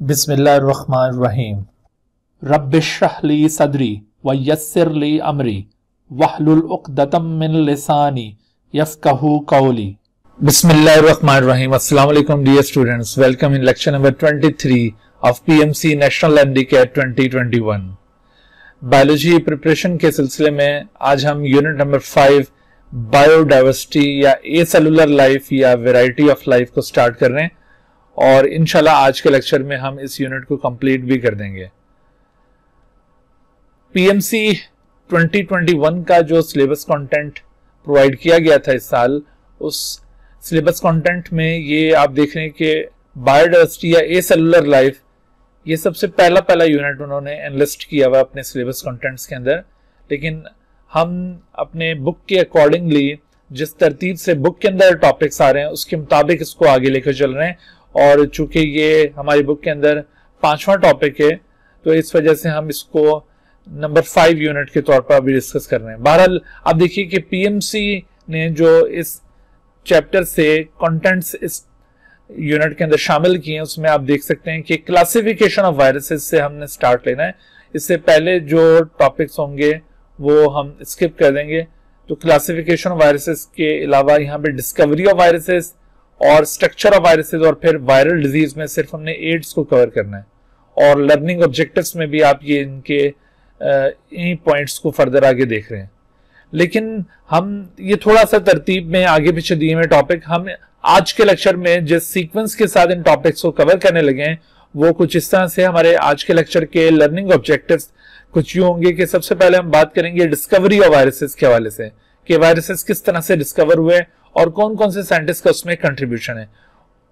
बिस्मिल्लाहिर्रहमानिर्रहीम। रब्बिश्रह ली सदरी व यस्सिर ली अमरी वहलुल उक़दतम मिन लिसानी यफ़क़हू क़ौली। बिस्मिल्लाहिर्रहमानिर्रहीम। अस्सलाम वालेकुम dear students, welcome in lecture number 23 of PMC national handicap 2021। Biology preparation के सिलसिले में आज हम यूनिट नंबर 5 बायोडाइवर्सिटी या ए सेलुलर लाइफ या वैरायटी ऑफ लाइफ को स्टार्ट कर रहे हैं और इंशाल्लाह आज के लेक्चर में हम इस यूनिट को कंप्लीट भी कर देंगे। पीएमसी 2021 का जो सिलेबस कंटेंट प्रोवाइड किया गया था इस साल, उस सिलेबस कंटेंट में ये आप देख रहे हैं कि बायोडाइवर्सिटी या ए सेलुलर लाइफ ये सबसे पहला यूनिट उन्होंने एनलिस्ट किया हुआ अपने सिलेबस कंटेंट्स के अंदर। लेकिन हम अपने बुक के अकॉर्डिंगली जिस तरतीब से बुक के अंदर टॉपिक्स आ रहे हैं उसके मुताबिक इसको आगे लेकर चल रहे हैं, और चूंकि ये हमारी बुक के अंदर 5वां टॉपिक है तो इस वजह से हम इसको नंबर 5 यूनिट के तौर पर अभी डिस्कस कर रहे हैं। बहरहाल आप देखिए कि पीएमसी ने जो इस चैप्टर से कंटेंट्स इस यूनिट के अंदर शामिल किए हैं उसमें आप देख सकते हैं कि क्लासिफिकेशन ऑफ वायरसेस से हमने स्टार्ट लेना है। इससे पहले जो टॉपिक्स होंगे वो हम स्किप कर देंगे। तो क्लासिफिकेशन ऑफ वायरसेस के अलावा यहाँ पे डिस्कवरी ऑफ वायरसेस और स्ट्रक्चर ऑफ वायरसेस और फिर वायरल डिजीज में सिर्फ हमने एड्स को कवर करना है, और लर्निंग ऑब्जेक्टिव्स में भी आप ये इनके इन्हीं पॉइंट्स को फर्दर आगे देख रहे हैं। लेकिन हम ये थोड़ा सा तरतीब में आगे पीछे दिए हुए टॉपिक हम आज के लेक्चर में जिस सीक्वेंस के साथ इन टॉपिक्स को कवर करने लगे हैं वो कुछ इस तरह से हमारे आज के लेक्चर के लर्निंग ऑब्जेक्टिव्स कुछ यूं होंगे कि सबसे पहले हम बात करेंगे डिस्कवरी ऑफ वायरसेस के हवाले से कि वायरसेस किस तरह से डिस्कवर हुए और कौन कौन से साइंटिस्ट का उसमें कंट्रीब्यूशन है,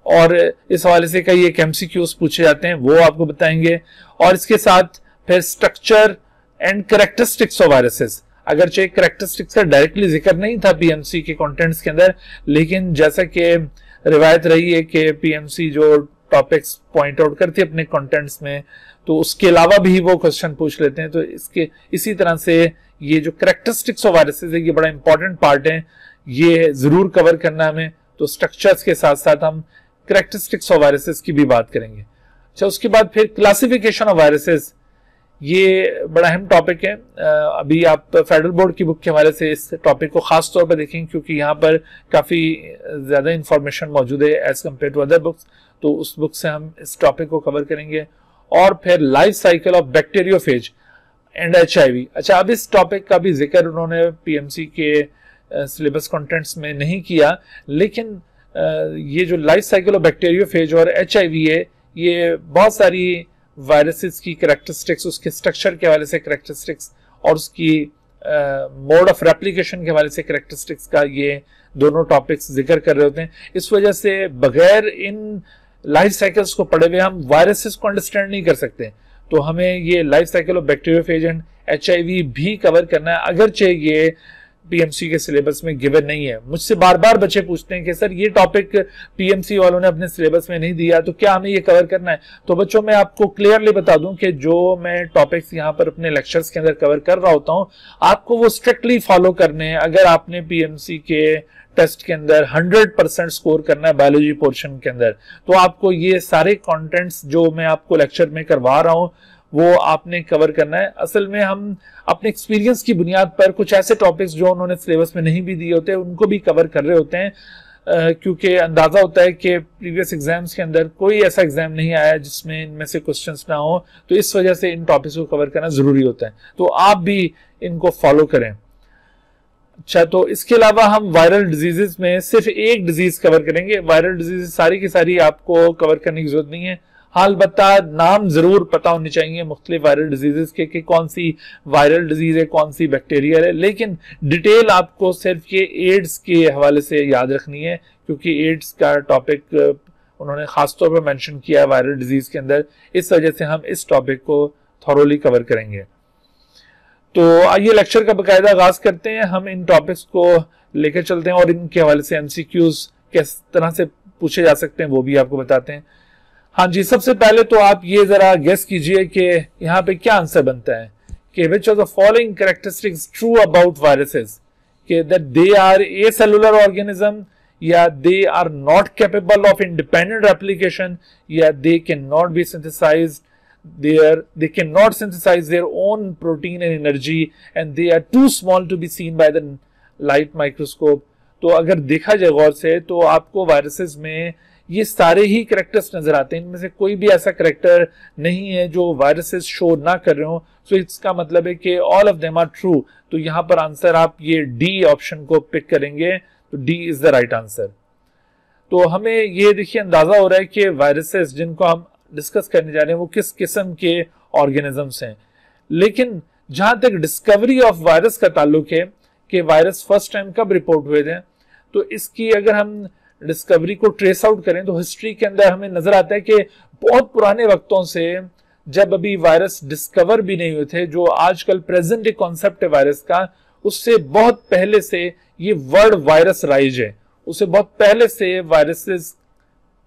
और इस हवाले से कई एक एमसीक्यूज पूछे जाते हैं वो आपको बताएंगे। और इसके साथ फिर structure and characteristics of viruses, अगरचे कैरेक्टरिस्टिक्स का डायरेक्टली जिक्र नहीं था पीएमसी के कंटेंट्स के अंदर, लेकिन जैसा कि रिवायत रही है कि पीएमसी जो टॉपिक्स पॉइंट आउट करती है अपने कंटेंट्स में तो उसके अलावा भी वो क्वेश्चन पूछ लेते हैं। तो इसी तरह से ये जो कैरेक्टरिस्टिक्स ऑफ वायरसेस है ये बड़ा इंपॉर्टेंट पार्ट है, ये जरूर कवर करना हमें। तो स्ट्रक्चर्स के साथ साथ हम कैरेक्टरिस्टिक्स ऑफ वायरसेस की भी बात करेंगे। अच्छा, उसके बाद फिर क्लासिफिकेशन ऑफ वायरसेस, ये बड़ा अहम टॉपिक है। अभी आप फेडरल बोर्ड की बुक के हवाले से इस टॉपिक को खास तौर पर देखेंगे क्योंकि यहाँ पर काफी ज्यादा इंफॉर्मेशन मौजूद है as compared to other books, तो उस बुक से हम इस टॉपिक को कवर करेंगे। और फिर life cycle of bacteriophage and HIV। अच्छा, अब इस टॉपिक का भी जिक्र उन्होंने पीएमसी के सिलेबस कंटेंट्स में नहीं किया, लेकिन ये जो लाइफ साइकिल ऑफ बैक्टीरियोफेज और HIV है ये बहुत सारी वायरसेस की कैरेक्टरिस्टिक्स, उसके स्ट्रक्चर के हवाले से कैरेक्टरिस्टिक्स और उसकी मोड ऑफ रेप्लिकेशन के हवाले से कैरेक्टरिस्टिक्स का ये दोनों टॉपिक्स जिक्र कर रहे होते हैं। इस वजह से बगैर इन लाइफ साइकिल्स को पढ़े हुए हम वायरसेस को अंडरस्टैंड नहीं कर सकते। तो हमें ये life cycle of bacteriophage and HIV भी कवर करना है, अगरचे ये पीएमसी के सिलेबस में गिवन नहीं है। मुझसे बार बार बच्चे पूछते हैं कि सर ये टॉपिक पीएमसी वालों ने अपने सिलेबस में नहीं दिया तो क्या हमें ये कवर करना है। तो बच्चों मैं आपको क्लियरली बता दूं कि जो मैं टॉपिक्स यहाँ पर अपने लेक्चर्स के अंदर कवर कर रहा होता हूँ आपको वो स्ट्रिक्टली फॉलो करने हैं। अगर आपने पीएमसी के टेस्ट के अंदर 100% स्कोर करना है बायोलॉजी पोर्शन के अंदर, तो आपको ये सारे कंटेंट्स जो मैं आपको लेक्चर में करवा रहा हूँ वो आपने कवर करना है। असल में हम अपने एक्सपीरियंस की बुनियाद पर कुछ ऐसे टॉपिक्स जो उन्होंने सिलेबस में नहीं भी दिए होते उनको भी कवर कर रहे होते हैं, क्योंकि अंदाजा होता है कि प्रीवियस एग्जाम्स के अंदर कोई ऐसा एग्जाम नहीं आया जिसमें इनमें से क्वेश्चंस ना हो, तो इस वजह से इन टॉपिक्स को कवर करना जरूरी होता है। तो आप भी इनको फॉलो करें। अच्छा, तो इसके अलावा हम वायरल डिजीजेस में सिर्फ एक डिजीज कवर करेंगे। वायरल डिजीज सारी की सारी आपको कवर करने की जरूरत नहीं है, हाँ अलबत्ता नाम जरूर पता होने चाहिए मुख्तलिफ वायरल डिजीजेस के कि कौन सी वायरल डिजीज है कौन सी बैक्टीरियल है, लेकिन डिटेल आपको सिर्फ ये एड्स के हवाले से याद रखनी है क्योंकि एड्स का टॉपिक उन्होंने खास तौर पर मेंशन किया है वायरल डिजीज के अंदर, इस वजह से हम इस टॉपिक को थॉरोली कवर करेंगे। तो आइए लेक्चर का बाकायदा आगाज करते हैं। हम इन टॉपिक्स को लेकर चलते हैं और इनके हवाले से एमसीक्यूज किस तरह से पूछे जा सकते हैं वो भी आपको बताते हैं। हाँ जी, सबसे पहले तो आप ये जरा गेस कीजिए कि यहाँ पे क्या आंसर बनता है कि which of the following characteristics true about viruses, कि that they are a cellular organism या they are not capable of independent replication, या they can not be synthesized they cannot synthesize their own protein and energy and they are too small to be seen by the light microscope. तो अगर देखा जाए गौर से तो आपको viruses में ये सारे ही करेक्टर्स नजर आते हैं, इनमें से कोई भी ऐसा करेक्टर नहीं है जो वायरसेस शो ना कर रहे हो. सो इसका मतलब है कि all of them are true. तो यहां पर आंसर आप ये डी ऑप्शन को पिक करेंगे, तो D is the right answer. तो हमें ये देखिए अंदाजा हो रहा है कि वायरसेस जिनको हम डिस्कस करने जा रहे हैं वो किस किस्म के ऑर्गेनिजम्स हैं. लेकिन जहां तक डिस्कवरी ऑफ वायरस का ताल्लुक है कि वायरस फर्स्ट टाइम कब रिपोर्ट हुए थे, तो इसकी अगर हम डिस्कवरी को ट्रेस आउट करें तो हिस्ट्री के अंदर हमें नजर आता है कि बहुत पुराने वक्तों से, जब अभी वायरस डिस्कवर भी नहीं हुए थे, जो आजकल प्रेजेंट एक कॉन्सेप्ट है वायरस का, उससे बहुत पहले से ये वर्ड वायरस राइज है. उससे बहुत पहले से वायरसेस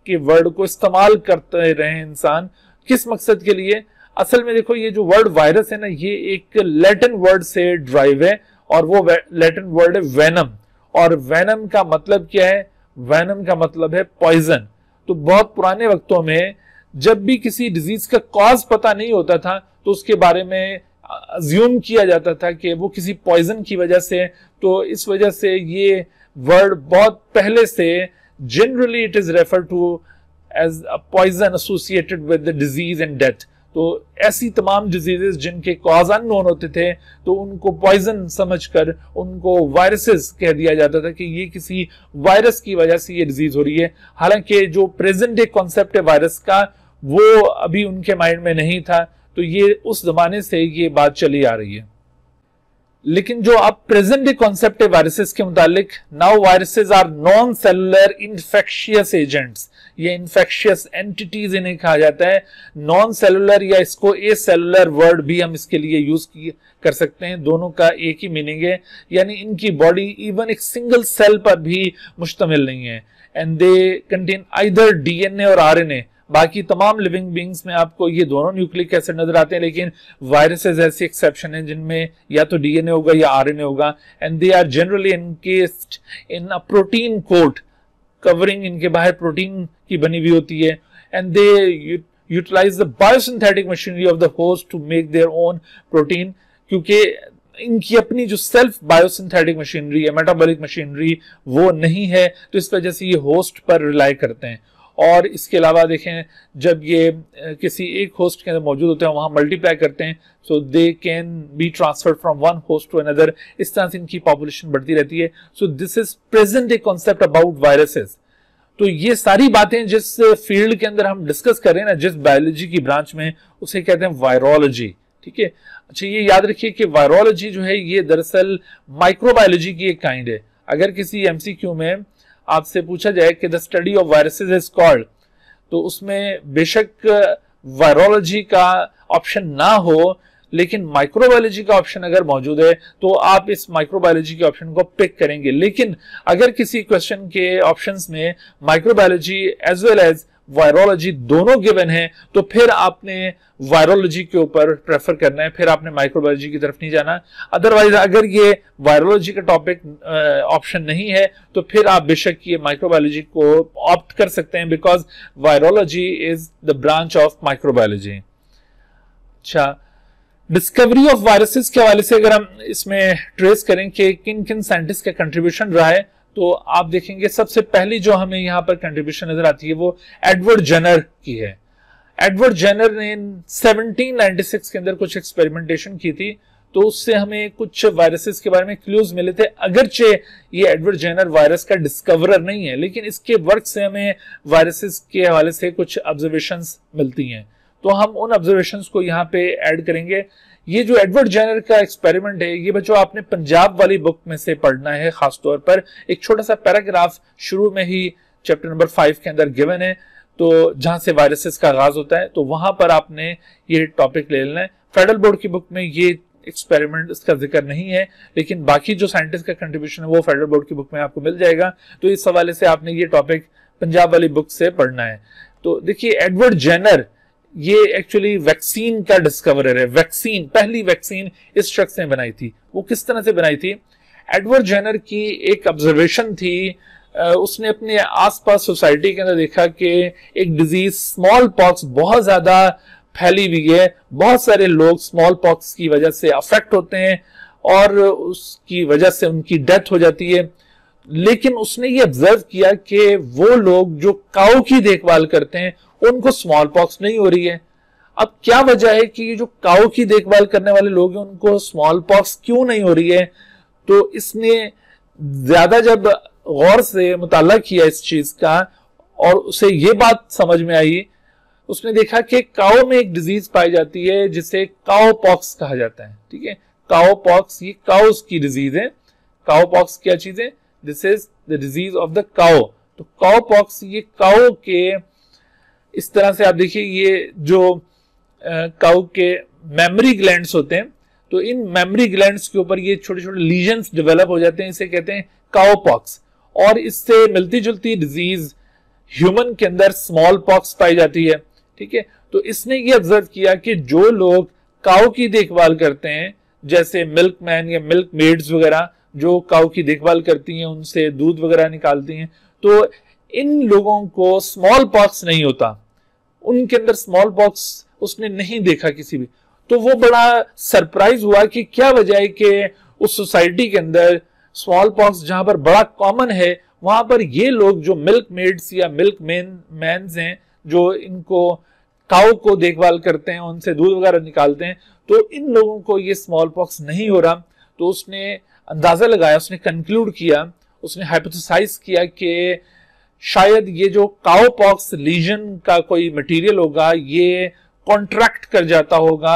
के वर्ड को इस्तेमाल करते रहे इंसान. किस मकसद के लिए? असल में देखो ये जो वर्ड वायरस है ना, ये एक लैटिन वर्ड से ड्राइव है और वो लैटिन वर्ड है वेनम. और वेनम का मतलब क्या है? वेनम का मतलब है पॉइजन. तो बहुत पुराने वक्तों में जब भी किसी डिजीज का कॉज पता नहीं होता था तो उसके बारे में अज्यूम किया जाता था कि वो किसी पॉइजन की वजह से. तो इस वजह से ये वर्ड बहुत पहले से generally it is referred to as a poison associated with the disease and death. तो ऐसी तमाम डिजीजेस जिनके कॉज अननोन होते थे तो उनको पॉइजन समझकर उनको वायरसेस कह दिया जाता था कि ये किसी वायरस की वजह से ये डिजीज हो रही है. हालांकि जो प्रेजेंट डे कॉन्सेप्ट है वायरस का वो अभी उनके माइंड में नहीं था. तो ये उस जमाने से ये बात चली आ रही है. लेकिन जो अब प्रेजेंट डे कॉन्सेप्ट है वायरसेस के मुतालिक, now viruses are non cellular infectious agents. ये इन्फेक्शियस एंटिटीज इन्हें कहा जाता है. नॉन सेलुलर या इसको ए सेलुलर वर्ड भी हम इसके लिए यूज कर सकते हैं. दोनों का एक ही मीनिंग है, यानी इनकी बॉडी इवन एक सिंगल सेल पर भी मुश्तमिल नहीं है. And they contain either DNA और आरएनए. बाकी तमाम लिविंग बींग्स में आपको ये दोनों न्यूक्लिक एसिड नजर आते हैं, लेकिन वायरसेस ऐसी एक्सेप्शन है जिनमें या तो डीएनए होगा या आरएनए होगा. And they are generally encased in a protein coat. Covering इनके बाहर प्रोटीन की बनी हुई होती है. And they utilize the biosynthetic machinery of the host to make their own protein. क्योंकि इनकी अपनी जो सेल्फ बायोसिंथेटिक मशीनरी है, मेटाबॉलिक मशीनरी, वो नहीं है, तो इस वजह से ये होस्ट पर रिलाई करते हैं. और इसके अलावा देखें जब ये किसी एक होस्ट के अंदर मौजूद होते हैं वहां मल्टीप्लाई करते हैं, so they can be transferred from one host to another. इस तरह से इनकी पॉपुलेशन बढ़ती रहती है. So this is present a concept about viruses. तो ये सारी बातें जिस फील्ड के अंदर हम डिस्कस कर रहे हैं ना, जिस बायोलॉजी की ब्रांच में, उसे कहते हैं वायरोलॉजी. ठीक है. अच्छा, ये याद रखिए कि वायरोलॉजी जो है ये दरअसल माइक्रोबायोलॉजी की एक काइंड है. अगर किसी एमसीक्यू में आपसे पूछा जाए कि the study of viruses is called, तो उसमें बेशक वायरोलॉजी का ऑप्शन ना हो, लेकिन माइक्रोबायोलॉजी का ऑप्शन अगर मौजूद है तो आप इस माइक्रोबायोलॉजी के ऑप्शन को पिक करेंगे. लेकिन अगर किसी क्वेश्चन के ऑप्शंस में microbiology as well as virology दोनों गिवन है तो फिर आपने वायरोलॉजी के ऊपर प्रेफर करना है, फिर आपने माइक्रोबायोलॉजी की तरफ नहीं जाना. अदरवाइज अगर ये वायरोलॉजी का टॉपिक ऑप्शन नहीं है तो फिर आप बेशक ये माइक्रोबायोलॉजी को ऑप्ट कर सकते हैं, because virology is the branch of microbiology. अच्छा, डिस्कवरी ऑफ वायरसेस के हवाले से अगर हम इसमें ट्रेस करें कि किन किन साइंटिस्ट का कंट्रीब्यूशन रहा है, तो आप देखेंगे सबसे पहली जो हमें यहाँ पर कंट्रीब्यूशन नजर आती है वो एडवर्ड जेनर की है. एडवर्ड जेनर ने 1796 के अंदर कुछ एक्सपेरिमेंटेशन की थी, तो उससे हमें कुछ वायरसेस के बारे में क्लूज मिले थे. अगरचे ये एडवर्ड जेनर वायरस का डिस्कवरर नहीं है, लेकिन इसके वर्क से हमें वायरसेस के हवाले से कुछ ऑब्जर्वेशंस मिलती हैं. तो हम उन ऑब्जर्वेशंस को यहाँ पे ऐड करेंगे. ये जो एडवर्ड जेनर का एक्सपेरिमेंट है, ये बच्चों आपने पंजाब वाली बुक में से पढ़ना है. खासतौर पर एक छोटा सा पैराग्राफ शुरू में ही चैप्टर नंबर 5 के अंदर गिवन है, तो जहां से वायरसेस का आगाज होता है, तो वहां पर आपने ये टॉपिक ले लेना है. फेडरल बोर्ड की बुक में ये एक्सपेरिमेंट इसका जिक्र नहीं है, लेकिन बाकी जो साइंटिस्ट का कंट्रीब्यूशन है वो फेडरल बोर्ड की बुक में आपको मिल जाएगा. तो इस हवाले से आपने ये टॉपिक पंजाब वाली बुक से पढ़ना है. तो देखिए, एडवर्ड जेनर ये एक्चुअली वैक्सीन का डिस्कवरर है. वैक्सीन, पहली वैक्सीन इस शख्स ने बनाई थी. वो किस तरह से बनाई थी? एडवर्ड जेनर की एक ऑब्जर्वेशन थी उसने अपने आसपास सोसाइटी के अंदर देखा कि एक डिजीज स्मॉल पॉक्स बहुत ज्यादा फैली हुई है, बहुत सारे लोग स्मॉल पॉक्स की वजह से अफेक्ट होते हैं और उसकी वजह से उनकी डेथ हो जाती है। लेकिन उसने ये ऑब्जर्व किया कि वो लोग जो काऊ की देखभाल करते हैं उनको स्मॉल पॉक्स नहीं हो रही है। अब क्या वजह है कि ये जो काऊ की देखभाल करने वाले लोग हैं उनको स्मॉल पॉक्स क्यों नहीं हो रही है? तो इसने ज्यादा जब गौर से मुताला किया इस चीज का और उसे ये बात समझ में आई, उसने देखा कि काऊ में एक डिजीज पाई जाती है जिसे काऊ पॉक्स कहा जाता है। ठीक है, काऊ पॉक्स ये काउस की डिजीज है। काऊ पॉक्स क्या चीज है? This is the disease of the cow. तो काऊ पॉक्स ये काऊ के, इस तरह से आप देखिए ये जो काऊ के मेमोरी ग्लैंड्स होते हैं, तो इन मेमोरी ग्लैंड्स के ऊपर ये छोटे छोटे लीजन्स डेवलप हो जाते हैं, इसे कहते हैं काऊ पॉक्स। और इससे मिलती जुलती डिजीज ह्यूमन के अंदर स्मॉल पॉक्स पाई जाती है। ठीक है, तो इसने ये ऑब्जर्व किया कि जो लोग काऊ की देखभाल करते हैं, जैसे मिल्कमैन या मिल्क मेड्स वगैरह जो काऊ की देखभाल करती हैं, उनसे दूध वगैरह निकालती हैं, तो इन लोगों को स्मॉल पॉक्स नहीं होता, उनके अंदर स्मॉल पॉक्स उसने नहीं देखा किसी भी। तो वो बड़ा सरप्राइज हुआ कि क्या वजह है कि उस सोसाइटी के अंदर स्मॉल पॉक्स जहां पर बड़ा कॉमन है, वहां पर ये लोग जो मिल्क मेड्स या मिल्क मैन्स हैं, जो इनको काऊ को देखभाल करते हैं, उनसे दूध वगैरह निकालते हैं, तो इन लोगों को ये स्मॉल पॉक्स नहीं हो रहा। तो उसने अंदाजा लगाया, उसने कंक्लूड किया, उसने हाइपोथेसाइज किया कि शायद ये जो काऊ पॉक्स लीजन का कोई मटेरियल होगा, ये कॉन्ट्रैक्ट कर जाता होगा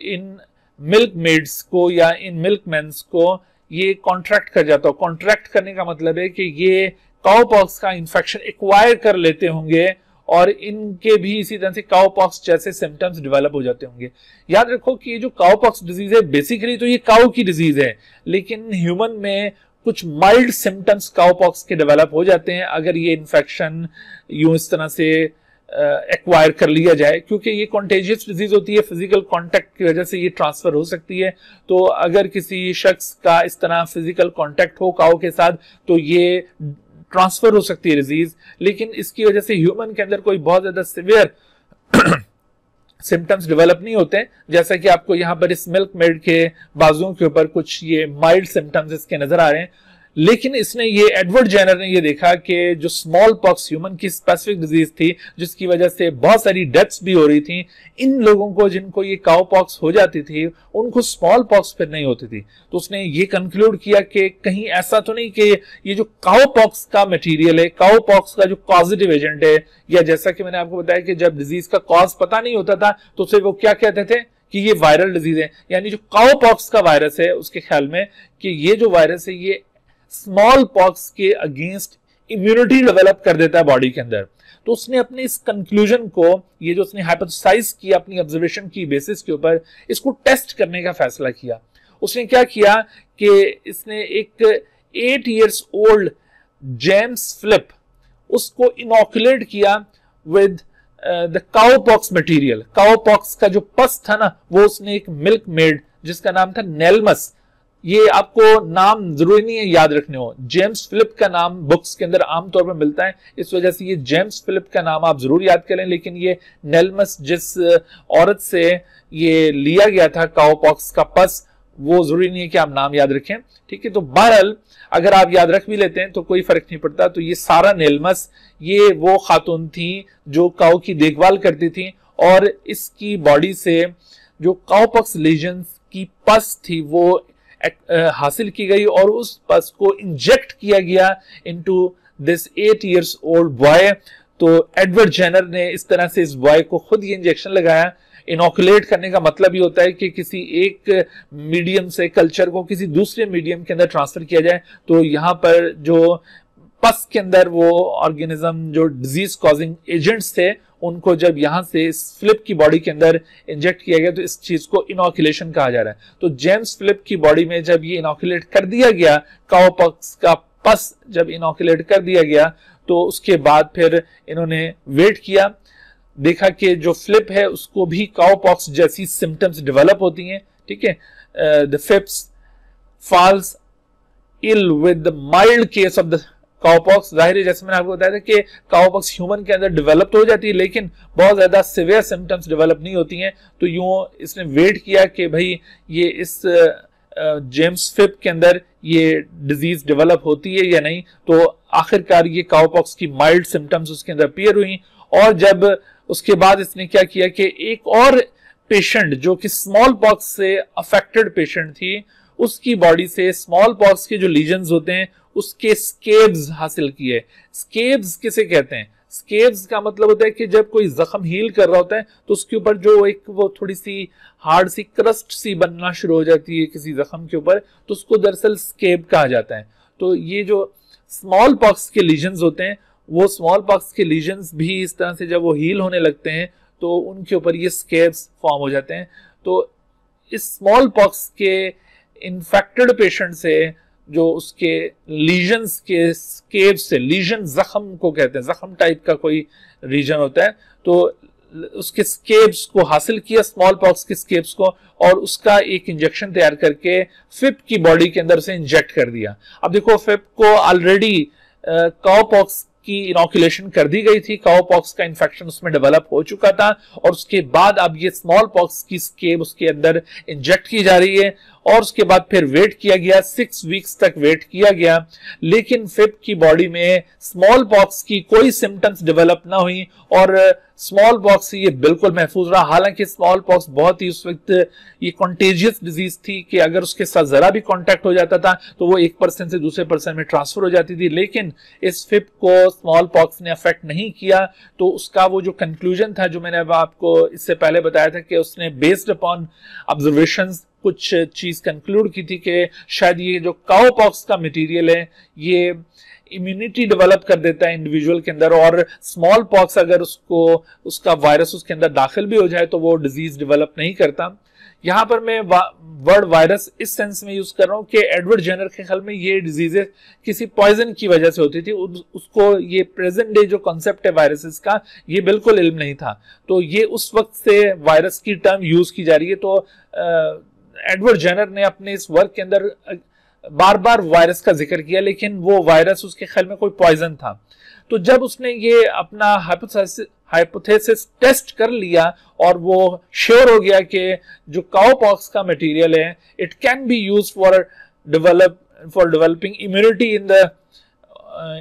इन मिल्क मेड्स को या इन मिल्क मैन्स को, ये कॉन्ट्रैक्ट कर जाता हो। कॉन्ट्रैक्ट करने का मतलब है कि ये काऊ पॉक्स का इंफेक्शन एक्वायर कर लेते होंगे और इनके भी इसी तरह से काऊ पॉक्स जैसे सिम्टम्स डेवलप हो जाते होंगे। याद रखो कि ये जो काऊ पॉक्स डिजीज है, बेसिकली तो ये काऊ की डिजीज है, लेकिन ह्यूमन में कुछ माइल्ड सिम्टम्स काऊ पॉक्स के डेवलप हो जाते हैं अगर ये इन्फेक्शन यूं इस तरह से एक्वायर कर लिया जाए, क्योंकि ये कॉन्टेजियस डिजीज होती है, फिजिकल कांटेक्ट की वजह से ये ट्रांसफर हो सकती है। तो अगर किसी शख्स का इस तरह फिजिकल कांटेक्ट हो काऊ के साथ, तो ये ट्रांसफर हो सकती है डिजीज, लेकिन इसकी वजह से ह्यूमन के अंदर कोई बहुत ज्यादा सिवियर सिम्टम्स डेवलप नहीं होते, जैसा कि आपको यहाँ पर इस मिल्क मेड के बाजुओं के ऊपर कुछ ये माइल्ड सिम्टम्स इसके नजर आ रहे हैं। लेकिन इसने ये एडवर्ड जेनर ने ये देखा कि जो स्मॉल पॉक्स ह्यूमन की स्पेसिफिक डिजीज थी, जिसकी वजह से बहुत सारी डेथ्स भी हो रही थी, इन लोगों को जिनको ये काऊ पॉक्स हो जाती थी उनको स्मॉल पॉक्स फिर नहीं होती थी। तो उसने ये कंक्लूड किया कि कहीं ऐसा तो नहीं कि ये जो काऊ पॉक्स का मटेरियल है, काऊ पॉक्स का जो पॉजिटिव एजेंट है, या जैसा कि मैंने आपको बताया कि जब डिजीज का कॉज पता नहीं होता था तो फिर वो क्या कहते थे कि ये वायरल डिजीज है, यानी जो काऊ पॉक्स का वायरस है उसके ख्याल में कि ये जो वायरस है ये स्मॉल पॉक्स के अगेंस्ट इम्यूनिटी डेवलप कर देता है बॉडी के अंदर। तो उसने अपने इस कंक्लूजन को, ये जो उसने हाइपोथेसाइज किया अपनी ऑब्जर्वेशन की बेसिस के ऊपर, इसको टेस्ट करने का फैसला किया। उसने क्या किया कि इसने एक 8 years ओल्ड जेम्स फिलिप, उसको इनोकुलेट किया with the cow pox material. Cow pox का जो पस था ना, वो उसने एक मिल्क मेड जिसका नाम था नेलमस, ये आपको नाम जरूरी नहीं है याद रखने हो, जेम्स फिलिप का नाम बुक्स के अंदर आमतौर पर मिलता है, इस वजह से ये जेम्स फिलिप का नाम आप जरूर याद करें, लेकिन ये नेलमस जिस औरत से ये लिया गया था काऊ पॉक्स का पस, वो जरूरी नहीं है कि आप नाम याद रखें। ठीक है, तो बहरहाल अगर आप याद रख भी लेते हैं तो कोई फर्क नहीं पड़ता। तो ये सारा नेलमस, ये वो खातून थी जो काऊ की देखभाल करती थी और इसकी बॉडी से जो काऊ पॉक्स लीजन्स की पस थी वो हासिल की गई और उस पस को इंजेक्ट किया गया into this 8 years old boy. तो एडवर्ड जेनर ने इस तरह से इस बॉय को खुद ये इंजेक्शन लगाया। इनोकुलेट करने का मतलब ये होता है कि किसी एक मीडियम से कल्चर को किसी दूसरे मीडियम के अंदर ट्रांसफर किया जाए। तो यहाँ पर जो पस के अंदर वो ऑर्गेनिज्म जो डिजीज कॉजिंग एजेंट्स थे, उनको जब यहां से इस फिलिप की बॉडी के अंदर इंजेक्ट किया गया तो इस चीज को इनोकुलेशन कहा जा रहा है। तो जेम्स फिलिप की बॉडी में जब ये इनोकुलेट कर दिया गया, काऊ पॉक्स का पस जब इनोकुलेट कर दिया गया, तो उसके बाद फिर इन्होंने वेट किया, देखा कि जो फिलिप है उसको भी काऊ पॉक्स जैसी सिम्टम्स डेवलप होती हैं। ठीक है, the Phipps falls ill with the mild case of the cowpox, जाहिर है जैसे मैंने आपको बताया था कि काउपॉक्स ह्यूमन के अंदर डेवलप तो हो जाती है लेकिन बहुत ज्यादा सिवियर सिम्टम्स डेवलप नहीं होती हैं। तो यूं इसने वेट किया कि भाई ये इस जेम्स फिप के अंदर ये डिजीज डेवलप होती है या नहीं। तो आखिरकार ये काउपॉक्स की माइल्ड सिम्टम्स उसके अंदर अपीयर हुई और जब उसके बाद इसने क्या किया कि एक और पेशेंट जो कि स्मॉल पॉक्स से अफेक्टेड पेशेंट थी उसकी बॉडी से स्मॉल पॉक्स के जो लीजन्स होते हैं उसके स्केब्स हासिल किए। स्केब्स किसे कहते हैं? स्केब्स का मतलब होता है कि जब कोई जख्म हील कर रहा होता है तो उसके ऊपर जो एक वो थोड़ी सी हार्ड सी क्रस्ट सी बनना शुरू हो जाती है किसी जख्म के ऊपर, तो उसको दरअसल स्केब कहा जाता है। तो ये जो स्मॉल पॉक्स के लीजन्स होते हैं वो स्मॉल पॉक्स के लीजन्स भी इस तरह से जब वो हील होने लगते हैं तो उनके ऊपर ये स्केब्स फॉर्म हो जाते हैं। तो इस स्मॉल पॉक्स के इन्फेक्टेड पेशेंट से जो उसके लीजन्स के स्केब से, लीजन जख्म को कहते हैं, जख्म टाइप का कोई रीजन होता है, तो उसके स्केब्स को हासिल किया, स्मॉल पॉक्स के स्केब्स को, और उसका एक इंजेक्शन तैयार करके फिप की बॉडी के अंदर से इंजेक्ट कर दिया। अब देखो फिप को ऑलरेडी काउपॉक्स की इनोकुलेशन कर दी गई थी, काउपॉक्स का इन्फेक्शन उसमें डेवलप हो चुका था और उसके बाद अब ये स्मॉल पॉक्स की स्केब उसके अंदर इंजेक्ट की जा रही है और उसके बाद फिर वेट किया गया, 6 वीक्स तक वेट किया गया, लेकिन फिप की बॉडी में स्मॉल पॉक्स की कोई सिम्टम्स डेवलप ना हुई और स्मॉल पॉक्स से ये बिल्कुल महफूज रहा। हालांकि स्मॉल पॉक्स बहुत ही उस वक्त ये कॉन्टेजियस डिजीज थी कि अगर उसके साथ जरा भी कांटेक्ट हो जाता था तो वो एक पर्सन से दूसरे पर्सन में ट्रांसफर हो जाती थी, लेकिन इस फिप को स्मॉल पॉक्स ने अफेक्ट नहीं किया। तो उसका वो जो कंक्लूजन था जो मैंने अब आपको इससे पहले बताया था कि उसने बेस्ड अपॉन ऑब्जर्वेशंस कुछ चीज कंक्लूड की थी कि शायद ये जो काउपॉक्स का मटेरियल है ये इम्यूनिटी डेवलप कर देता है इंडिविजुअल के अंदर, और स्मॉल पॉक्स अगर उसका वायरस उसके अंदर दाखिल भी हो जाए तो वो डिजीज डेवलप नहीं करता। यहां पर मैं वर्ड वायरस इस सेंस में यूज कर रहा हूं कि एडवर्ड जेनर के ख्याल में ये डिजीजेस किसी पॉइजन की वजह से होती थी, उसको ये प्रेजेंट डे जो कॉन्सेप्ट है वायरसेस का ये बिल्कुल इल्म नहीं था। तो ये उस वक्त से वायरस की टर्म यूज की जा रही है। तो एडवर्ड जेनर ने अपने इस वर्क के अंदर बार बार वायरस का जिक्र किया, लेकिन वो वायरस उसके ख्याल में कोई पॉइजन था। तो जब उसने ये अपना हाइपोथेसिस टेस्ट कर लिया और वो श्योर हो गया कि जो काउपॉक्स का मटेरियल है it can be used for developing immunity in the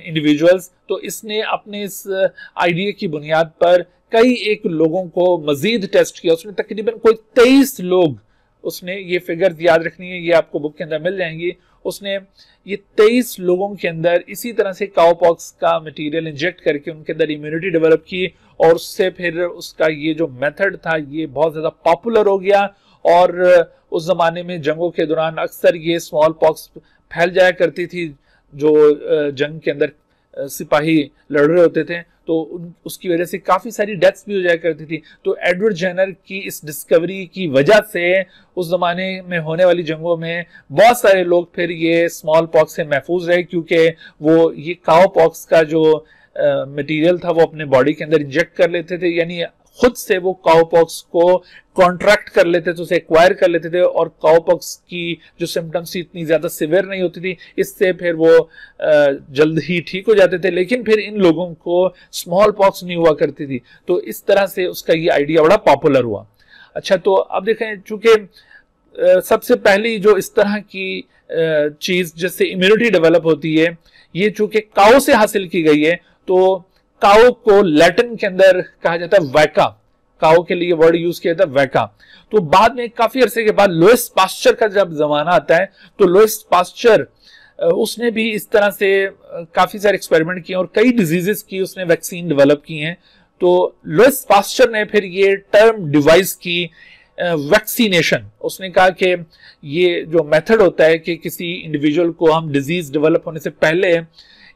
individuals, तो इसने अपने इस आइडिया की बुनियाद पर कई एक लोगों को मजीद टेस्ट किया। उसने तकरीबन कोई 23 लोग, उसने ये फिगर याद रखनी है, ये आपको बुक के अंदर मिल जाएंगी, उसने ये 23 लोगों के अंदर इसी तरह से काउपॉक्स का मटेरियल इंजेक्ट करके उनके अंदर इम्यूनिटी डेवलप की और उससे फिर उसका ये जो मेथड था ये बहुत ज्यादा पॉपुलर हो गया। और उस जमाने में जंगों के दौरान अक्सर ये स्मॉल पॉक्स फैल जाया करती थी, जो जंग के अंदर सिपाही लड़ रहे होते थे, तो उसकी वजह से काफी सारी डेथ्स भी हो जाया करती थी। तो एडवर्ड जेनर की इस डिस्कवरी की वजह से उस जमाने में होने वाली जंगों में बहुत सारे लोग फिर ये स्मॉल पॉक्स से महफूज रहे, क्योंकि वो ये काउ पॉक्स का जो मटेरियल था वो अपने बॉडी के अंदर इंजेक्ट कर लेते थे, यानी खुद से वो काउपॉक्स को कॉन्ट्रैक्ट कर लेते थे, उसे एक्वायर कर लेते थे, और काउपॉक्स की जो सिम्टम्स इतनी ज्यादा सिवियर नहीं होती थी, इससे फिर वो जल्द ही ठीक हो जाते थे। लेकिन फिर इन लोगों को स्मॉल पॉक्स नहीं हुआ करती थी, तो इस तरह से उसका ये आइडिया बड़ा पॉपुलर हुआ। अच्छा, तो अब देखें, चूंकि सबसे पहली जो इस तरह की चीज जिससे इम्यूनिटी डेवलप होती है ये चूंकि काउ से हासिल की गई है, तो काउ को लैटिन के अंदर कहा जाता है वैका, काउ के लिए वर्ड यूज किया जाता है वैका। तो बाद में काफी अरसे के बाद लुईस पास्चर का जब जमाना आता है तो लुईस पास्चर उसने भी इस तरह से काफी सारे एक्सपेरिमेंट किए और कई डिजीजेस की उसने वैक्सीन डेवलप की हैं। तो लुईस पास्चर ने फिर ये टर्म डिवाइस की वैक्सीनेशन। उसने कहा कि ये जो मेथड होता है कि किसी इंडिविजुअल को हम डिजीज डेवलप होने से पहले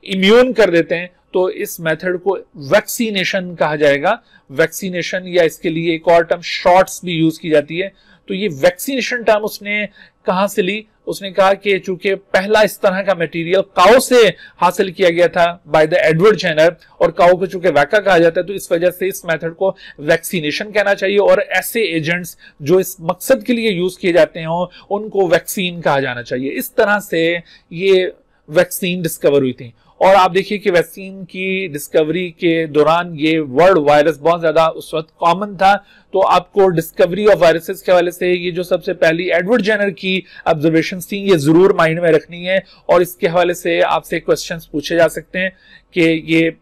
इम्यून कर देते हैं, तो इस मेथड को वैक्सीनेशन कहा जाएगा। वैक्सीनेशन, या इसके लिए एक और टर्म शॉट्स भी यूज की जाती है। तो ये वैक्सीनेशन टर्म उसने कहां से ली? उसने कहा कि चूंकि पहला इस तरह का मटेरियल काउ से हासिल किया गया था बाय द एडवर्ड जेनर, और काउ को चूंकि वैका कहा जाता है, तो इस वजह से इस मेथड को वैक्सीनेशन कहना चाहिए, और ऐसे एजेंट्स जो इस मकसद के लिए यूज किए जाते हैं उनको वैक्सीन कहा जाना चाहिए। इस तरह से ये वैक्सीन डिस्कवर हुई थी। और आप देखिए कि वैक्सीन की डिस्कवरी के दौरान ये वर्ल्ड वायरस बहुत ज्यादा उस वक्त कॉमन था। तो आपको डिस्कवरी ऑफ वायरसेस के हवाले से ये जो सबसे पहली एडवर्ड जेनर की ऑब्जर्वेशंस थी ये जरूर माइंड में रखनी है, और इसके हवाले से आपसे क्वेश्चंस पूछे जा सकते हैं कि ये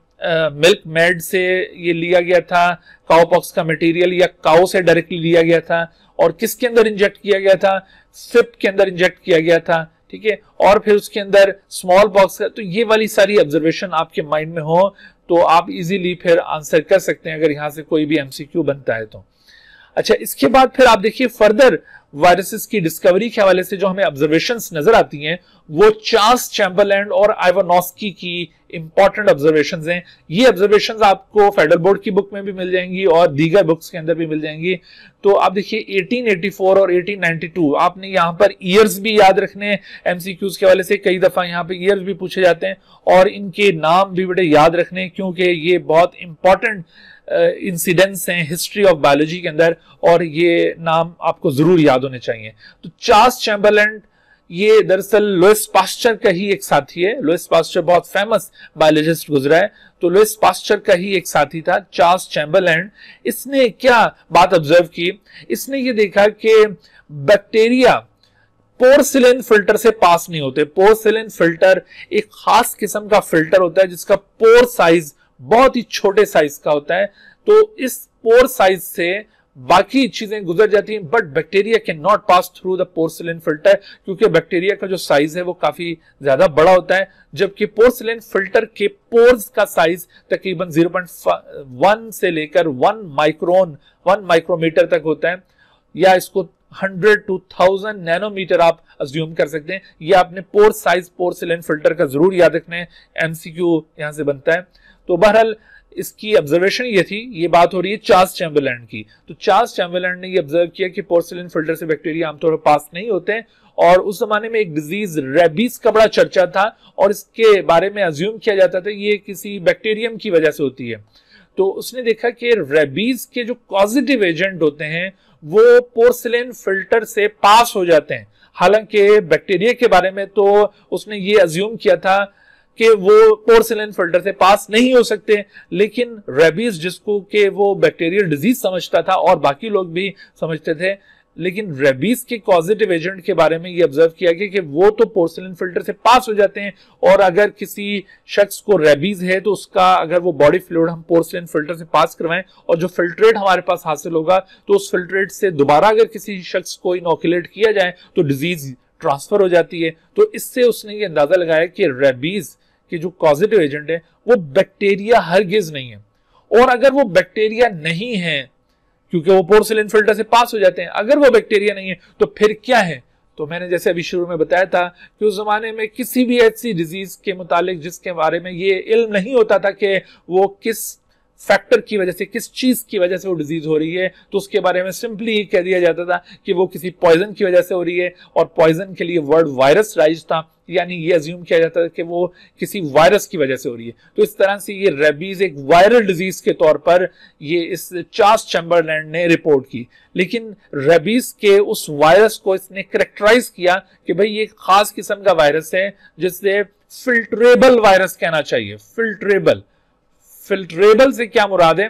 मिल्क मेड से ये लिया गया था, काउपॉक्स का मटेरियल, या काउ से डायरेक्टली लिया गया था, और किसके अंदर इंजेक्ट किया गया था, फिप के अंदर इंजेक्ट किया गया था, ठीक है, और फिर उसके अंदर स्मॉल पॉक्स का। तो ये वाली सारी ऑब्जर्वेशन आपके माइंड में हो तो आप इजीली फिर आंसर कर सकते हैं अगर यहां से कोई भी एमसीक्यू बनता है तो। अच्छा, इसके बाद फिर आप देखिए फर्दर वायरसेस की डिस्कवरी के हवाले से जो हमें ऑब्जर्वेशंस नजर आती हैं वो चार्ल्स चैम्बरलैंड और आइवानोस्की की इंपॉर्टेंट ऑब्जर्वेशंस हैं। ये ऑब्जर्वेशंस आपको फेडरल बोर्ड की बुक में भी मिल जाएंगी और दीगर बुक्स के अंदर भी मिल जाएंगी। तो आप देखिए 1884 और 1892, आपने यहाँ पर ईयर्स भी याद रखने एमसीक्यूज के हवाले से, कई दफा यहाँ पे ईयर्स भी पूछे जाते हैं, और इनके नाम भी बड़े याद रखने क्योंकि ये बहुत इंपॉर्टेंट इंसिडेंट्स हैं हिस्ट्री ऑफ बायोलॉजी के अंदर, और ये नाम आपको जरूर याद होने चाहिए। तो चार्ल्स चैम्बरलैंड ये दरअसल लुइस पास्चर का ही एक साथी है। लुइस पास्चर बहुत फेमस बायोलॉजिस्ट गुजरा है, तो लुइस पास्चर का ही एक साथी था चार्ल्स चैम्बरलैंड। इसने क्या बात ऑब्जर्व की, इसने ये देखा कि बैक्टीरिया पोर्सिलेन फिल्टर से पास नहीं होते। पोर्सिलेन फिल्टर एक खास किस्म का फिल्टर होता है जिसका पोर साइज बहुत ही छोटे साइज का होता है। तो इस पोर साइज से बाकी चीजें गुजर जाती हैं, but bacteria can not pass through the porcelain filter, क्योंकि बैक्टीरिया का जो साइज है वो काफी ज्यादा बड़ा होता है, जबकि पोर्सिलेन फिल्टर के पोर्स का साइज तकरीबन 0.1 से लेकर 1 माइक्रोमीटर तक होता है, या इसको 100 to 1000 नैनोमीटर आप अज्यूम कर सकते हैं। ये आपने पोर साइज पोर्सिलेन फिल्टर का जरूर याद रखना है, एमसीक्यू यहां से बनता है। तो बहरहाल इसकी ऑब्जर्वेशन ये थी, ये बात हो रही है चार्ल्स चैम्बरलैंड की। तो चार्ल्स चैम्बरलैंड ने ये ऑब्जर्व किया कि पोर्सिलेन फिल्टर से बैक्टीरिया आमतौर पर पास नहीं होते हैं, और उस जमाने में एक डिजीज रेबीज का बड़ा चर्चा था, और इसके बारे में अज्यूम किया जाता था ये किसी बैक्टीरियम की वजह से होती है। तो उसने देखा कि रेबीज के जो पॉजिटिव एजेंट होते हैं वो पोर्सिलेन फिल्टर से पास हो जाते हैं। हालांकि बैक्टीरिया के बारे में तो उसने ये अज्यूम किया था कि वो पोर्सिलेन फिल्टर से पास नहीं हो सकते, लेकिन रेबीज जिसको कि वो बैक्टीरियल डिजीज समझता था और बाकी लोग भी समझते थे, लेकिन रेबीज के पॉजिटिव एजेंट के बारे में ये ऑब्जर्व किया गया कि वो तो पोर्सिलेन फिल्टर से पास हो जाते हैं, और अगर किसी शख्स को रेबीज है तो उसका अगर वो बॉडी फ्लूइड हम पोर्सिलेन फिल्टर से पास करवाएं और जो फिल्ट्रेट हमारे पास हासिल होगा तो उस फिल्ट्रेट से दोबारा अगर किसी शख्स को इनोकुलेट किया जाए तो डिजीज ट्रांसफर हो जाती है। तो इससे उसने ये अंदाजा लगाया कि रेबीज के जो पॉजिटिव एजेंट है वो बैक्टीरिया हरगिज नहीं है, और अगर वो बैक्टीरिया नहीं है क्योंकि वो पोर्सिलेन फिल्टर से पास हो जाते हैं, अगर वो बैक्टीरिया नहीं है तो फिर क्या है। तो मैंने जैसे अभी शुरू में बताया था कि उस जमाने में किसी भी ऐसी डिजीज के मुतालिक जिसके बारे में ये इल्म नहीं होता था कि वो किस फैक्टर की वजह से, किस चीज की वजह से वो डिजीज हो रही है, तो उसके बारे में सिंपली ये कह दिया जाता था कि वो किसी पॉइजन की वजह से हो रही है, और पॉइजन के लिए वर्ड वायरस राइज था, यानी ये अज्यूम किया जाता था कि वो किसी वायरस की वजह से हो रही है। तो इस तरह से ये रेबीज एक वायरल डिजीज के तौर पर ये इस चार्ल्स चैम्बरलैंड ने रिपोर्ट की। लेकिन रेबीज के उस वायरस को इसने कैरेक्टराइज किया कि भाई ये एक खास किस्म का वायरस है जिससे फिल्ट्रेबल वायरस कहना चाहिए। फिल्ट्रेबल से क्या मुराद है?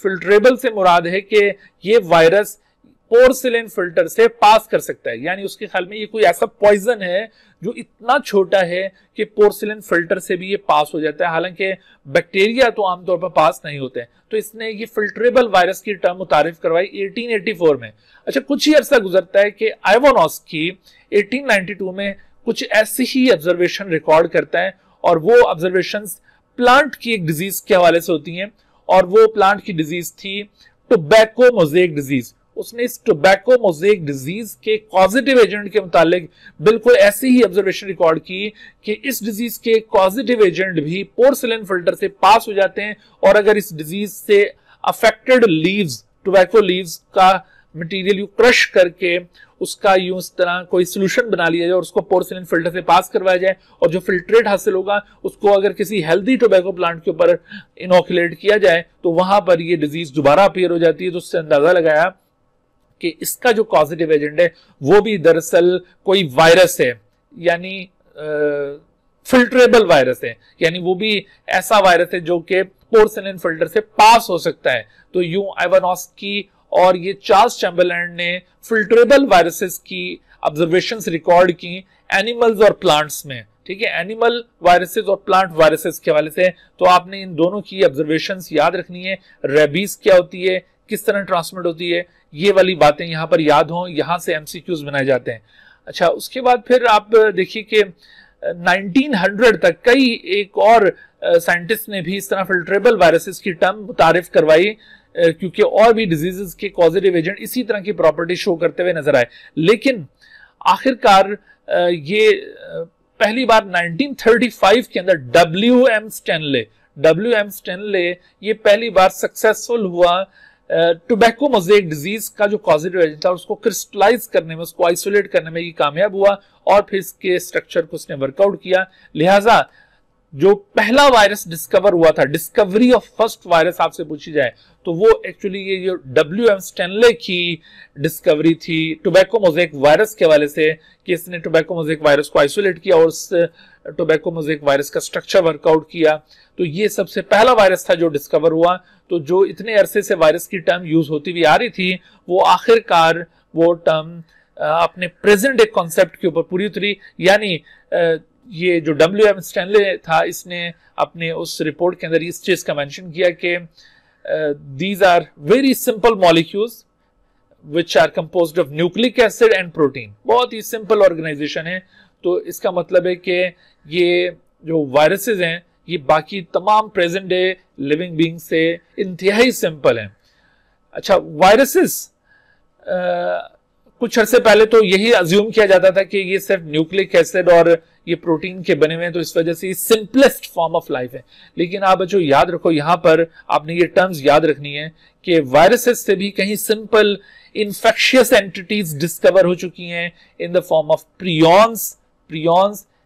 फिल्ट्रेबल से मुराद है कि ये वायरस पोर्सिलेन फिल्टर से पास कर सकता है, यानी उसके ख्याल में ये कोई ऐसा पॉइजन है जो इतना छोटा है कि पोर्सिलेन फिल्टर से भी ये पास हो जाता है, हालांकि बैक्टीरिया तो आमतौर पर पास नहीं होते हैं। तो इसने ये फिल्ट्रेबल वायरस की टर्म मुतारिफ करवाई 1884 में। अच्छा, कुछ ही अरसा गुजरता है कि आइवानोस्की 1892 में कुछ ऐसी ही ऑब्जर्वेशन रिकॉर्ड करता है, और वो ऑब्जर्वेशंस प्लांट की एक डिजीज के हवाले से होती हैं, और वो प्लांट की डिजीज थी टोबैको मोज़ेक डिजीज। उसने इस टोबैको मोज़ेक डिजीज के पॉजिटिव एजेंट के मुतालिक बिल्कुल ऐसी ही ऑब्जर्वेशन रिकॉर्ड की कि इस डिजीज के पॉजिटिव एजेंट भी पोर्सिलेन फिल्टर से पास हो जाते हैं, और अगर इस डिजीज से अफेक्टेड लीव्स, टोबैको लीव्स का मटेरियल यू क्रश करके उसका यूं इस तरह कोई सोल्यूशन बना लिया जाए और उसको पोर्सिलेन फिल्टर से पास करवाया जाए, और जो फिल्ट्रेट हासिल होगा उसको अगर किसी हेल्दी टोबैको प्लांट के ऊपर इनोकुलेट किया जाए तो वहां पर ये डिजीज दोबारा अपीयर हो जाती है। तो उससे अंदाजा लगाया कि इसका जो पॉजिटिव एजेंट है वो भी दरअसल कोई वायरस है, यानी फिल्ट्रेबल वायरस है, यानी वो भी ऐसा वायरस है जो कि पोर्सिलिन फिल्टर से पास हो सकता है। तो यूं इवानोस्की और ये चार्ल्स चैम्बरलैंड ने फिल्ट्रेबल वायरसेस की ऑब्जर्वेशंस रिकॉर्ड की एनिमल्स और प्लांट्स में, ठीक है, एनिमल वायरसेस और प्लांट वायरसेस के हवाले से। तो आपने इन दोनों की ऑब्जर्वेशंस याद रखनी है। रेबीज क्या होती है, किस तरह ट्रांसमिट होती है, ये वाली बातें यहाँ पर याद हों, यहाँ से एमसीक्यूज बनाए जाते हैं। अच्छा, उसके बाद फिर आप देखिए कि 1900 तक कई एक और साइंटिस्ट ने भी इस तरह फिल्ट्रेबल वायरसेस की टर्म मुतारिफ करवाई, क्योंकि और भी डिजीजेस के कॉजेटिव एजेंट इसी तरह की प्रॉपर्टी शो करते हुए नजर आए। लेकिन आखिरकार ये पहली बार 1935 के अंदर WM स्टैनले ये पहली बार सक्सेसफुल हुआ टोबैको मोज़ेक डिजीज का जो कॉजेटिव एजेंट था उसको क्रिस्टलाइज करने में, उसको आइसोलेट करने में ये कामयाब हुआ और फिर इसके स्ट्रक्चर को उसने वर्कआउट किया। लिहाजा जो पहला वायरस डिस्कवर हुआ था, डिस्कवरी ऑफ फर्स्ट वायरस आपसे पूछी जाए तो वो एक्चुअली ये जो WM स्टैनले की डिस्कवरी थी टोबैको मोज़ेक वायरस के हवाले से, कि इसने टोबैको मोज़ेक वायरस को आइसोलेट किया और उस टोबैको मोज़ेक वायरस का स्ट्रक्चर वर्कआउट किया। तो ये सबसे पहला वायरस था जो डिस्कवर हुआ। तो जो इतने अरसे से वायरस की टर्म यूज होती हुई आ रही थी, वो आखिरकार वो टर्म अपने प्रेजेंट डे कॉन्सेप्ट के ऊपर पूरी उतरी। यानी ये जो WM स्टैनले था, इसने अपने उस रिपोर्ट के अंदर इस चीज का मेंशन किया कि these are very simple molecules which are composed of nucleic acid and protein. बहुत ही सिंपल ऑर्गेनाइजेशन है। तो इसका मतलब है कि ये जो वायरसेस हैं ये बाकी तमाम प्रेजेंट डे लिविंग बीइंग से इंतहाई सिंपल हैं। अच्छा, वायरसेस कुछ अर्से पहले तो यही अज्यूम किया जाता था कि ये सिर्फ न्यूक्लिक एसिड और ये प्रोटीन के बने हुए हैं, तो इस वजह से ये सिंपलेस्ट फॉर्म ऑफ लाइफ है। लेकिन आप बच्चों याद रखो, यहां पर आपने ये टर्म्स याद रखनी है कि वायरसेस से भी कहीं सिंपल इन्फेक्शियस एंटिटीज डिस्कवर हो चुकी हैं in the form of prions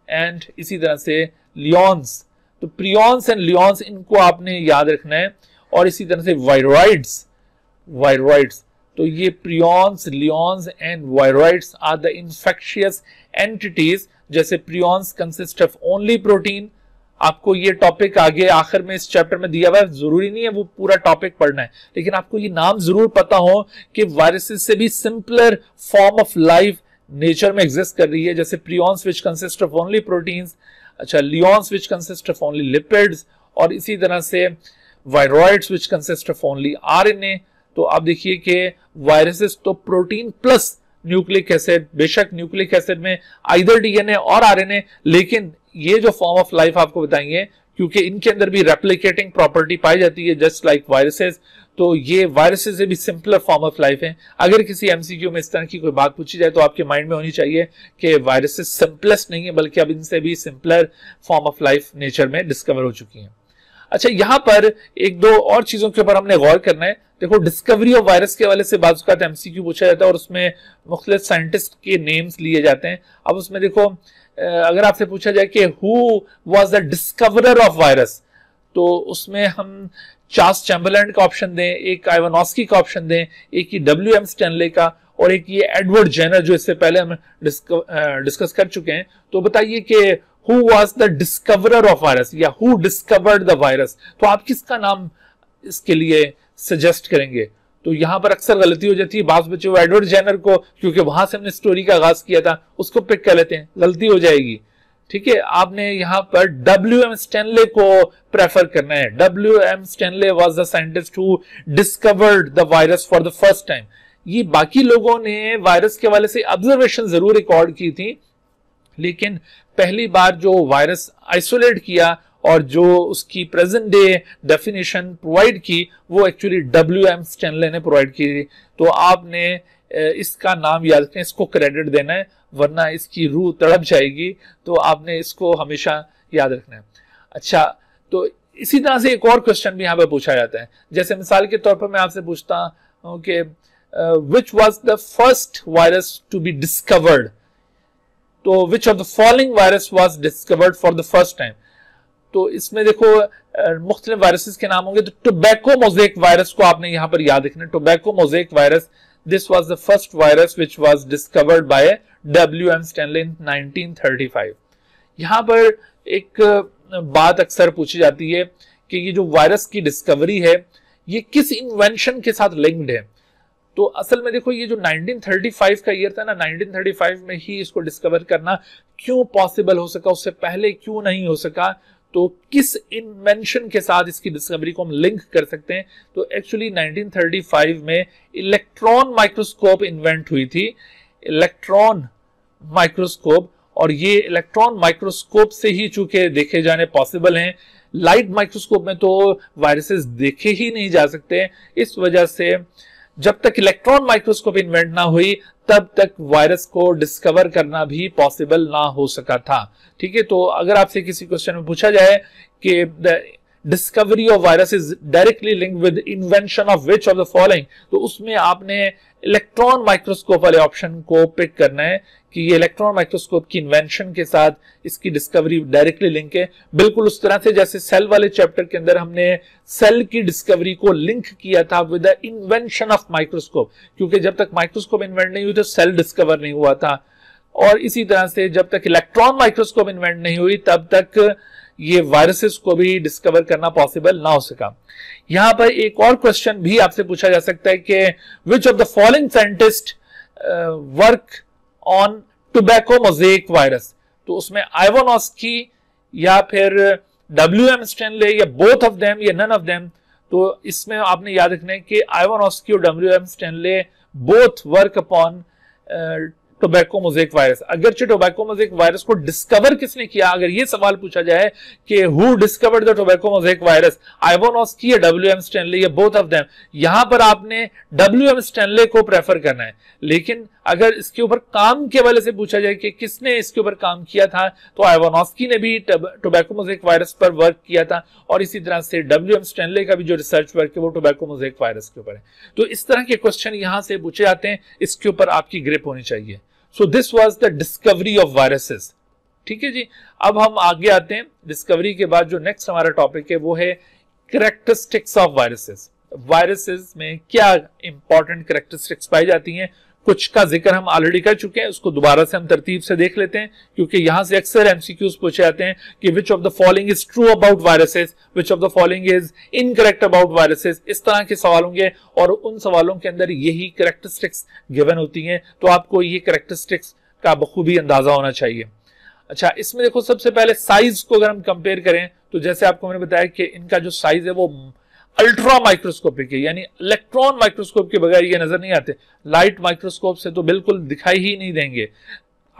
and इसी तरह से लियॉन्स। तो प्रियॉन्स एंड लियॉन्स, इनको आपने याद रखना है। और इसी तरह से वायरॉइड्स, तो ये prions, lions and viroids are the infectious entities. जैसे prions consist of only protein. आपको ये टॉपिक आगे आखिर में इस चैप्टर में दिया हुआ है, जरूरी नहीं है वो पूरा टॉपिक पढ़ना है, लेकिन आपको ये नाम जरूर पता हो कि वायरसेस से भी simpler form of life nature में एग्जिस्ट कर रही है। जैसे prions which consist of only proteins, अच्छा, lions which consist of only lipids, और इसी तरह से viroids which consist of only RNA। तो आप देखिए कि वायरसेस तो प्रोटीन प्लस न्यूक्लिक एसिड, बेशक न्यूक्लिक एसिड में आइदर DNA और RNA, लेकिन ये जो फॉर्म ऑफ लाइफ आपको बताएंगे, क्योंकि इनके अंदर भी रेप्लिकेटिंग प्रॉपर्टी पाई जाती है जस्ट लाइक वायरसेस, तो ये वायरसेस से भी सिंपलर फॉर्म ऑफ लाइफ है। अगर किसी MCQ में इस तरह की कोई बात पूछी जाए तो आपके माइंड में होनी चाहिए कि वायरसेस सिंपलेस्ट नहीं है, बल्कि अब इनसे भी simpler form of life nature में डिस्कवर हो चुकी है। अच्छा, यहां पर एक दो और चीजों के ऊपर हमने गौर करना है। देखो, डिस्कवरी ऑफ वायरस के हवाले से बात का MCQ पूछा जाता है और उसमें मुख्तलिफ साइंटिस्ट के नेम्स लिए जाते हैं। अब उसमें देखो, अगर आपसे पूछा जाए कि who was the discoverer of virus, तो उसमें हम चार्ल्स चैम्बरलैंड का ऑप्शन दें, एक इवानोस्की का ऑप्शन दें, एक ही WM स्टैनले का, और एक ये एडवर्ड जेनर जो इससे पहले हम डिस्कस कर चुके हैं। तो बताइए कि who was the discoverer of virus या हु डिस्कवर्ड द वायरस, तो आप किसका नाम इसके लिए सजेस्ट करेंगे? तो यहां पर अक्सर गलती हो जाती है। बात बच्चे वो एडवर्ड जेनर को, क्योंकि वहां से हमने स्टोरी का आगाज किया था, उसको पिक कर लेते हैं, गलती हो जाएगी। ठीक है, आपने यहां पर WM स्टैनले को प्रेफर करना है। WM Stanley was the scientist who discovered the virus for the first time. ये बाकी लोगों ने वायरस के हवाले से ऑब्जर्वेशन जरूर रिकॉर्ड की थी, लेकिन पहली बार जो वायरस आइसोलेट किया और जो उसकी प्रेजेंट डे डेफिनेशन प्रोवाइड की, वो एक्चुअली WM स्टैनले ने प्रोवाइड की थी। तो आपने इसका नाम याद रखें, इसको क्रेडिट देना है, वरना इसकी रूह तड़प जाएगी। तो आपने इसको हमेशा याद रखना है। अच्छा, तो इसी तरह से एक और क्वेश्चन भी यहाँ पे पूछा जाता है। जैसे मिसाल के तौर पर मैं आपसे पूछता हूँ कि which was the first virus to be discovered, तो which of the following virus was discovered for the first time. तो इसमें देखो मुख्तलिफ वायरसेस के नाम होंगे। तो टोबैको मोज़ेक वायरस को आपने यहां पर याद रखना है। Tobacco mosaic virus, this was the first virus which was discovered by WM Stanley in 1935। यहां पर एक बात अक्सर पूछी जाती है कि ये जो वायरस की डिस्कवरी है ये किस इन्वेंशन के साथ लिंक्ड है। तो असल में देखो ये जो 1935 का ईयर था ना, 1935 में ही इसको डिस्कवर करना क्यों पॉसिबल हो सका, उससे पहले क्यों नहीं हो सका, तो किस इन्वेंशन के साथ इसकी डिस्कवरी को हम लिंक कर सकते हैं। तो एक्चुअली 1935 में इलेक्ट्रॉन माइक्रोस्कोप इन्वेंट हुई थी, इलेक्ट्रॉन माइक्रोस्कोप, और ये इलेक्ट्रॉन माइक्रोस्कोप से ही चूंकि देखे जाने पॉसिबल हैं, लाइट माइक्रोस्कोप में तो वायरसेस देखे ही नहीं जा सकते। इस वजह से जब तक इलेक्ट्रॉन माइक्रोस्कोप इन्वेंट ना हुई तब तक वायरस को डिस्कवर करना भी पॉसिबल ना हो सका था। ठीक है, तो अगर आपसे किसी क्वेश्चन में पूछा जाए कि the discovery of virus is directly linked with invention of which of the following, तो उसमें आपने इलेक्ट्रॉन माइक्रोस्कोप वाले ऑप्शन को पिक करना है कि ये इलेक्ट्रॉन माइक्रोस्कोप की इन्वेंशन के साथ इसकी डिस्कवरी डायरेक्टली लिंक है। बिल्कुल उस तरह से जैसे सेल वाले चैप्टर के अंदर हमने सेल की डिस्कवरी को लिंक किया था with the invention of microscope, क्योंकि जब तक माइक्रोस्कोप इन्वेंट नहीं हुई तो सेल डिस्कवर नहीं हुआ था। और इसी तरह से जब तक इलेक्ट्रॉन माइक्रोस्कोप इन्वेंट नहीं हुई तब तक ये वायरसेस को भी डिस्कवर करना पॉसिबल ना हो सका। यहां पर एक और क्वेश्चन भी आपसे पूछा जा सकता है कि which of the following scientist work on tobacco mosaic virus, तो उसमें आइवानोस्की या फिर WM स्टैनले या बोथ ऑफ देम या नन ऑफ देम। तो इसमें आपने याद रखना है कि आइवानोस्की और WM Stanley both work upon tobacco mosaic virus. अगरचे टोबैको मोज़ेक वायरस को डिस्कवर किसने किया, अगर ये सवाल पूछा जाए कि who discovered the tobacco mosaic virus, Ivanovsky या WM स्टैनले या बोथ ऑफ देम, यहां पर आपने WM स्टैनले को प्रेफर करना है। लेकिन अगर इसके ऊपर काम के वाले से पूछा जाए कि किसने इसके ऊपर काम किया था, तो आइवानोस्की ने भी टोबैको मोज़ेक वायरस पर वर्क किया था, और इसी तरह से WM स्टैनले का भी जो रिसर्च वर्क है वो टोबैको मोज़ेक वायरस के ऊपर है। तो इस तरह के क्वेश्चन यहां से पूछे जाते हैं, इसके ऊपर आपकी ग्रिप होनी चाहिए। So this was the discovery of viruses. ठीक है जी, अब हम आगे आते हैं। डिस्कवरी के बाद जो नेक्स्ट हमारा टॉपिक है वो है कैरेक्टरिस्टिक्स ऑफ वायरसेस। वायरसेस में क्या इंपॉर्टेंट कैरेक्टरिस्टिक्स पाई जाती हैं, कुछ का जिक्र हम ऑलरेडी कर चुके हैं, उसको दोबारा से हम तरतीब से देख लेते हैं, क्योंकि यहां से अक्सर एमसीक्यूज पूछे जाते हैं कि which of the following is true about viruses, which of the following is incorrect about viruses. इस तरह के सवाल होंगे और उन सवालों के अंदर यही कैरेक्टरिस्टिक्स गिवन होती हैं, तो आपको ये कैरेक्टरिस्टिक्स का बखूबी अंदाजा होना चाहिए। अच्छा, इसमें देखो सबसे पहले साइज को अगर हम कंपेयर करें तो जैसे आपको मैंने बताया कि इनका जो साइज है वो अल्ट्रा माइक्रोस्कोपिक है, यानी इलेक्ट्रॉन माइक्रोस्कोप के बगैर ये नजर नहीं आते, लाइट माइक्रोस्कोप से तो बिल्कुल दिखाई ही नहीं देंगे।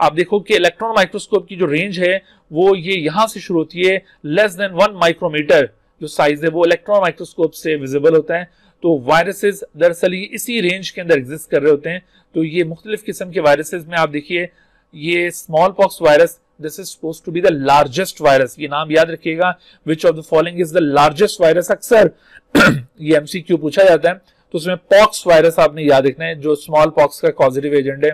आप देखो कि इलेक्ट्रॉन माइक्रोस्कोप की जो रेंज है वो ये यहां से शुरू होती है, लेस देन 1 माइक्रोमीटर जो साइज है वो इलेक्ट्रॉन माइक्रोस्कोप से विजिबल होता है। तो वायरसेस दरअसल ये इसी रेंज के अंदर एग्जिस्ट कर रहे होते हैं। तो ये मुख्तलिफ किस्म के वायरसेस में आप देखिए, ये smallpox virus, this is supposed to be the largest virus, ये नाम याद रखिएगा, which of the following is the largest virus. अक्सर ये एमसीक्यू पूछा जाता है, तो उसमें पॉक्स वायरस आपने याद रखना है जो स्मॉल पॉक्स का कॉजेटिव एजेंट है।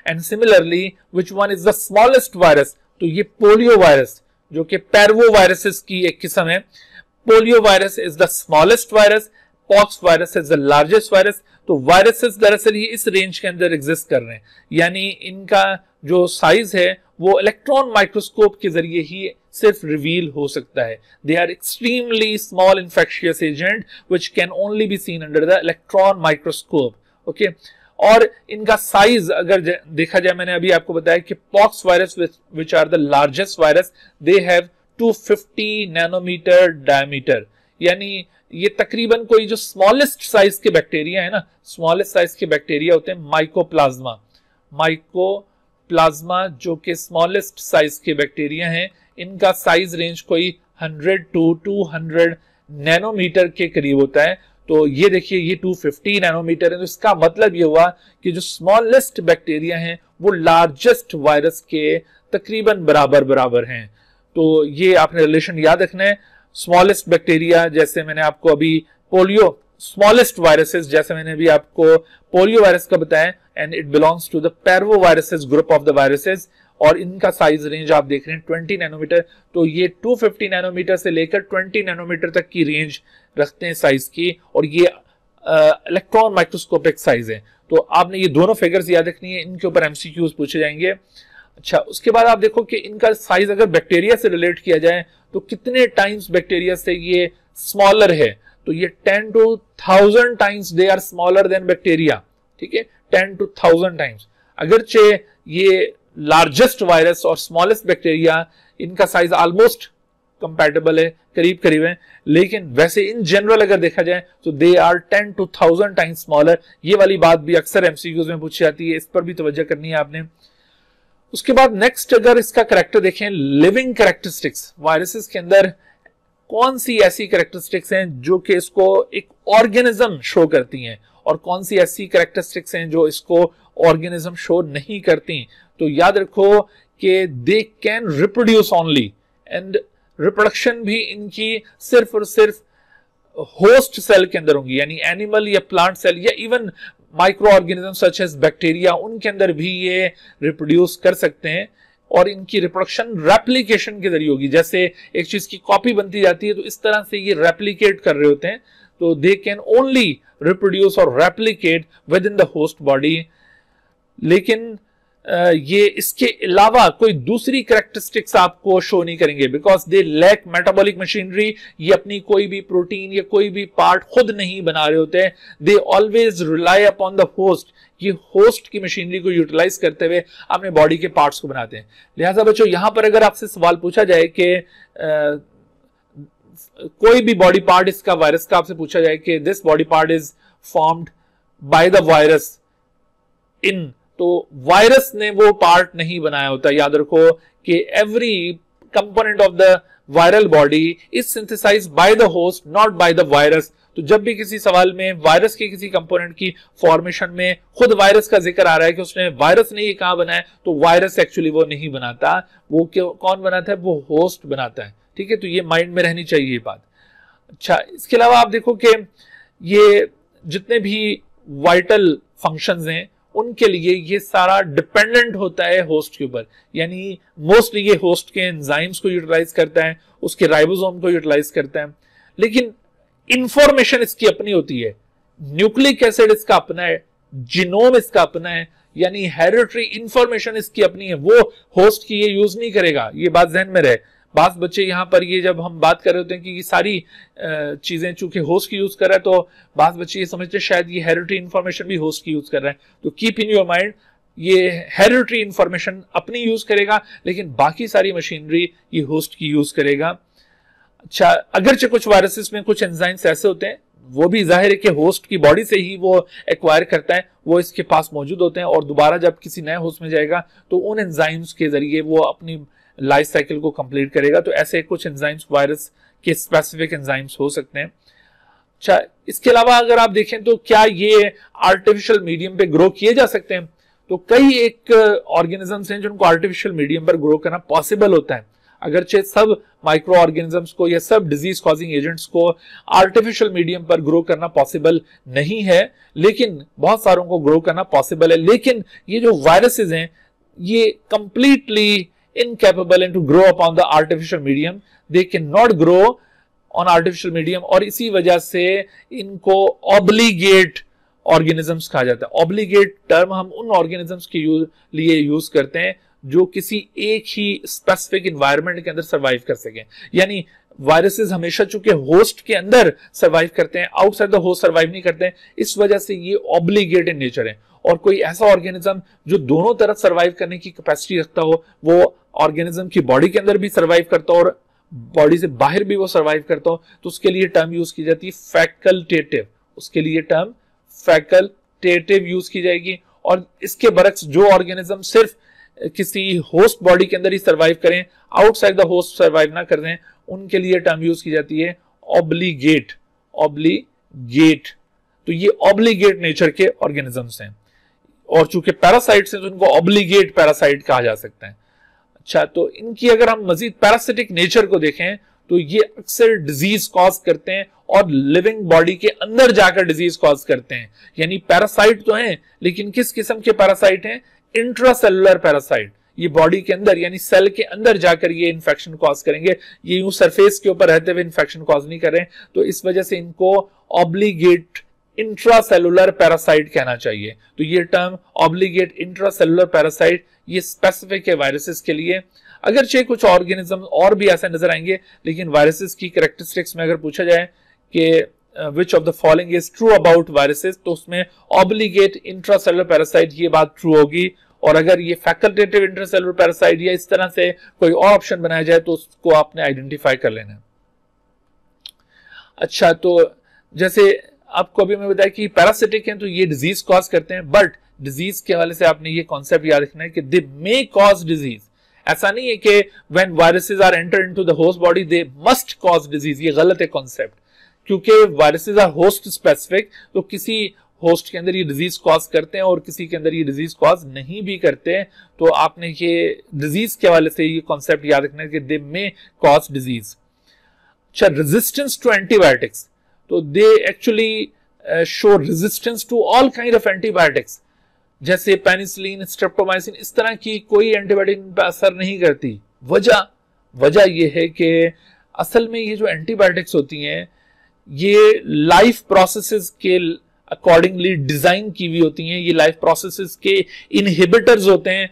And similarly which one is the smallest virus, तो ये पोलियो वायरस जो कि पैरवो वायरसेस की एक किस्म है। Polio virus is the smallest virus, pox virus is the largest virus. तो वायरसेस दरअसल ही इस रेंज के अंदर एग्जिस्ट कर रहे हैं, यानी इनका जो साइज है वो इलेक्ट्रॉन माइक्रोस्कोप के जरिए ही सिर्फ रिवील हो सकता है। They are extremely small infectious agent which can only be seen under the electron microscope. Okay, और इनका साइज अगर देखा जाए, मैंने अभी आपको बताया कि pox virus which are the largest virus, they have 250 nanometer diameter, यानी ये तकरीबन कोई जो स्मॉलेस्ट साइज के बैक्टीरिया है ना, स्मॉलेस्ट साइज के बैक्टीरिया होते हैं माइकोप्लाज्मा, माइकोप्लाज्मा जो कि स्मॉलेस्ट साइज के बैक्टीरिया हैं, इनका साइज रेंज कोई 100 to 200 नैनोमीटर के करीब होता है। तो ये देखिए ये 250 नैनोमीटर है, तो इसका मतलब ये हुआ कि जो स्मॉलेस्ट बैक्टीरिया हैं वो लार्जेस्ट वायरस के तकरीबन बराबर हैं। तो ये आपने रिलेशन याद रखना है। स्मॉलेस्ट बैक्टीरिया, जैसे मैंने आपको अभी पोलियो, स्मॉलेस्ट वायरसेस जैसे मैंने अभी आपको पोलियो वायरस का बताया, and it belongs to the parvoviruses group of the viruses, और इनका साइज रेंज आप देख रहे हैं 20 नैनोमीटर। तो ये 250 नैनोमीटर से लेकर 20 नैनोमीटर तक की रेंज रखते हैं साइज की, और ये इलेक्ट्रॉन माइक्रोस्कोपिक साइज है। तो आपने ये दोनों फिगर्स याद रखनी है, इनके ऊपर एमसीक्यूज पूछे जाएंगे। अच्छा, उसके बाद आप देखो कि इनका साइज अगर बैक्टीरिया से रिलेट किया जाए तो कितने टाइम्स बैक्टीरिया से ये स्मॉलर है, तो ये 10 to 1000 times they are smaller than bacteria, ठीक है, 10 to 1000 टाइम्स। अगरचे ये लार्जेस्ट वायरस और स्मॉलेस्ट बैक्टीरिया, इनका साइज ऑलमोस्ट कंपैटिबल है, करीब करीब है, लेकिन वैसे इन जनरल अगर देखा जाए तो they are 10 to 1000 times smaller. ये वाली बात भी अक्सर एमसीक्यूज में पूछी जाती है, इस पर भी तवज्जो करनी है आपने। उसके बाद नेक्स्ट अगर इसका कैरेक्टर देखें, लिविंग कैरेक्टरिस्टिक्स, वायरसेस के अंदर कौन सी ऐसी कैरेक्टरिस्टिक्स हैं जो कि इसको एक ऑर्गेनिज्म शो करती हैं और कौन सी ऐसी कैरेक्टरिस्टिक्स हैं जो इसको ऑर्गेनिज्म शो नहीं करती। तो याद रखो कि they can reproduce only, and reproduction भी इनकी सिर्फ और सिर्फ होस्ट सेल के अंदर होंगी, यानी एनिमल या प्लांट सेल या even microorganism such as bacteria, उनके अंदर भी ये रिप्रोड्यूस कर सकते हैं और इनकी रिप्रोडक्शन रेप्लिकेशन के जरिए होगी। जैसे एक चीज की कॉपी बनती जाती है तो इस तरह से ये रेप्लिकेट कर रहे होते हैं, तो दे कैन ओनली रिप्रोड्यूस और replicate with in the host body. लेकिन ये इसके अलावा कोई दूसरी कैरेक्टरिस्टिक्स आपको शो नहीं करेंगे, because they lack metabolic machinery. ये अपनी कोई भी प्रोटीन या कोई भी पार्ट खुद नहीं बना रहे होते हैं, they always rely upon the host. ये होस्ट की मशीनरी को यूटिलाइज करते हुए अपने बॉडी के पार्ट्स को बनाते हैं। लिहाजा बच्चों, यहां पर अगर आपसे सवाल पूछा जाए कि कोई भी बॉडी पार्ट इसका वायरस का आपसे पूछा जाए कि this body part is formed by the virus in, तो वायरस ने वो पार्ट नहीं बनाया होता। याद रखो कि every component of the viral body is synthesized by the host, not by the virus. तो जब भी किसी सवाल में वायरस के किसी कंपोनेंट की फॉर्मेशन में खुद वायरस का जिक्र आ रहा है कि उसने वायरस ने ये कहां बनाया, तो वायरस एक्चुअली वो नहीं बनाता, वो कौन बनाता है, वो होस्ट बनाता है। ठीक है, तो ये माइंड में रहनी चाहिए ये बात। अच्छा, इसके अलावा आप देखो कि ये जितने भी वाइटल फंक्शंस हैं उनके लिए ये सारा डिपेंडेंट होता है होस्ट के ऊपर, यानी मोस्टली ये होस्ट के एंजाइम्स को यूटिलाइज करता है, उसके राइबोसोम को यूटिलाइज करता है, लेकिन इंफॉर्मेशन इसकी अपनी होती है। न्यूक्लिक एसिड इसका अपना है, जीनोम इसका अपना है, यानी हेरिडिटरी इंफॉर्मेशन इसकी अपनी है, वो होस्ट की ये यूज नहीं करेगा। ये बात ध्यान में रहे। बात बच्चे यहां पर ये जब हम बात कर रहे होते हैं कि ये सारी चीजें चूंकि होस्ट की यूज कर रहा है, तो बात बच्चे ये समझते हैं शायद ये हेरिडिटरी इंफॉर्मेशन भी होस्ट की यूज कर रहा है। तो कीप इन योर माइंड, ये हेरिडिटरी इंफॉर्मेशन अपनी यूज करेगा, लेकिन बाकी सारी मशीनरी ये होस्ट की यूज करेगा। अच्छा, अगरचे कुछ वायरसेस में कुछ एंजाइम्स ऐसे होते हैं, वो भी जाहिर है कि होस्ट की बॉडी से ही वो एक्वायर करता है, वो इसके पास मौजूद होते हैं और दोबारा जब किसी नए होस्ट में जाएगा तो उन एंजाइम्स के जरिए वो अपनी लाइफ साइकिल को कंप्लीट करेगा। तो ऐसे कुछ एंजाइम्स वायरस के स्पेसिफिक एंजाइम्स हो सकते हैं। अच्छा, इसके अलावा अगर आप देखें तो क्या ये आर्टिफिशियल मीडियम पे ग्रो किए जा सकते हैं? तो कई एक ऑर्गेनिजम्स हैं जिनको आर्टिफिशियल मीडियम पर ग्रो करना पॉसिबल होता है। अगरचे सब माइक्रो ऑर्गेनिजम्स को या सब डिजीज कॉजिंग एजेंट्स को आर्टिफिशियल मीडियम पर ग्रो करना पॉसिबल नहीं है, लेकिन बहुत सारों को ग्रो करना पॉसिबल है। लेकिन ये जो वायरसेस हैं ये completely incapable and to grow upon the artificial medium, they cannot grow on artificial medium, और इसी वजह से इनको obligate organisms कहा जाता है। obligate टर्म हम उन organisms के लिए यूज करते हैं जो किसी एक ही स्पेसिफिक इन्वायरमेंट के अंदर सर्वाइव कर सकें, यानी वायरसेस हमेशा चूंकि होस्ट के अंदर सर्वाइव करते हैं, आउटसाइड द होस्ट सर्वाइव नहीं करते हैं, इस वजह से ये ऑब्लिगेट इन नेचर है। और कोई ऐसा ऑर्गेनिज्म जो दोनों तरफ सर्वाइव करने की कैपेसिटी रखता हो, वो ऑर्गेनिज्म की बॉडी के अंदर भी सर्वाइव करता हो और बॉडी से बाहर भी वो सर्वाइव करता हो, तो उसके लिए टर्म यूज की जाती है फैकल्टेटिव। उसके लिए टर्म फैकल्टेटिव यूज की जाएगी। और इसके बरक्स जो ऑर्गेनिज्म सिर्फ किसी होस्ट बॉडी के अंदर ही सर्वाइव करें, आउटसाइड द होस्ट सर्वाइव ना करें, उनके लिए टर्म यूज की जाती है ऑब्लिगेट। ऑब्लिगेट, तो ये ऑब्लिगेट नेचर के ऑर्गेनिजम्स हैं, और चूंकि पैरासाइट्स हैं तो इनको ऑब्लिगेट पैरासाइट कहा जा सकता है। अच्छा, तो इनकी अगर हम मजीद पैरासिटिक नेचर को देखें तो ये अक्सर डिजीज कॉज करते हैं और लिविंग बॉडी के अंदर जाकर डिजीज कॉज करते हैं। यानी पैरासाइट तो हैं, लेकिन किस किस्म के पैरासाइट हैं? Intracellular parasite. ये बॉडी के अंदर यानी सेल के अंदर जाकर ये इन्फेक्शन कॉज करेंगे, ये यूं सरफेस के ऊपर रहते हुए इन्फेक्शन कॉज नहीं कर रहे हैं। तो इस वजह से इनको ऑब्लिगेट इंट्रासेलुलर पैरासाइट कहना चाहिए। तो ये टर्म ऑब्लिगेट इंट्रासेलुलर पैरासाइट ये स्पेसिफिक है वायरसेस के लिए। अगरचे कुछ ऑर्गेनिज्म और भी ऐसे नजर आएंगे, लेकिन वायरसेस की कैरेक्टरिस्टिक्स में अगर पूछा जाए कि which of the following is true about viruses, तो उसमें ऑब्लिगेट इंट्रासेलुलर पैरासाइट ये बात ट्रू होगी। और अगर ये फैकल्टेटिव इंट्रासेलुलर पैरासाइट या इस तरह से कोई और ऑप्शन बनाया जाए तो उसको आपने आइडेंटिफाई कर लेना है। अच्छा, तो जैसे आपको अभी मैं बताया कि पैरासिटिक हैं तो ये डिजीज कॉज करते हैं, बट डिजीज के हवाले से आपने ये कॉन्सेप्ट याद रखना है कि दे मे कॉज डिजीज। ऐसा नहीं है कि when viruses are enter into the host body they must cause disease, ये गलत है कॉन्सेप्ट, क्योंकि वायरसेस आर होस्ट स्पेसिफिक। तो किसी होस्ट के अंदर ये डिजीज कॉज करते हैं और किसी के अंदर ये डिजीज कॉज नहीं भी करते हैं। तो आपने ये डिजीज के हवाले से ये कॉन्सेप्ट याद रखना है कि दे मे कॉज डिजीज। अच्छा, रेजिस्टेंस टू एंटीबायोटिक्स, तो they actually show resistance to all kind of antibiotics, जैसे पेनिसिलिन, स्ट्रेप्टोमाइसिन, इस तरह की कोई एंटीबायोटिक पर असर नहीं करती। वजह यह है कि असल में ये जो एंटीबायोटिक्स होती हैं ये लाइफ प्रोसेसेस के अकॉर्डिंगली डिजाइन की हुई होती हैं, ये लाइफ प्रोसेसेस के इनहिबिटर्स होते हैं,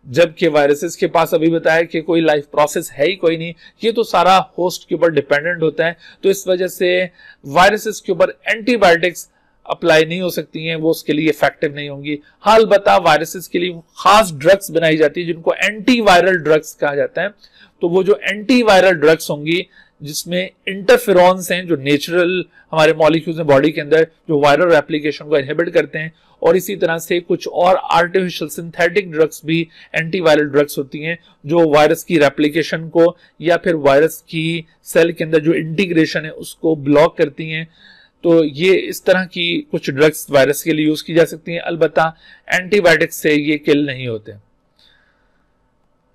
जबकि वायरसेस के पास अभी बताया कि कोई लाइफ प्रोसेस है ही कोई नहीं, ये तो सारा होस्ट के ऊपर डिपेंडेंट होता है। तो इस वजह से वायरसेस के ऊपर एंटीबायोटिक्स अप्लाई नहीं हो सकती हैं, वो उसके लिए इफेक्टिव नहीं होंगी। हाँ, अलबत्ता वायरसेस के लिए खास ड्रग्स बनाई जाती है जिनको एंटीवायरल ड्रग्स कहा जाता है। तो वो जो एंटीवायरल ड्रग्स होंगी जिसमें इंटरफेरॉन्स हैं जो नेचुरल हमारे मॉलिक्यूल्स हैं बॉडी के अंदर जो वायरल रेप्लिकेशन को इनहिबिट करते हैं, और इसी तरह से कुछ और आर्टिफिशियल सिंथेटिक ड्रग्स भी एंटीवायरल ड्रग्स होती हैं जो वायरस की रेप्लिकेशन को या फिर वायरस की सेल के अंदर जो इंटीग्रेशन है उसको ब्लॉक करती हैं। तो ये इस तरह की कुछ ड्रग्स वायरस के लिए यूज की जा सकती हैं, अलबत्ता एंटीबायोटिक्स से ये किल नहीं होते।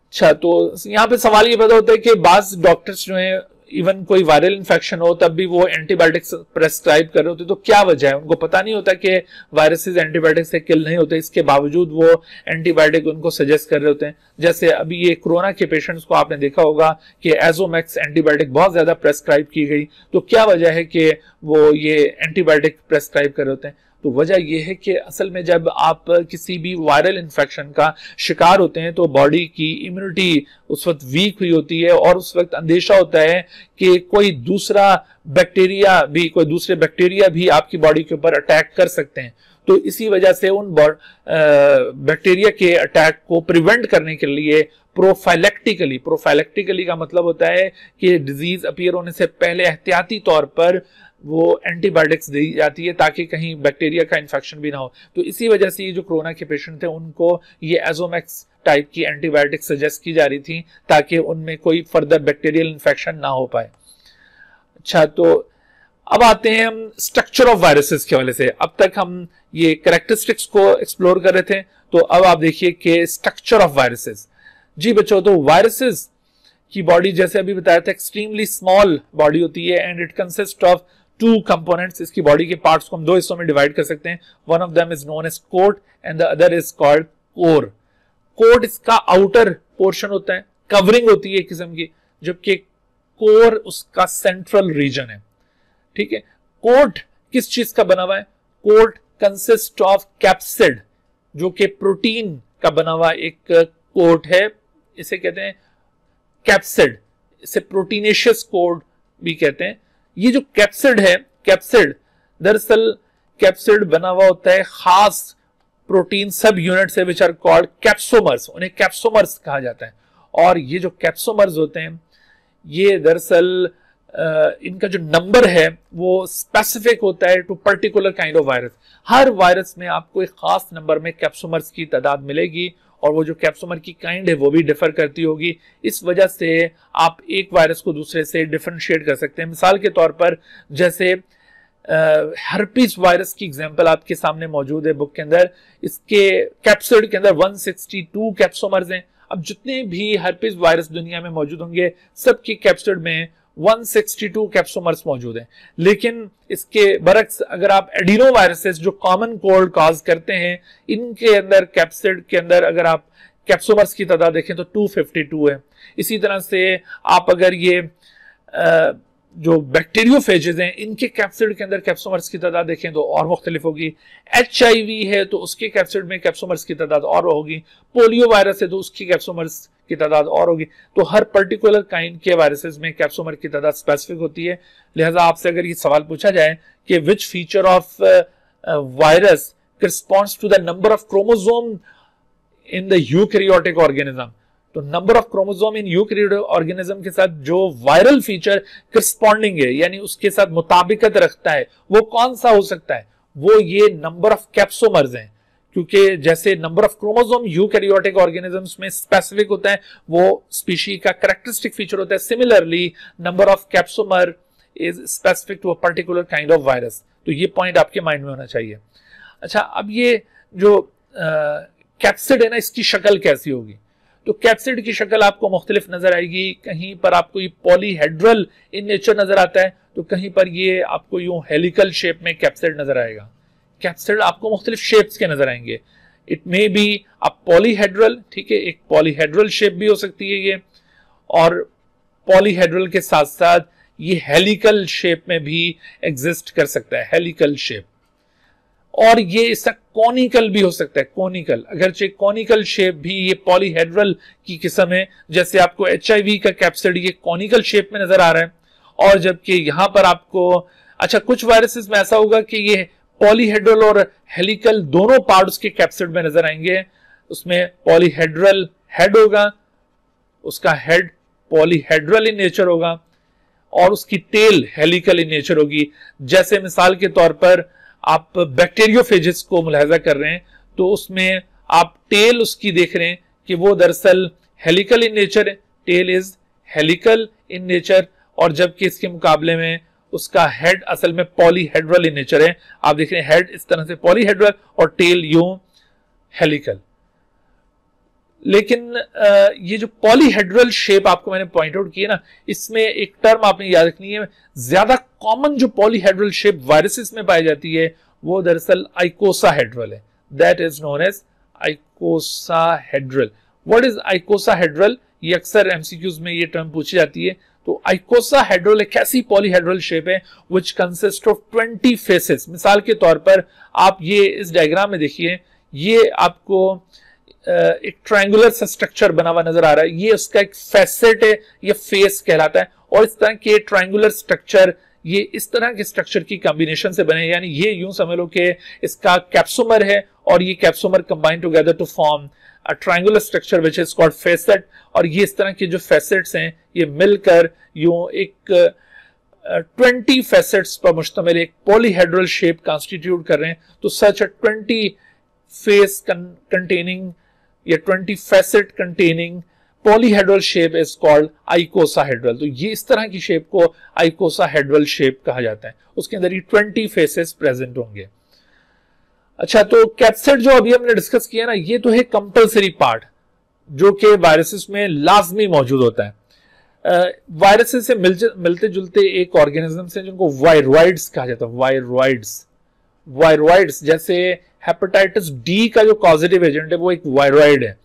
अच्छा, तो यहाँ पे सवाल ये पैदा होता है कि बाज डॉक्टर्स जो हैं इवन कोई वायरल इन्फेक्शन हो तब भी वो एंटीबायोटिक्स प्रेस्क्राइब कर रहे होते, तो क्या वजह है? उनको पता नहीं होता कि वायरसेस एंटीबायोटिक से किल नहीं होते, इसके बावजूद वो एंटीबायोटिक उनको सजेस्ट कर रहे होते हैं। जैसे अभी ये कोरोना के पेशेंट्स को आपने देखा होगा कि एजोमैक्स एंटीबायोटिक बहुत ज्यादा प्रेस्क्राइब की गई, तो क्या वजह है कि वो ये एंटीबायोटिक प्रेस्क्राइब कर रहे होते हैं? तो वजह यह है कि असल में जब आप किसी भी वायरल इन्फेक्शन का शिकार होते हैं तो बॉडी की इम्यूनिटी उस वक्त वीक हुई होती है और उस वक्त अंदेशा होता है कि कोई दूसरे बैक्टीरिया भी आपकी बॉडी के ऊपर अटैक कर सकते हैं। तो इसी वजह से उन बैक्टीरिया के अटैक को प्रिवेंट करने के लिए प्रोफाइलेक्टिकली का मतलब होता है कि डिजीज अपीयर होने से पहले एहतियाती तौर पर वो एंटीबायोटिक्स दी जाती है ताकि कहीं बैक्टीरिया का इन्फेक्शन भी ना हो। तो इसी वजह से ये जो कोरोना के पेशेंट थे उनको ये एजोमैक्स टाइप की एंटीबायोटिक सजेस्ट की जा रही थी ताकि उनमें कोई फर्दर बैक्टीरियल इन्फेक्शन ना हो पाए। अच्छा, तो अब आते हैं हम स्ट्रक्चर ऑफ वायरसेस के हवाले से। अब तक हम ये कैरेक्टरिस्टिक्स को एक्सप्लोर कर रहे थे, तो अब आप देखिए कि स्ट्रक्चर ऑफ वायरसेस। जी बच्चों, तो वायरसेस की बॉडी जैसे अभी बताया था एक्सट्रीमली स्मॉल बॉडी होती है and it consist of two components. इसकी बॉडी के पार्ट्स को हम दो हिस्सों में डिवाइड कर सकते हैं। One of them is known as coat and the other is called core. Coat इसका आउटर पोर्शन होता है, कवरिंग होती है एक किस्म की, जबकि कोर उसका सेंट्रल रीजन है। ठीक है, कोट किस चीज का बना हुआ है? कोट कंसिस्ट ऑफ कैप्सिड, जो कि प्रोटीन का बना हुआ एक कोट है, इसे कहते हैं कैप्सिड, इसे प्रोटीनेशियस कोट भी कहते हैं। ये जो कैप्सिड है, कैप्सिड दरअसल कैप्सिड बना हुआ होता है खास प्रोटीन सब यूनिट से विच आर कॉल्ड कैप्सोमर्स, उन्हें कैप्सोमर्स कहा जाता है। और ये जो कैप्सोमर्स होते हैं ये दरअसल इनका जो नंबर है वो स्पेसिफिक होता है to particular kind of virus. हर वायरस में आपको एक खास नंबर में कैप्सोमर्स की तादाद मिलेगी और वो जो कैप्सोमर की काइंड है वो भी डिफर करती होगी। इस वजह से आप एक वायरस को दूसरे से डिफरेंशिएट कर सकते हैं। मिसाल के तौर पर जैसे हर्पीज वायरस की एग्जांपल आपके सामने मौजूद है बुक के अंदर। इसके कैप्सिड के अंदर 162 कैप्सोमर्स हैं। अब जितने भी हर्पीज वायरस दुनिया में मौजूद होंगे सबकी कैप्सिड में 162 कैप्सोमर्स मौजूद हैं। लेकिन इसके बरक्स अगर आप एडिनो वायरसेस जो कॉमन कोल्ड कॉज करते हैं, इनके अंदर कैप्सिड के अंदर अगर आप कैप्सोमर्स की तादाद देखें तो 252 है। इसी तरह से आप अगर ये जो बैक्टीरियोफेजेज हैं इनके कैप्सिड के अंदर कैप्सोमर्स की तादाद देखें तो और मुख्तलिफ होगी। HIV है तो उसके कैप्सिड में कैप्सोमर्स की तादाद और होगी। पोलियो वायरस है तो उसकी कैप्सोमर्स की तादाद और होगी। तो हर पर्टिकुलर काइंड के वायरसेस में कैप्सोमर की तादाद स्पेसिफिक होती है। लिहाजा आपसे अगर ये सवाल पूछा जाए कि which feature of virus corresponds to the number of chromosome in the eukaryotic organism, तो number of chromosome in eukaryotic organism के साथ जो वायरल फीचर करस्पॉन्डिंग है यानी उसके साथ मुताबिकत रखता है वो कौन सा हो सकता है, वो ये नंबर ऑफ कैप्सोमर्स हैं। क्योंकि जैसे number of chromosome eukaryotic organisms में स्पेसिफिक होता है, वो स्पीशी का कैरेक्टरिस्टिक फीचर होता है। Similarly number of capsomer is specific to a particular kind of virus. तो ये पॉइंट आपके माइंड में होना चाहिए। अच्छा, अब ये जो कैप्सिड है ना, इसकी शक्ल कैसी होगी? तो कैप्सिड की शक्ल आपको मुख्तलिफ नजर आएगी। कहीं पर आपको ये पॉलीहेड्रल इन नेचर नजर आता है, तो कहीं पर ये आपको यूं हेलिकल शेप में कैप्सिड नजर आएगा। कैप्सिड आपको मुख्तलिफ शेप्स के नजर आएंगे। It may be a polyhedral, ठीक है, एक पॉलीहेड्रल शेप भी हो सकती है ये, और पॉलीहेड्रल के साथ साथ ये हेलिकल शेप में भी एग्जिस्ट कर सकता है, हेलिकल शेप। और ये इसका कॉनिकल भी हो सकता है, कॉनिकल, अगरचे कॉनिकल शेप भी ये पॉलीहेड्रल की किस्म है। जैसे आपको HIV का कैप्सिड ये कॉनिकल शेप में नजर आ रहा है, और जबकि यहां पर आपको, अच्छा, कुछ वायरसेस में ऐसा होगा कि ये पॉलीहेड्रल और हेलिकल दोनों पार्ट्स के कैप्सिड में नजर आएंगे। उसमें पॉलीहेड्रल हेड होगा, उसका हेड पॉलीहेड्रल इन नेचर होगा, और उसकी टेल हेलिकल इन नेचर होगी। जैसे मिसाल के तौर पर आप बैक्टीरियोफेजेस को मुलाहिजा कर रहे हैं, तो उसमें आप टेल उसकी देख रहे हैं कि वो दरअसल हेलिकल इन नेचर है, tail is helical in nature, और जबकि इसके मुकाबले में उसका हेड असल में पॉलीहेड्रल इन नेचर है। आप देख रहे हैं हेड इस तरह से पॉलीहेड्रल और टेल यूं हेलिकल। लेकिन ये जो पॉलीहेड्रल शेप आपको मैंने पॉइंट आउट किया ना, इसमें एक टर्म आपने याद रखनी है। ज्यादा कॉमन जो पॉलीहेड्रल शेप वायरसेस में पाई जाती है वो दरअसल आइकोसाहेड्रल है। That is known as icosahedral. What is icosahedral? ये अक्सर एमसीक्यूज में ये टर्म पूछी जाती है। तो आइकोसाहेड्रल एक ऐसी पॉलीहेड्रल शेप है विच कंसिस्ट ऑफ 20 फेसेस। मिसाल के तौर पर आप ये इस डायग्राम में देखिए, ये आपको एक ट्रायंगुलर सा स्ट्रक्चर बना हुआ नजर आ रहा है। ये उसका एक फेसेट है, ये फेस कहलाता है। और इस तरह के ट्रायंगुलर स्ट्रक्चर, ये इस तरह के स्ट्रक्चर की कॉम्बिनेशन से बने, यानी ये यूं समझ लो कि इसका कैप्सोमर है और ये capsomer combine together to form a triangular structure which is called facet. और ये इस तरह के जो फेसेट्स हैं ये मिलकर यूं एक 20 फेसेट्स पर मुश्तमिल एक पॉलीहेड्रल शेप कॉन्स्टिट्यूट कर रहे हैं। तो सच अ 20 फेस कंटेनिंग या 20 facet containing polyhedral shape is called icosahedral। तो ये इस तरह की शेप को icosahedral शेप कहा जाता है। उसके अंदर ये 20 फेसेस प्रेजेंट होंगे। अच्छा, तो कैप्सिड जो अभी हमने डिस्कस किया ना, ये तो है कंपलसरी पार्ट जो कि वायरसेस में लाजमी मौजूद होता है। वायरसेस से मिलते जुलते एक ऑर्गेनिज्म से जिनको वायरॉइड्स कहा जाता है। वायरॉइड्स जैसे हेपेटाइटिस डी का जो कॉजेटिव एजेंट है वो एक वायरॉइड है।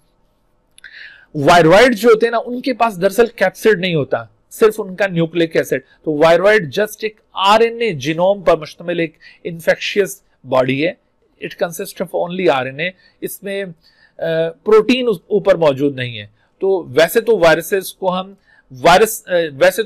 वायरॉइड जो होते हैं ना, उनके पास दरअसल कैप्सिड नहीं होता, सिर्फ उनका न्यूक्लिक एसिड। तो वायरॉइड जस्ट एक RNA जीनोम पर मुश्तमिल एक इन्फेक्शियस बॉडी है। It consist of only RNA। इसमें प्रोटीन ऊपर मौजूद नहीं है। तो वैसे तो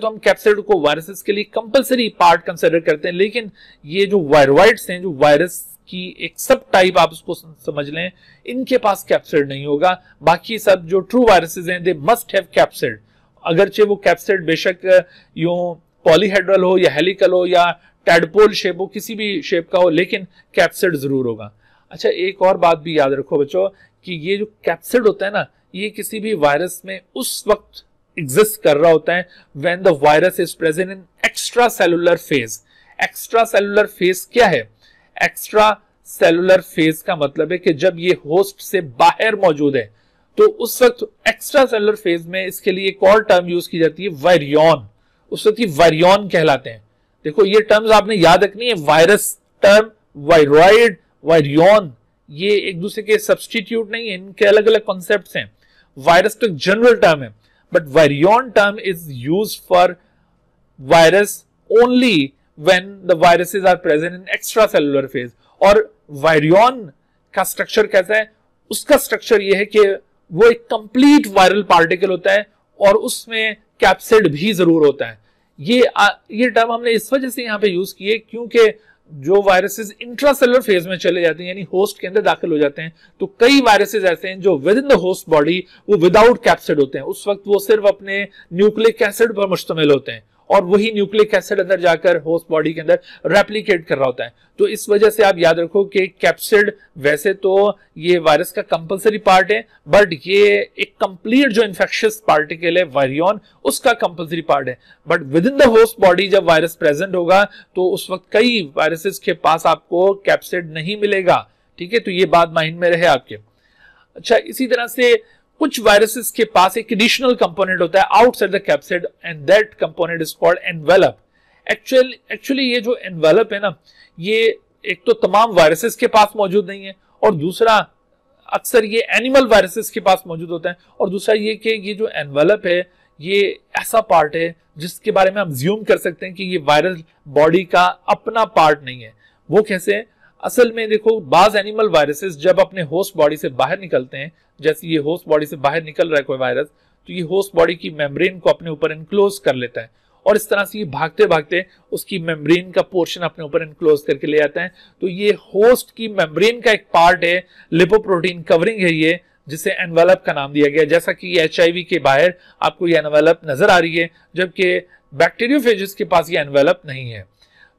हम कैप्सिड को वायरसेस के लिए कंपलसरी पार्ट कंसिडर करते हैं, लेकिन ये जो वायरॉइड्स हैं, जो वायरस की एक सब टाइप आप उसको समझ लें, इनके पास कैप्सिड नहीं होगा। बाकी सब जो ट्रू वायरसेस हैं दे मस्ट हैव कैप्सिड, अगरचे वो कैप्सिड बेशक यूं पॉलीहेड्रल हो या हेलिकल हो या टैडपोल शेप हो, किसी भी शेप का हो, लेकिन कैप्सिड जरूर होगा। अच्छा, एक और बात भी याद रखो बच्चों कि ये जो कैप्सिड होता है ना, ये किसी भी वायरस में उस वक्त एग्जिस्ट कर रहा होता है when the virus is present in extra cellular phase. Extra cellular phase क्या है? एक्स्ट्रा सेलुलर फेज का मतलब है कि जब ये होस्ट से बाहर मौजूद है, तो उस वक्त एक्स्ट्रा सेलुलर फेज में इसके लिए एक और टर्म यूज की जाती है, वायरियन। उस वक्त ये वायरियन कहलाते हैं। देखो, ये टर्म्स आपने याद रखनी है। वायरस टर्म, वायरॉइड, वायरियन, ये एक दूसरे के सब्सटीट्यूट नहीं है, इनके अलग अलग कॉन्सेप्ट्स हैं। वायरस तो एक जनरल टर्म है, but virion term is used for virus only when the viruses are present in extracellular phase। और वायरियन का स्ट्रक्चर कैसा है? उसका स्ट्रक्चर ये है कि वो एक कंप्लीट वायरल पार्टिकल होता है और उसमें कैप्सिड भी जरूर होता है। ये टर्म हमने इस वजह से यहां पे यूज की है क्योंकि जो वायरसेस इंट्रासेलुलर फेज में चले जाते हैं यानी होस्ट के अंदर दाखिल हो जाते हैं, तो कई वायरसेस ऐसे हैं जो with in the host body वो विदाउट कैप्सिड होते हैं। उस वक्त वो सिर्फ अपने न्यूक्लिक एसिड पर मुश्तमिल होते हैं और वही न्यूक्लिक एसिड अंदर जाकर होस्ट बॉडी के अंदर रेप्लिकेट कर रहा होता है। तो इस वजह से आप याद रखो कि कैप्सिड वैसे तो ये वायरस का कंपलसरी पार्ट है, बट ये एक कंप्लीट जो इन्फेक्शियस पार्टिकल है वायरियन उसका कंपलसरी पार्ट है। But with in the host body जब वायरस प्रेजेंट होगा तो उस वक्त कई वायरसेस के पास आपको कैप्सिड नहीं मिलेगा। ठीक है, तो ये बात माइंड में रहे आपके। अच्छा, इसी तरह से कुछ वायरसेस के पास एक एडिशनल कंपोनेंट होता है outside the capsid and that component is called envelope. Actually ये जो एनवेलप है ना, ये एक तो तमाम वायरसेस के पास मौजूद नहीं है और दूसरा अक्सर ये एनिमल वायरसेस के पास मौजूद होता है, और दूसरा ये कि ये जो एनवेलप है ये ऐसा पार्ट है जिसके बारे में हम ज्यूम कर सकते हैं कि ये वायरल बॉडी का अपना पार्ट नहीं है। वो कैसे? असल में देखो, बाज एनिमल वायरसेस जब अपने होस्ट बॉडी से बाहर निकलते हैं, जैसे ये होस्ट बॉडी से बाहर निकल रहा है कोई वायरस, तो ये होस्ट बॉडी की मेम्ब्रेन को अपने ऊपर इनक्लोज कर लेता है और इस तरह से ये भागते भागते उसकी मेम्ब्रेन का पोर्शन अपने ऊपर इनक्लोज करके ले आता है। तो ये होस्ट की मेम्ब्रेन का एक पार्ट है, लिपोप्रोटीन कवरिंग है ये, जिसे एनवेलप का नाम दिया गया। जैसा कि HIV के बाहर आपको ये एनवेलप नजर आ रही है, जबकि बैक्टीरियोफेजेस के पास ये एनवेलप नहीं है।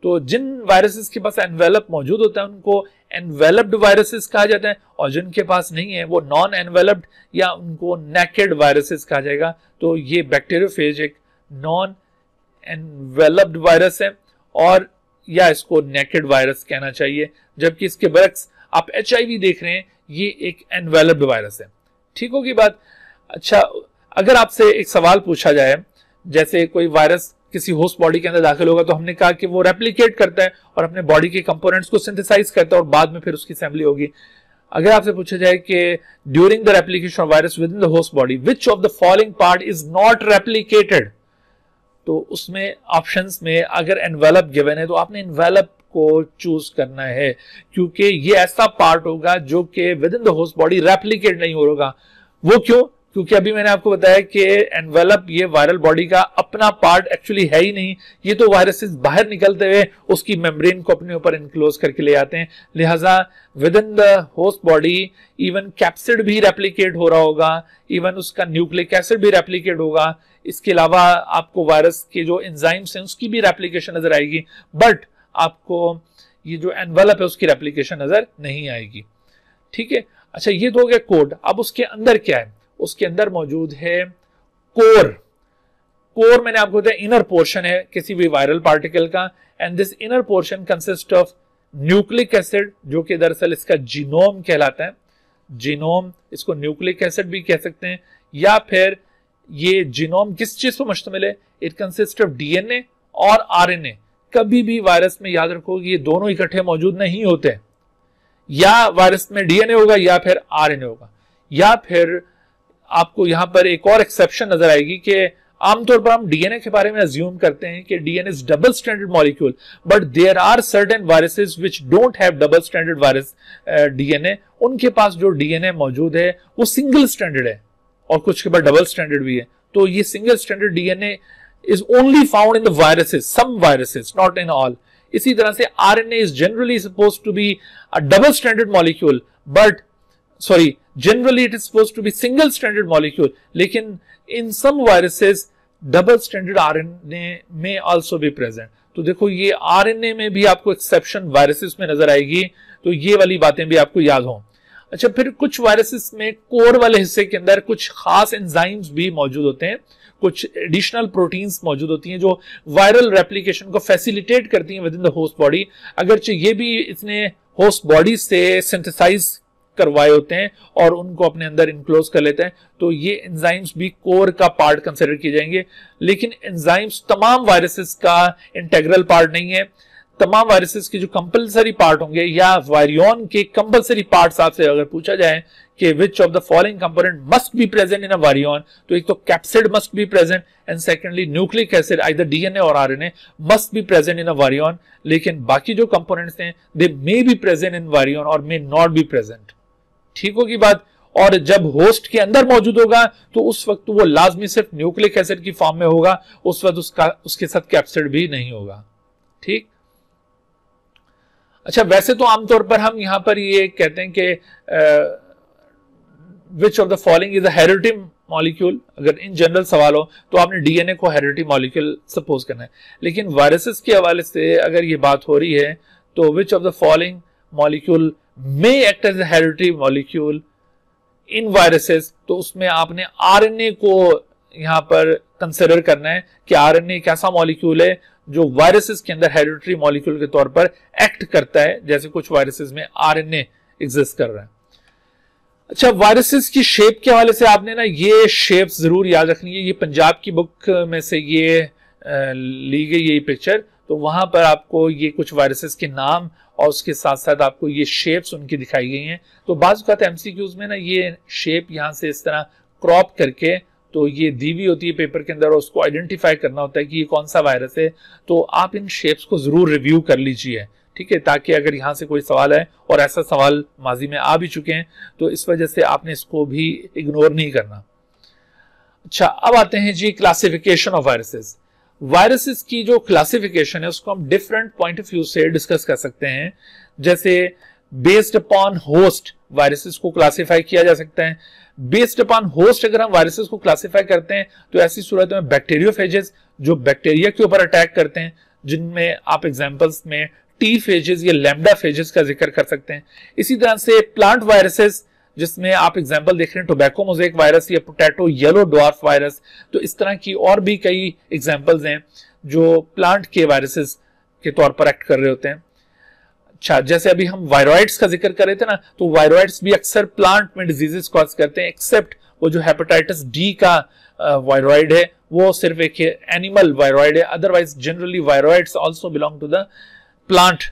तो जिन वायरसेस के पास एनवेलप मौजूद होता है उनको एनवेलप्ड वायरसेस कहा जाता है, और जिनके पास नहीं है वो नॉन एनवेलप्ड या उनको नेकेड वायरसेस कहा जाएगा। तो ये बैक्टीरियोफेज एक नॉन एनवेलप्ड वायरस है, और या इसको नेकेड वायरस कहना चाहिए, जबकि इसके बरक्स आप HIV देख रहे हैं, ये एक एनवेलप्ड वायरस है। ठीक होगी बात? अच्छा, अगर आपसे एक सवाल पूछा जाए, जैसे कोई वायरस किसी होस्ट बॉडी के अंदर दाखिल होगा, तो हमने कहा कि वो रेप्लिकेट करता है और अपने बॉडी के कंपोनेंट्स को सिंथेसाइज करता है और बाद में फिर उसकी असेंबली होगी। अगर आपसे पूछा जाए कि during the replication of virus with in the host body which of the following part is not replicated, तो उसमें ऑप्शंस में अगर एनवेलप गिवन है तो आपने एनवेलप को चूज करना है, क्योंकि ये ऐसा पार्ट होगा जो कि with in the host body replicate नहीं होगा। वो क्यों? क्योंकि अभी मैंने आपको बताया कि एनवेलप ये वायरल बॉडी का अपना पार्ट एक्चुअली है ही नहीं, ये तो वायरसेस बाहर निकलते हुए उसकी मेम्ब्रेन को अपने ऊपर इनक्लोज करके ले आते हैं। लिहाजा with in the host body even capsid भी रेप्लिकेट हो रहा होगा, इवन उसका न्यूक्लिक एसिड भी रेप्लिकेट होगा। इसके अलावा आपको वायरस के जो एंजाइम्स हैं उसकी भी रेप्लिकेशन नजर आएगी, बट आपको ये जो एनवेलप है उसकी रेप्लिकेशन नजर नहीं आएगी। ठीक है, अच्छा, ये तो हो गया कोड। अब उसके अंदर क्या है? उसके अंदर मौजूद है कोर। कोर मैंने आपको बताया इनर पोर्शन है किसी भी वायरल पार्टिकल का, and this inner portion consist of nucleic acid, जो कि दरअसल इसका जीनोम कहलाता है। जीनोम, इसको न्यूक्लिक एसिड भी कह सकते हैं, या फिर ये जीनोम किस चीज पर मुश्तमिल है? इट कंसिस्ट ऑफ DNA और RNA। कभी भी वायरस में याद रखो ये दोनों इकट्ठे मौजूद नहीं होते, या वायरस में DNA होगा या फिर RNA होगा। या फिर आपको यहां पर एक और एक्सेप्शन नजर आएगी कि आमतौर पर हम DNA के बारे में अज्यूम करते हैं कि DNA is double stranded molecule, but there are certain viruses which don't have double stranded virus DNA। उनके पास जो DNA मौजूद है वो सिंगल स्ट्रैंडेड है और कुछ के बाद डबल स्ट्रैंडेड भी है। तो ये single stranded DNA is only found in the viruses, some viruses, not in all. इसी तरह से RNA is generally supposed to be a double-stranded molecule, but generally it is supposed to be single-stranded molecule. लेकिन in some viruses double-stranded RNA may also be present. तो देखो ये RNA में भी आपको एक्सेप्शन वायरसेस में नजर आएगी, तो ये वाली बातें भी आपको याद हों। अच्छा, फिर कुछ वायरसेस में कोर वाले हिस्से के अंदर कुछ खास एंजाइम्स भी मौजूद होते हैं, कुछ एडिशनल प्रोटीन्स मौजूद होती हैं जो वायरल रेप्लिकेशन को फैसिलिटेट करती हैं with in the host body. अगरचे ये भी इसने होस्ट बॉडी से सिंथेसाइज करवाए होते हैं और उनको अपने अंदर इनक्लोज कर लेते हैं, तो ये एंजाइम्स भी कोर का पार्ट कंसिडर किए जाएंगे। लेकिन एंजाइम्स तमाम वायरसेस का इंटेग्रल पार्ट नहीं है। तमाम वायरसेस के जो कंपलसरी पार्ट होंगे या वायरियन के कंपलसरी पार्ट्स आपसे अगर पूछा जाए कि which of the following component must be present in a virion, तो एक तो capsid must be present and secondly nucleic acid either DNA और RNA must be present in a virion. लेकिन बाकी जो कंपोनेंट्स हैं they may be present in virion और may not be present. ठीक होगी बात। और जब होस्ट के अंदर मौजूद होगा तो उस वक्त वो लाजमी सिर्फ न्यूक्लिक एसिड की फॉर्म में होगा, उस वक्त उसके साथ कैप्सिड भी नहीं होगा। ठीक। अच्छा, वैसे तो आमतौर पर हम यहां पर ये कहते हैं कि which of the following is a heredity molecule. अगर इन जनरल सवाल हो तो आपने डीएनए को हेरिडिटी मॉलिक्यूल सपोज करना है, लेकिन वायरसेस के हवाले से अगर ये बात हो रही है तो which of the following molecule may act as a heredity molecule in viruses, तो उसमें आपने आरएनए को यहां पर कंसिडर करना है कि आरएनए एक ऐसा मॉलिक्यूल है जो वायरसेस के अंदर हेरिडिटरी मॉलिक्यूल के तौर पर एक्ट करता है, जैसे कुछ वायरसेस में आरएनए एग्जिस्ट कर रहा है। अच्छा, वायरसेस की शेप के हवाले से आपने ना ये शेप्स जरूर याद रखनी है। ये पंजाब की बुक में से ये ली गई ये पिक्चर, तो वहां पर आपको ये कुछ वायरसेस के नाम और उसके साथ साथ आपको ये शेप्स उनकी दिखाई गई हैं। तो बाज़ वक़्त एमसीक्यूज में ना ये शेप यहां से इस तरह क्रॉप करके तो ये दी हुई होती है पेपर के अंदर और उसको आइडेंटिफाई करना होता है कि ये कौन सा वायरस है। तो आप इन शेप्स को जरूर रिव्यू कर लीजिए, ठीक है, ताकि अगर यहां से कोई सवाल है, और ऐसा सवाल माजी में आ भी चुके हैं, तो इस वजह से आपने इसको भी इग्नोर नहीं करना। अच्छा, अब आते हैं जी क्लासिफिकेशन ऑफ वायरसेस। वायरसेस की जो क्लासिफिकेशन है उसको हम डिफरेंट पॉइंट ऑफ व्यू से डिस्कस कर सकते हैं। जैसे बेस्ड अपॉन होस्ट वायरसेस को क्लासिफाई किया जा सकता है। बेस्ड अपॉन होस्ट अगर हम वायरसेस को क्लासिफाई करते हैं तो ऐसी सूरत में बैक्टीरियोफेजेस जो बैक्टीरिया के ऊपर अटैक करते हैं, जिनमें आप एग्जांपल्स में टी फेजेस या लैम्डा फेजेस का जिक्र कर सकते हैं। इसी तरह से प्लांट वायरसेस जिसमें आप एग्जांपल देख रहे हैं टोबैको मोज़ेक वायरस या पोटैटो येलो ड्वार्फ वायरस, तो इस तरह की और भी कई एग्जांपल्स हैं जो प्लांट के वायरसेस के तौर पर एक्ट कर रहे होते हैं। अच्छा, जैसे अभी हम वायरॉइड्स का जिक्र कर रहे थे ना, तो वायरॉइड्स भी अक्सर प्लांट में डिजीजेस कॉज करते हैं, एक्सेप्ट वो जो हेपेटाइटिस डी का वायरॉइड है वो सिर्फ एक एनिमल वायरॉइड है। Otherwise generally viroids also belong to the plant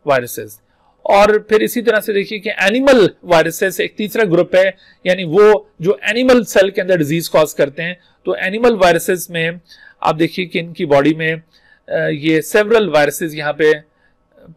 viruses. और फिर इसी तरह से देखिए कि एनिमल वायरसेस एक तीसरा ग्रुप है, यानी वो जो एनिमल सेल के अंदर डिजीज कॉज करते हैं। तो एनिमल वायरसेस में आप देखिए कि इनकी बॉडी में ये सेवरल वायरसेस यहाँ पे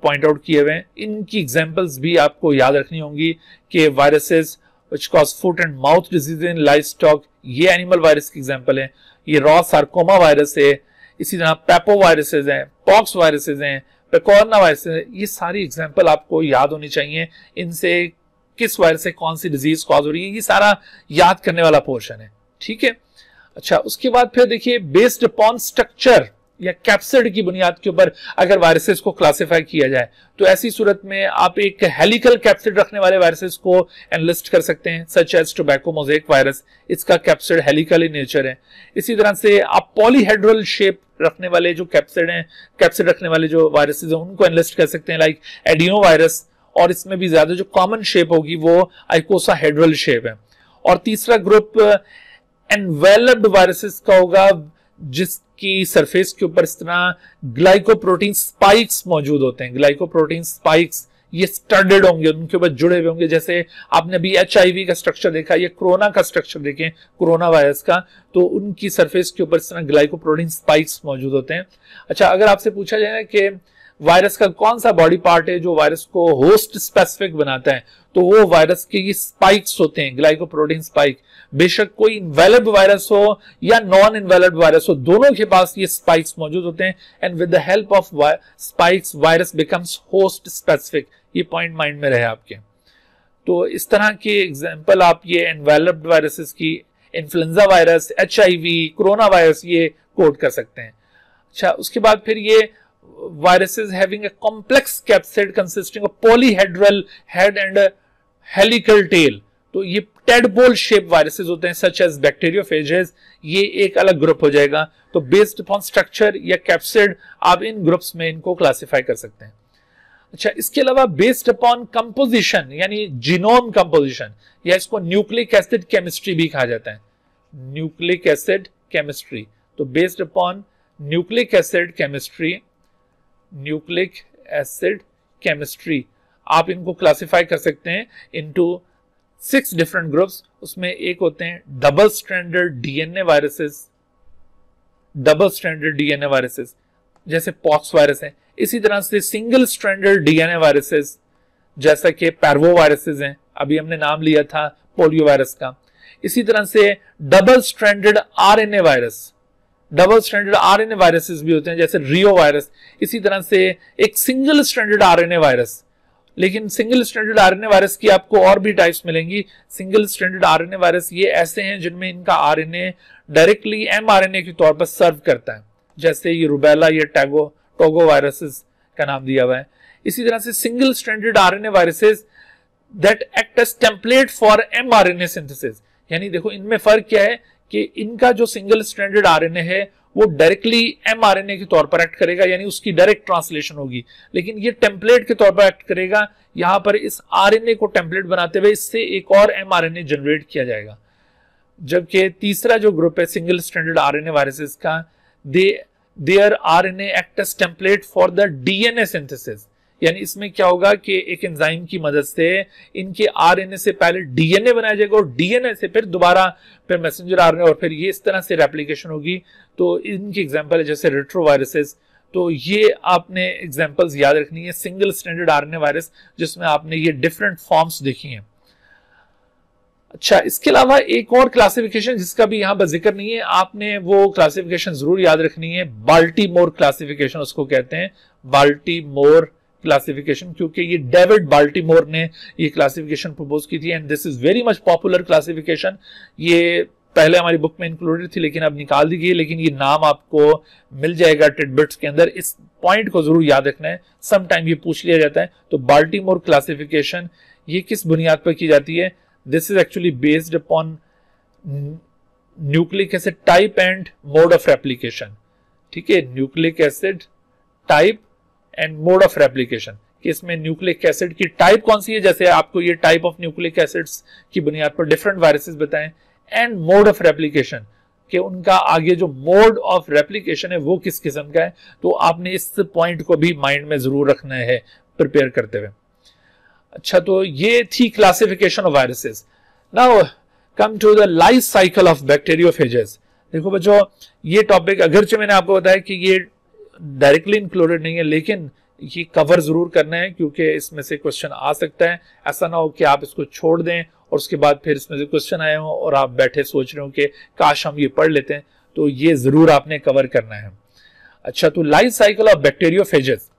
पॉइंट आउट किए हुए हैं। इनकी एग्जांपल्स भी आपको याद रखनी होंगी कि viruses which cause foot and mouth disease in livestock, ये एनिमल वायरस की एग्जांपल है। ये रॉ सार्कोमा वायरस है, इसी तरह पेपो वायरसेस हैं, पॉक्स वायरसेस हैं, पेकोरना वायरस है। ये सारी एग्जांपल आपको याद होनी चाहिए। इनसे किस वायरस से कौन सी डिजीज कॉज हो रही है, ये सारा याद करने वाला पोर्शन है, ठीक है। अच्छा, उसके बाद फिर देखिए बेस्ड अपॉन स्ट्रक्चर या कैप्सिड की बुनियाद के ऊपर अगर वायरसेस को क्लासिफाई किया जाए तो ऐसी सूरत में आप एक हेलिकल कैप्सिड रखने वाले वायरसेस को एनलिस्ट कर सकते हैं, such as tobacco mosaic virus. इसका कैप्सिड हेलिकल इन नेचर है। इसी तरह से आप पॉलीहेड्रल शेप रखने वाले जो कैप्सिड हैं, कैप्सिड रखने वाले जो वायरसेस हैं, उनको एनलिस्ट कर सकते हैं, लाइक एडिनो वायरस। और इसमें भी ज्यादा जो कॉमन शेप होगी वो आइकोसाहेड्रल शेप है। और तीसरा ग्रुप एनवेलप्ड वायरसेस का होगा, जिसकी सरफेस के ऊपर इस तरह ग्लाइकोप्रोटीन स्पाइक्स मौजूद होते हैं। ग्लाइकोप्रोटीन स्पाइक्स ये स्टडेड होंगे, उनके ऊपर जुड़े हुए होंगे। जैसे आपने अभी HIV का स्ट्रक्चर देखा, या कोरोना का स्ट्रक्चर देखें, कोरोना वायरस का, तो उनकी सरफेस के ऊपर इस तरह ग्लाइकोप्रोटीन स्पाइक्स मौजूद होते हैं। अच्छा, अगर आपसे पूछा जाए ना कि वायरस का कौन सा बॉडी पार्ट है जो वायरस को होस्ट स्पेसिफिक बनाता है, तो वो वायरस के ये स्पाइक्स होते हैं, ग्लाइकोप्रोटीन स्पाइक। बेशक कोई इन्वेलप्ड वायरस हो या नॉन इन्वेलप्ड वायरस हो, दोनों के पास ये स्पाइक्स मौजूद होते हैं। And with the help of spikes virus becomes host specific. ये पॉइंट माइंड में रहे आपके। तो इस तरह के एग्जांपल आप ये एनवेलप्ड वायरसेस की, influenza virus, HIV, corona virus, ये कोड कर सकते हैं। अच्छा, उसके बाद फिर ये viruses having a complex capsid consisting of polyhedral head and a helical tail, तो ये टेडपोल शेप वायरसेस होते हैं, सच एज बैक्टीरियोफेजेस। ये एक अलग ग्रुप हो जाएगा। तो बेस्ड अपॉन स्ट्रक्चर या कैप्सिड आप इन ग्रुप्स में इनको क्लासिफाई कर सकते हैं। अच्छा, इसके अलावा बेस्ड अपॉन कंपोजिशन यानी जीनोम कंपोजिशन, या इसको न्यूक्लिक एसिड केमिस्ट्री भी कहा जाता है, न्यूक्लिक एसिड केमिस्ट्री। तो based upon nucleic acid chemistry, nucleic acid chemistry. आप इनको क्लासिफाई कर सकते हैं इनटू 6 डिफरेंट ग्रुप्स। उसमें एक होते हैं double stranded DNA viruses, double stranded DNA viruses जैसे पॉक्स वायरस है। इसी तरह से सिंगल स्ट्रैंडेड डीएनए वायरसेस जैसा कि पैरवो वायरसेस हैं, अभी हमने नाम लिया था पोलियो वायरस का। इसी तरह से double stranded RNA virus, double stranded RNA viruses भी होते हैं जैसे रियो वायरस। इसी तरह से एक सिंगल स्ट्रैंडेड आरएनए वायरस, लेकिन सिंगल स्ट्रैंडेड आरएनए वायरस की आपको और भी टाइप्स मिलेंगी। सिंगल स्ट्रैंडेड आरएनए वायरस ये ऐसे हैं जिनमें इनका आरएनए डायरेक्टली एमआरएनए के तौर पर सर्व करता है, जैसे ये रुबेला या टोगो वायरसेस का नाम दिया हुआ है। इसी तरह से single stranded RNA viruses that act as template for mRNA synthesis. यानी देखो इनमें फर्क क्या है कि इनका जो सिंगल स्ट्रैंडेड आरएनए है वो डायरेक्टली एमआरएनए के तौर पर एक्ट करेगा, यानी उसकी डायरेक्ट ट्रांसलेशन होगी, लेकिन ये टेम्पलेट के तौर पर एक्ट करेगा। यहां पर इस आरएनए को टेम्पलेट बनाते हुए इससे एक और एमआरएनए जनरेट किया जाएगा। जबकि तीसरा जो ग्रुप है सिंगल स्ट्रैंडेड आरएनए वायरसेस का, their RNA act as template for the DNA synthesis. यानी इसमें क्या होगा कि एक एंजाइम की मदद से इनके आरएनए से पहले डीएनए बनाया जाएगा और डीएनए से फिर दोबारा फिर मैसेंजर आरएनए और फिर ये इस तरह से रेप्लिकेशन होगी। तो इनकी एग्जांपल है जैसे रेट्रोवायरसेस। तो ये आपने एग्जांपल्स याद रखनी है सिंगल स्ट्रैंडेड आरएनए वायरस जिसमें आपने ये डिफरेंट फॉर्म्स देखी हैं। अच्छा, इसके अलावा एक और क्लासिफिकेशन जिसका भी यहां पर जिक्र नहीं है, आपने वो क्लासिफिकेशन जरूर याद रखनी है। बाल्टीमोर क्लासिफिकेशन उसको कहते हैं, बाल्टीमोर क्लासिफिकेशन, क्योंकि ये डेविड बाल्टीमोर ने ये क्लासिफिकेशन प्रपोज की थी and this is very much popular classification. ये पहले हमारी बुक में इंक्लूडेड थी लेकिन अब निकाल दी गई, लेकिन ये नाम आपको मिल जाएगा टिडबिट्स के अंदर। इस पॉइंट को जरूर याद रखना है, सम टाइम ये पूछ लिया जाता है। तो बाल्टीमोर क्लासिफिकेशन ये किस बुनियाद पर की जाती है? This is actually based upon nucleic acid type and mode of replication. ठीक है, nucleic acid type and mode of replication कि इसमें न्यूक्लिक एसिड की टाइप कौन सी है, जैसे आपको ये टाइप ऑफ न्यूक्लिक एसिड्स की बुनियाद पर डिफरेंट वायरसेस बताएं, एंड मोड ऑफ रेप्लिकेशन कि उनका आगे जो मोड ऑफ रेप्लिकेशन है वो किस किस्म का है। तो आपने इस पॉइंट को भी माइंड में जरूर रखना है प्रिपेयर करते हुए। अच्छा, तो ये थी classification of viruses. Now come to the life cycle of bacteriophages. देखो बच्चों, ये टॉपिक अगरचे मैंने आपको बताया कि ये डायरेक्टली इंक्लूडेड नहीं है, लेकिन ये कवर जरूर करना है क्योंकि इसमें से क्वेश्चन आ सकता है। ऐसा ना हो कि आप इसको छोड़ दें और उसके बाद फिर इसमें से क्वेश्चन आए हो और आप बैठे सोच रहे हो कि काश हम ये पढ़ लेते हैं। तो ये जरूर आपने कवर करना है। अच्छा, तो life cycle of bacteriophages.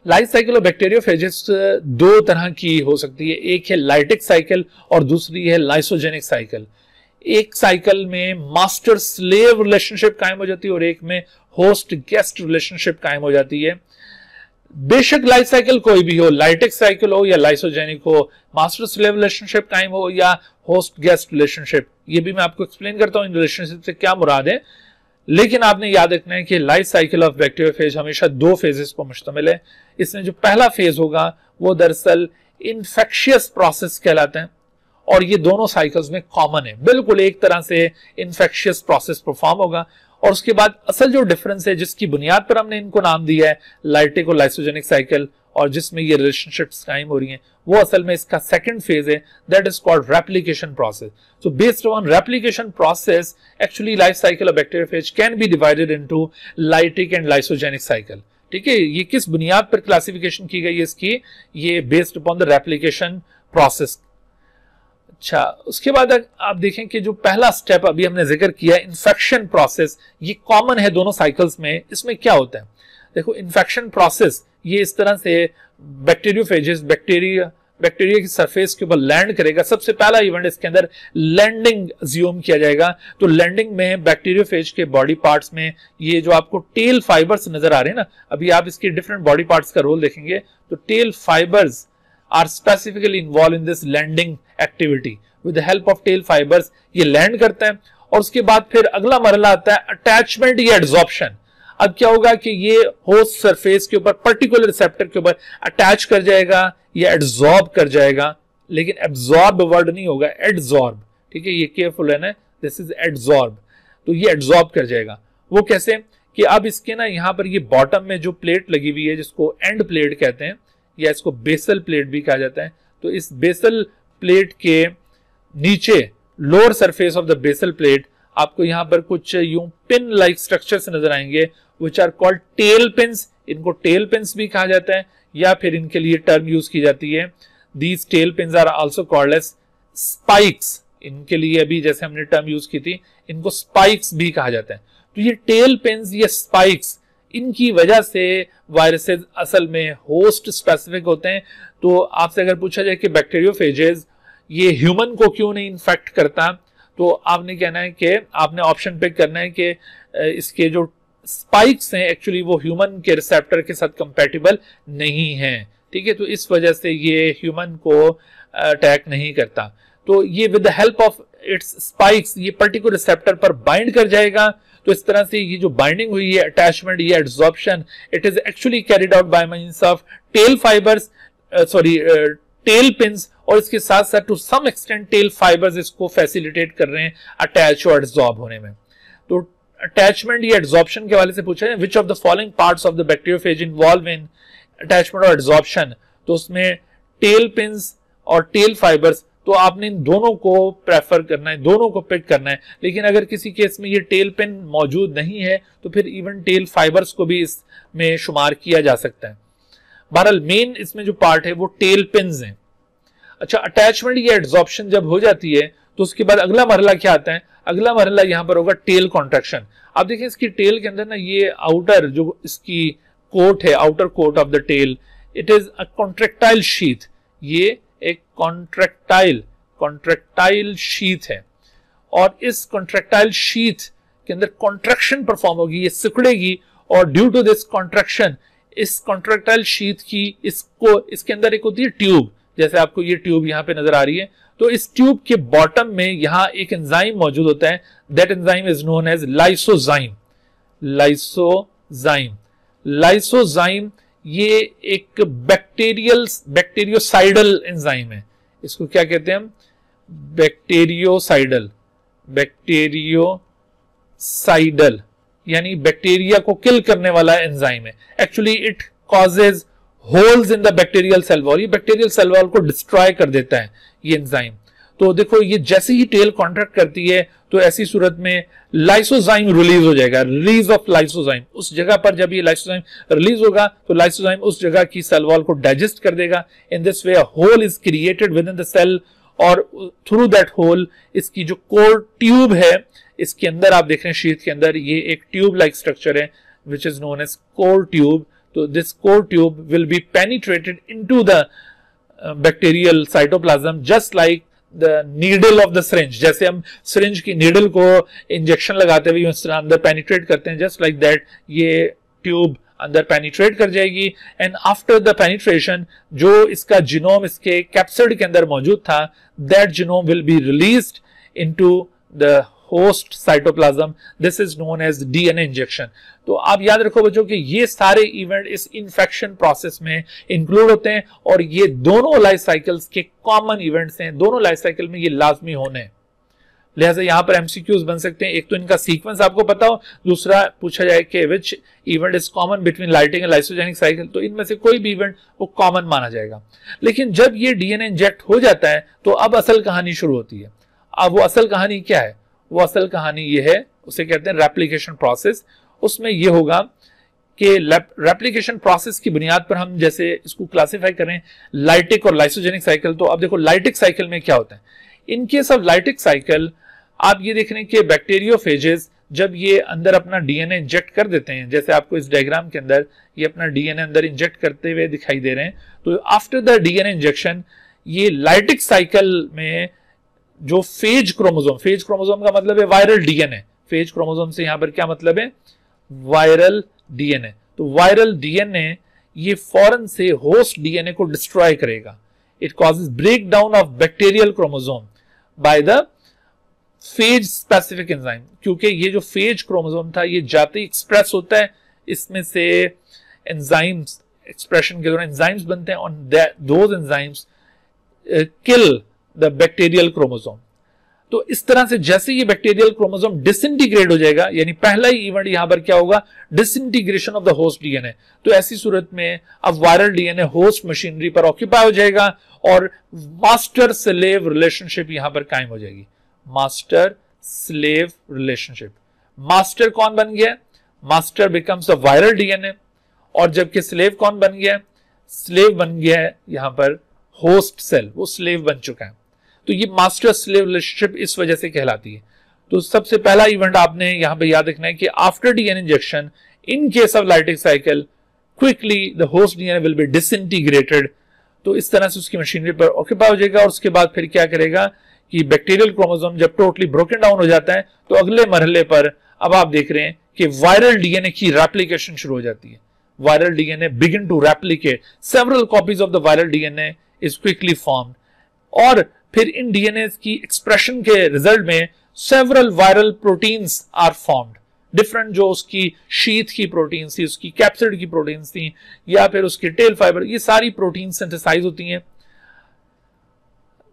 Life cycle of bacteriophages दो तरह की हो सकती है, एक है लाइटिक साइकिल और दूसरी है लाइसोजेनिक साइकिल। एक साइकिल में मास्टर स्लेव रिलेशनशिप कायम हो जाती है और एक में होस्ट गेस्ट रिलेशनशिप कायम हो जाती है। बेशक लाइफ साइकिल कोई भी हो, लाइटिक साइकिल हो या लाइसोजेनिक हो, मास्टर स्लेव रिलेशनशिप कायम हो या होस्ट गेस्ट रिलेशनशिप, ये भी मैं आपको एक्सप्लेन करता हूं इन रिलेशनशिप से क्या मुराद है। लेकिन आपने याद रखना है कि लाइफ साइकिल ऑफ बैक्टीरियोफेज हमेशा दो फेजेस पर मुश्तमिल है। इसमें जो पहला फेज होगा वो दरअसल इन्फेक्शियस प्रोसेस कहलाते हैं और ये दोनों साइकिल्स में कॉमन है, बिल्कुल एक तरह से इन्फेक्शियस प्रोसेस परफॉर्म होगा। और उसके बाद असल जो डिफरेंस है जिसकी बुनियाद पर हमने इनको नाम दिया है लाइटिक और लाइसोजेनिक साइकिल और जिसमें ये रिलेशनशिप्स कायम हो रही हैं, वो असल में इसका सेकंड फेज है, that is called replication process. So based on replication process actually life cycle of bacteriophage can be divided into lytic and lysogenic cycle. ठीक है, ये किस बुनियाद पर क्लासिफिकेशन की गई है इसकी, ये based upon the replication process. अच्छा, उसके बाद आप देखें कि जो पहला स्टेप अभी हमने जिक्र किया इन्फेक्शन प्रोसेस, ये कॉमन है दोनों साइकिल्स में। इसमें क्या होता है, देखो इन्फेक्शन प्रोसेस ये इस तरह से बैक्टीरियोफेजेस बैक्टीरिया की सरफेस के ऊपर लैंड करेगा। सबसे पहला इवेंट इसके अंदर लैंडिंग अज्यूम किया जाएगा। तो लैंडिंग में बैक्टीरियोफेज के बॉडी पार्ट्स में ये जो आपको टेल फाइबर्स नजर आ रहे हैं ना, अभी आप इसके डिफरेंट बॉडी पार्ट्स का रोल देखेंगे। तो tail fibres are specifically involve in this landing activity. With the help of tail fibres ये लैंड करता है और उसके बाद फिर अगला मरहला आता है अटैचमेंट या एड्सॉर्प्शन। अब क्या होगा कि ये होस्ट सरफेस के ऊपर पर्टिकुलर रिसेप्टर के ऊपर अटैच कर जाएगा या एड्सॉर्ब कर जाएगा, लेकिन एब्सॉर्ब वर्ड नहीं होगा, एड्सॉर्ब। ठीक है, ये केयरफुल है ना, दिस इज एड्सॉर्ब। तो ये एड्सॉर्ब कर जाएगा। वो कैसे कि अब इसके ना यहाँ पर ये बॉटम में जो प्लेट लगी हुई है जिसको एंड प्लेट कहते हैं या इसको बेसल प्लेट भी कहा जाता है, तो इस बेसल प्लेट के नीचे lower surface of the basal plate आपको यहाँ पर कुछ यूं पिन लाइक स्ट्रक्चर्स नजर आएंगे which are called tail pins. इनको टेल पिन्स भी कहा जाता है या फिर इनके लिए टर्म यूज की जाती है, these tail pins are also called as spikes. इनके लिए अभी जैसे हमने टर्म यूज की थी, इनको स्पाइक्स भी कहा जाता है। तो ये टेल पिन्स या स्पाइक्स, इनकी वजह से वायरसेस असल में होस्ट स्पेसिफिक होते हैं। तो आपसे अगर पूछा जाए कि बैक्टीरियोफेजेस ये ह्यूमन को क्यों नहीं इन्फेक्ट करता, तो आपने कहना है कि आपने ऑप्शन पिक करना है कि इसके जो स्पाइक्स हैं एक्चुअली वो ह्यूमन के रिसेप्टर के साथ कंपैटिबल नहीं है, ठीक है। तो इस वजह से ये ह्यूमन को अटैक नहीं करता। तो ये with the help of its spikes ये पर्टिकुलर रिसेप्टर पर बाइंड कर जाएगा। तो इस तरह से ये जो बाइंडिंग हुई है, अटैचमेंट, ये adsorption, it is actually carried out by means of tail fibres, tail pins, और इसके साथ साथ to some extent tail fibres इसको फैसिलिटेट कर रहे हैं अटैच और एड्सॉर्ब होने में। तो अटैचमेंट या एड्सॉर्प्शन के वाले से पूछा है विच of the following parts of the bacteriophage involve in attachment और एड्सॉर्प्शन, तो उसमें टेल पिन्स और टेल फाइबर्स, तो आपने इन दोनों को प्रेफर करना है, दोनों को पिक करना है। लेकिन अगर किसी केस में ये टेल पिन मौजूद नहीं है तो फिर इवन टेल फाइबर्स को भी इसमें शुमार किया जा सकता है। बहरहाल मेन इसमें जो पार्ट है वो टेल पिन्स हैं। अच्छा, अटैचमेंट या एड्सॉर्प्शन जब हो जाती है तो उसके बाद अगला मरहला क्या आता है? अगला मरहला यहां पर होगा टेल कॉन्ट्रैक्शन। आप देखिए इसकी टेल के अंदर ना ये आउटर जो इसकी कोट है, outer coat of the tail, it is a contractile sheath. ये एक कॉन्ट्रैक्टाइल शीथ है और इस कॉन्ट्रैक्टाइल शीथ के अंदर कॉन्ट्रैक्शन परफॉर्म होगी, ये सिकुड़ेगी, और ड्यू टू दिस कॉन्ट्रैक्शन इस कॉन्ट्रैक्टाइल शीथ की इसके अंदर एक होती है ट्यूब, जैसे आपको ये ट्यूब यहां पे नजर आ रही है। तो इस ट्यूब के बॉटम में यहां एक एंजाइम मौजूद होता है, that enzyme is known as lysozyme. Lysozyme ये एक बैक्टीरियोसाइडल एंजाइम है। इसको क्या कहते हैं हम? बैक्टीरियोसाइडल, यानी बैक्टीरिया को किल करने वाला एंजाइम है। Actually it causes holes in the bacterial cell wall, ये बैक्टीरियल सेल वॉल को डिस्ट्रॉय कर देता है ये एंजाइम। तो देखो ये जैसे ही टेल कॉन्ट्रैक्ट करती है तो ऐसी सूरत में लाइसोजाइम रिलीज हो जाएगा, रिलीज ऑफ लाइसोजाइम। उस जगह पर जब ये लाइसोजाइम रिलीज होगा तो लाइसोजाइम उस जगह की सेल वॉल को डाइजेस्ट कर देगा। In this way hole is created within the cell, और थ्रू दैट होल इसकी जो कोर ट्यूब है, इसके अंदर आप देख रहे हैं शीट के अंदर ये एक ट्यूब लाइक स्ट्रक्चर है which is known as core tube. तो this core tube will be penetrated into the bacterial cytoplasm just like the needle of the syringe. जैसे हम सिरिंज की नीडल को इंजेक्शन लगाते हुए अंदर पेनिट्रेट करते हैं, जस्ट लाइक दैट ये ट्यूब अंदर पेनिट्रेट कर जाएगी। एंड आफ्टर द पेनिट्रेशन जो इसका जीनोम इसके कैप्सिड के अंदर मौजूद था, that genome will be released into the host cytoplasm. This is known as DNA injection. तो आप याद रखो बच्चों कि ये सारे इवेंट इस इन्फेक्शन प्रोसेस में इंक्लूड होते हैं और ये दोनों लाइफ साइकिल्स के कॉमन इवेंट्स हैं, दोनों लाइफ साइकिल में ये लाजमी होने हैं। लिहाजा यहां पर एमसीक्यूज बन सकते हैं, एक तो इनका सीक्वेंस आपको पता हो, दूसरा पूछा जाए कि which event is common between lighting and lysogenic cycle, तो इनमें से कोई भी इवेंट वो कॉमन माना जाएगा। लेकिन जब ये डीएनए इंजेक्ट हो जाता है तो अब असल कहानी शुरू होती है। अब वो असल कहानी क्या है? वो असल कहानी ये है, उसे कहते हैं रेप्लिकेशन प्रोसेस। उसमें ये होगा कि रेप्लिकेशन प्रोसेस की बुनियाद पर हम जैसे इसको क्लासिफाई करें लाइटिक और लाइसोजेनिक साइकिल। तो अब देखो लाइटिक साइकिल में क्या होता है। In case of lytic cycle आप ये देख रहे हैं कि बैक्टीरियोफेजेस जब ये अंदर अपना डीएनए इंजेक्ट कर देते हैं, जैसे आपको इस डायग्राम के अंदर ये अपना डीएनए अंदर इंजेक्ट करते हुए दिखाई दे रहे हैं, तो आफ्टर द डीएनए इंजेक्शन ये लाइटिक साइकिल में जो फेज क्रोमोसोम का मतलब है वायरल डीएनए। फेज क्रोमोसोम से यहां पर क्या मतलब है? Viral DNA. तो वायरल डीएनए ये फौरन से होस्ट डीएनए को डिस्ट्रॉय करेगा। It causes break down of bacterial chromosome by the phage specific enzyme, क्योंकि ये जो फेज क्रोमोसोम था ये जाते ही एक्सप्रेस होता है, इसमें से एंजाइम्स एक्सप्रेशन के दौरान एंजाइम्स बनते हैं और those enzymes kill the bacterial chromosome. तो इस तरह से जैसे ये बैक्टीरियल क्रोमोसोम डिसइंटीग्रेट हो जाएगा, यानी पहला ही इवेंट यहां पर क्या होगा, disintegration of the host DNA, तो ऐसी सूरत में अब वायरल डीएनए होस्ट मशीनरी पर ऑक्यूपाई हो जाएगा और मास्टर स्लेव रिलेशनशिप यहां पर कायम हो जाएगी। मास्टर स्लेव रिलेशनशिप, मास्टर कौन बन गया, master becomes the viral DNA, और जबकि स्लेव कौन बन गया, स्लेव बन गया है यहां पर होस्ट सेल, वो स्लेव बन चुका है। तो ये मास्टर स्लेव रिलेशनशिप इस वजह से कहलाती है। तो सबसे पहला इवेंट आपने यहां पे याद रखना है कि after DNA injection in case of lytic cycle quickly the host DNA will be disintegrated, तो इस तरह से उसकी मशीनरी पर ऑक्यूपाई हो जाएगा और उसके बाद फिर क्या करेगा कि बैक्टीरियल क्रोमोसोम जब टोटली ब्रोकन डाउन हो जाता है तो अगले मरहले पर अब आप देख रहे हैं कि वायरल डीएनए की रेप्लिकेशन शुरू हो जाती है। Viral DNA begin to replicate, several copies of the viral DNA is quickly formed, और फिर इन डीएनए की एक्सप्रेशन के रिजल्ट में several viral proteins are formed. Different जो उसकी शीथ की प्रोटीन्स थी, उसकी कैप्सिड की प्रोटीन्स थी, या फिर उसकी टेल फाइबर, ये सारी प्रोटीन सिंथेसाइज होती हैं।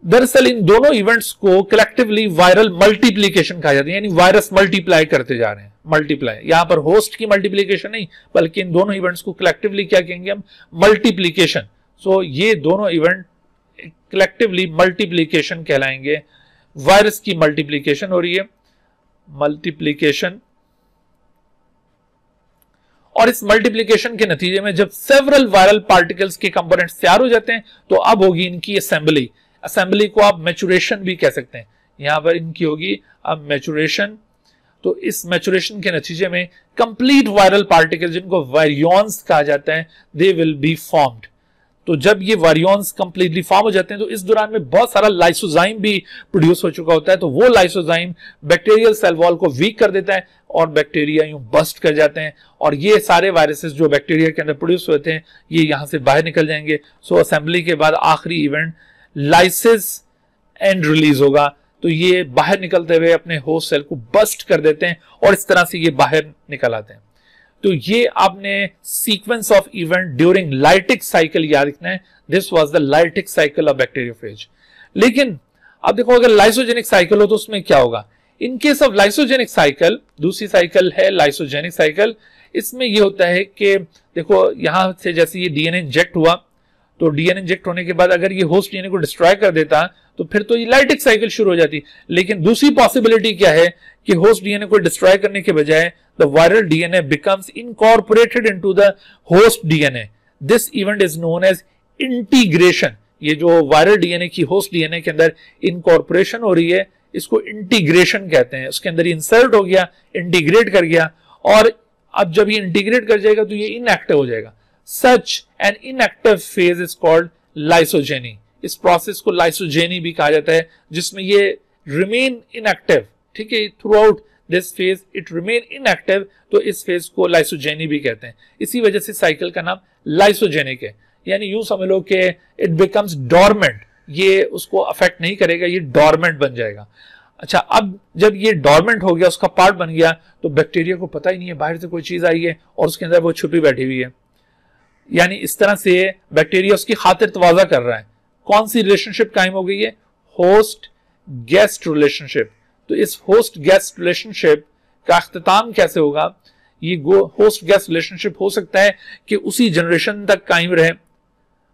दरअसल इन दोनों इवेंट्स को कलेक्टिवली वायरल मल्टीप्लीकेशन कहा जाता है, यानी वायरस मल्टीप्लाई करते जा रहे हैं। मल्टीप्लाई यहां पर होस्ट की मल्टीप्लीकेशन नहीं, बल्कि इन दोनों इवेंट्स को कलेक्टिवली क्या कहेंगे हम, मल्टीप्लीकेशन। सो ये दोनों इवेंट कलेक्टिवली मल्टीप्लीकेशन कहलाएंगे। वायरस की मल्टीप्लीकेशन हो रही है, मल्टीप्लीकेशन, और इस मल्टीप्लीकेशन के नतीजे में जब सेवरल वायरल पार्टिकल्स के कंपोनेंट्स तैयार हो जाते हैं तो अब होगी इनकी असेंबली। असेंबली को आप मैचुरेशन भी कह सकते हैं। यहां पर इनकी होगी अब मैचुरेशन। तो इस मैचुरेशन के नतीजे में कंप्लीट वायरल पार्टिकल, जिनको वायरियॉन्स कहा जाता है, दे विल बी फॉर्म्ड। तो जब ये वायरियॉन्स कंप्लीटली फॉर्म हो जाते हैं तो इस दौरान में बहुत सारा लाइसोजाइम भी प्रोड्यूस हो चुका होता है। तो वो लाइसोजाइम बैक्टीरियल सेल वॉल को वीक कर देता है और बैक्टीरिया यूं बस्ट कर जाते हैं, और ये सारे वायरसेस जो बैक्टीरिया के अंदर प्रोड्यूस होते हैं ये यहां से बाहर निकल जाएंगे। सो असेंबली के बाद आखिरी इवेंट लाइसिस एंड रिलीज होगा। तो ये बाहर निकलते हुए अपने होस्ट सेल को बस्ट कर देते हैं और इस तरह से ये बाहर निकल आते हैं। तो ये आपने sequence of event during lytic cycle याद रखना है। This was the lytic cycle of bacteriophage. लेकिन अब देखो अगर लाइसोजेनिक साइकिल हो तो उसमें क्या होगा। In case of lysogenic cycle, दूसरी साइकिल है लाइसोजेनिक साइकिल, इसमें ये होता है कि देखो यहां से जैसे ये डीएनए इंजेक्ट हुआ, तो डीएनए इंजेक्ट होने के बाद अगर ये होस्ट डीएनए को डिस्ट्रॉय कर देता तो फिर तो ये लाइटिक साइकिल शुरू हो जाती। लेकिन दूसरी पॉसिबिलिटी क्या है कि होस्ट डीएनए को डिस्ट्रॉय करने के बजाय the viral DNA becomes incorporated into the host DNA. This event is known as integration. ये जो वायरल डीएनए की होस्ट डीएनए के अंदर इनकॉर्पोरेशन हो रही है, इसको इंटीग्रेशन कहते हैं। उसके अंदर इंसर्ट हो गया, इंटीग्रेट कर गया, और अब जब ये इंटीग्रेट कर जाएगा तो ये इनएक्टिव हो जाएगा। Such an inactive phase is called lysogeny. इस प्रोसेस को लाइसोजेनी भी कहा जाता है, जिसमें ये रिमेन इनएक्टिव, ठीक है, through out this phase it remain inactive. तो इस फेज को लाइसोजेनी भी कहते हैं। इसी वजह से साइकिल का नाम लाइसोजेनिक है। यानी यूं समझ लो कि इट बिकम्स डॉर्मेंट, ये उसको अफेक्ट नहीं करेगा, ये डॉर्मेंट बन जाएगा। अच्छा, अब जब ये डॉर्मेंट हो गया, उसका पार्ट बन गया, तो बैक्टीरिया को पता ही नहीं है बाहर से कोई चीज आई है और उसके अंदर वो छुपी बैठी हुई है। यानी इस तरह से बैक्टीरिया उसकी खातिर तवाज़ा कर रहा है। कौन सी रिलेशनशिप कायम हो गई है, होस्ट गेस्ट रिलेशनशिप। तो इस होस्ट गेस्ट रिलेशनशिप का अख्तिताम कैसे होगा, ये होस्ट गेस्ट रिलेशनशिप हो सकता है कि उसी जनरेशन तक कायम रहे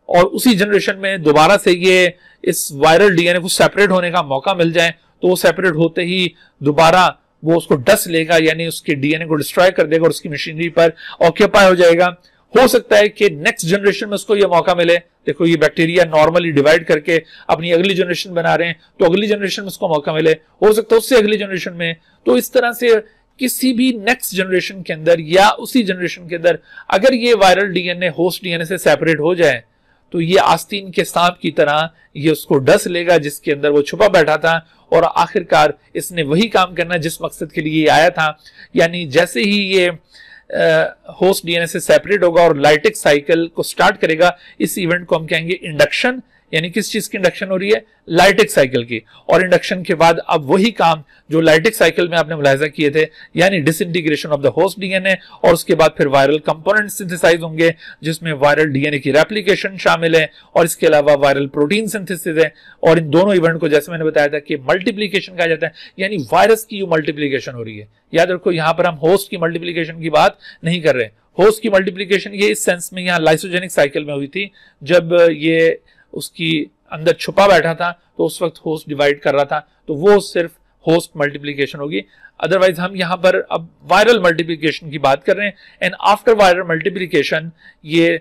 और उसी जनरेशन में दोबारा से ये इस वायरल डीएनए को सेपरेट होने का मौका मिल जाए, तो वो सेपरेट होते ही दोबारा वो उसको डस लेगा, यानी उसके डीएनए को डिस्ट्रॉय कर देगा और उसकी मशीनरी पर ऑक्यूपाई हो जाएगा। हो सकता है कि नेक्स्ट जनरेशन में उसको ये मौका मिले। देखो ये बैक्टीरिया नॉर्मली डिवाइड करके अपनी अगली जनरेशन बना रहे हैं, तो अगली जनरेशन में उसको मौका मिले, हो सकता है उससे अगली जनरेशन में। तो इस तरह से किसी भी नेक्स्ट जनरेशन के अंदर या उसी जनरेशन के अंदर अगर ये वायरल डीएनए होस्ट डीएनए से सेपरेट हो जाए तो ये आस्तीन के सांप की तरह ये उसको डस लेगा जिसके अंदर वो छुपा बैठा था, और आखिरकार इसने वही काम करना जिस मकसद के लिए ये आया था। यानी जैसे ही ये होस्ट डीएनए से सेपरेट होगा और लाइटिक साइकिल को स्टार्ट करेगा, इस इवेंट को हम कहेंगे इंडक्शन यानी किस चीज की इंडक्शन हो रही है, लाइटिक साइकिल की। और इंडक्शन के बाद अब वही काम जो लाइटिक साइकिल में आपने मुलाहिजा किए थे, यानी disintegration of the host DNA, और उसके बाद फिर वायरल कंपोनेंट सिंथेसाइज होंगे जिसमें वायरल डीएनए की रेप्लिकेशन शामिल है, और इसके अलावा वायरल प्रोटीन सिंथेसिस है। और इन दोनों इवेंट को जैसे मैंने बताया था कि मल्टीप्लीकेशन कहा जाता है, यानी वायरस की मल्टीप्लीकेशन हो रही है। याद रखो यहां पर हम होस्ट की मल्टीप्लीकेशन की बात नहीं कर रहे। होस्ट की मल्टीप्लीकेशन ये इस सेंस में यहाँ लाइसोजेनिक साइकिल में हुई थी, जब ये उसकी अंदर छुपा बैठा था तो उस वक्त होस्ट डिवाइड कर रहा था, तो वो सिर्फ होस्ट मल्टीप्लीकेशन होगी। अदरवाइज हम यहाँ पर अब वायरल मल्टीप्लीकेशन की बात कर रहे हैं। एंड आफ्टर वायरल मल्टीप्लीकेशन ये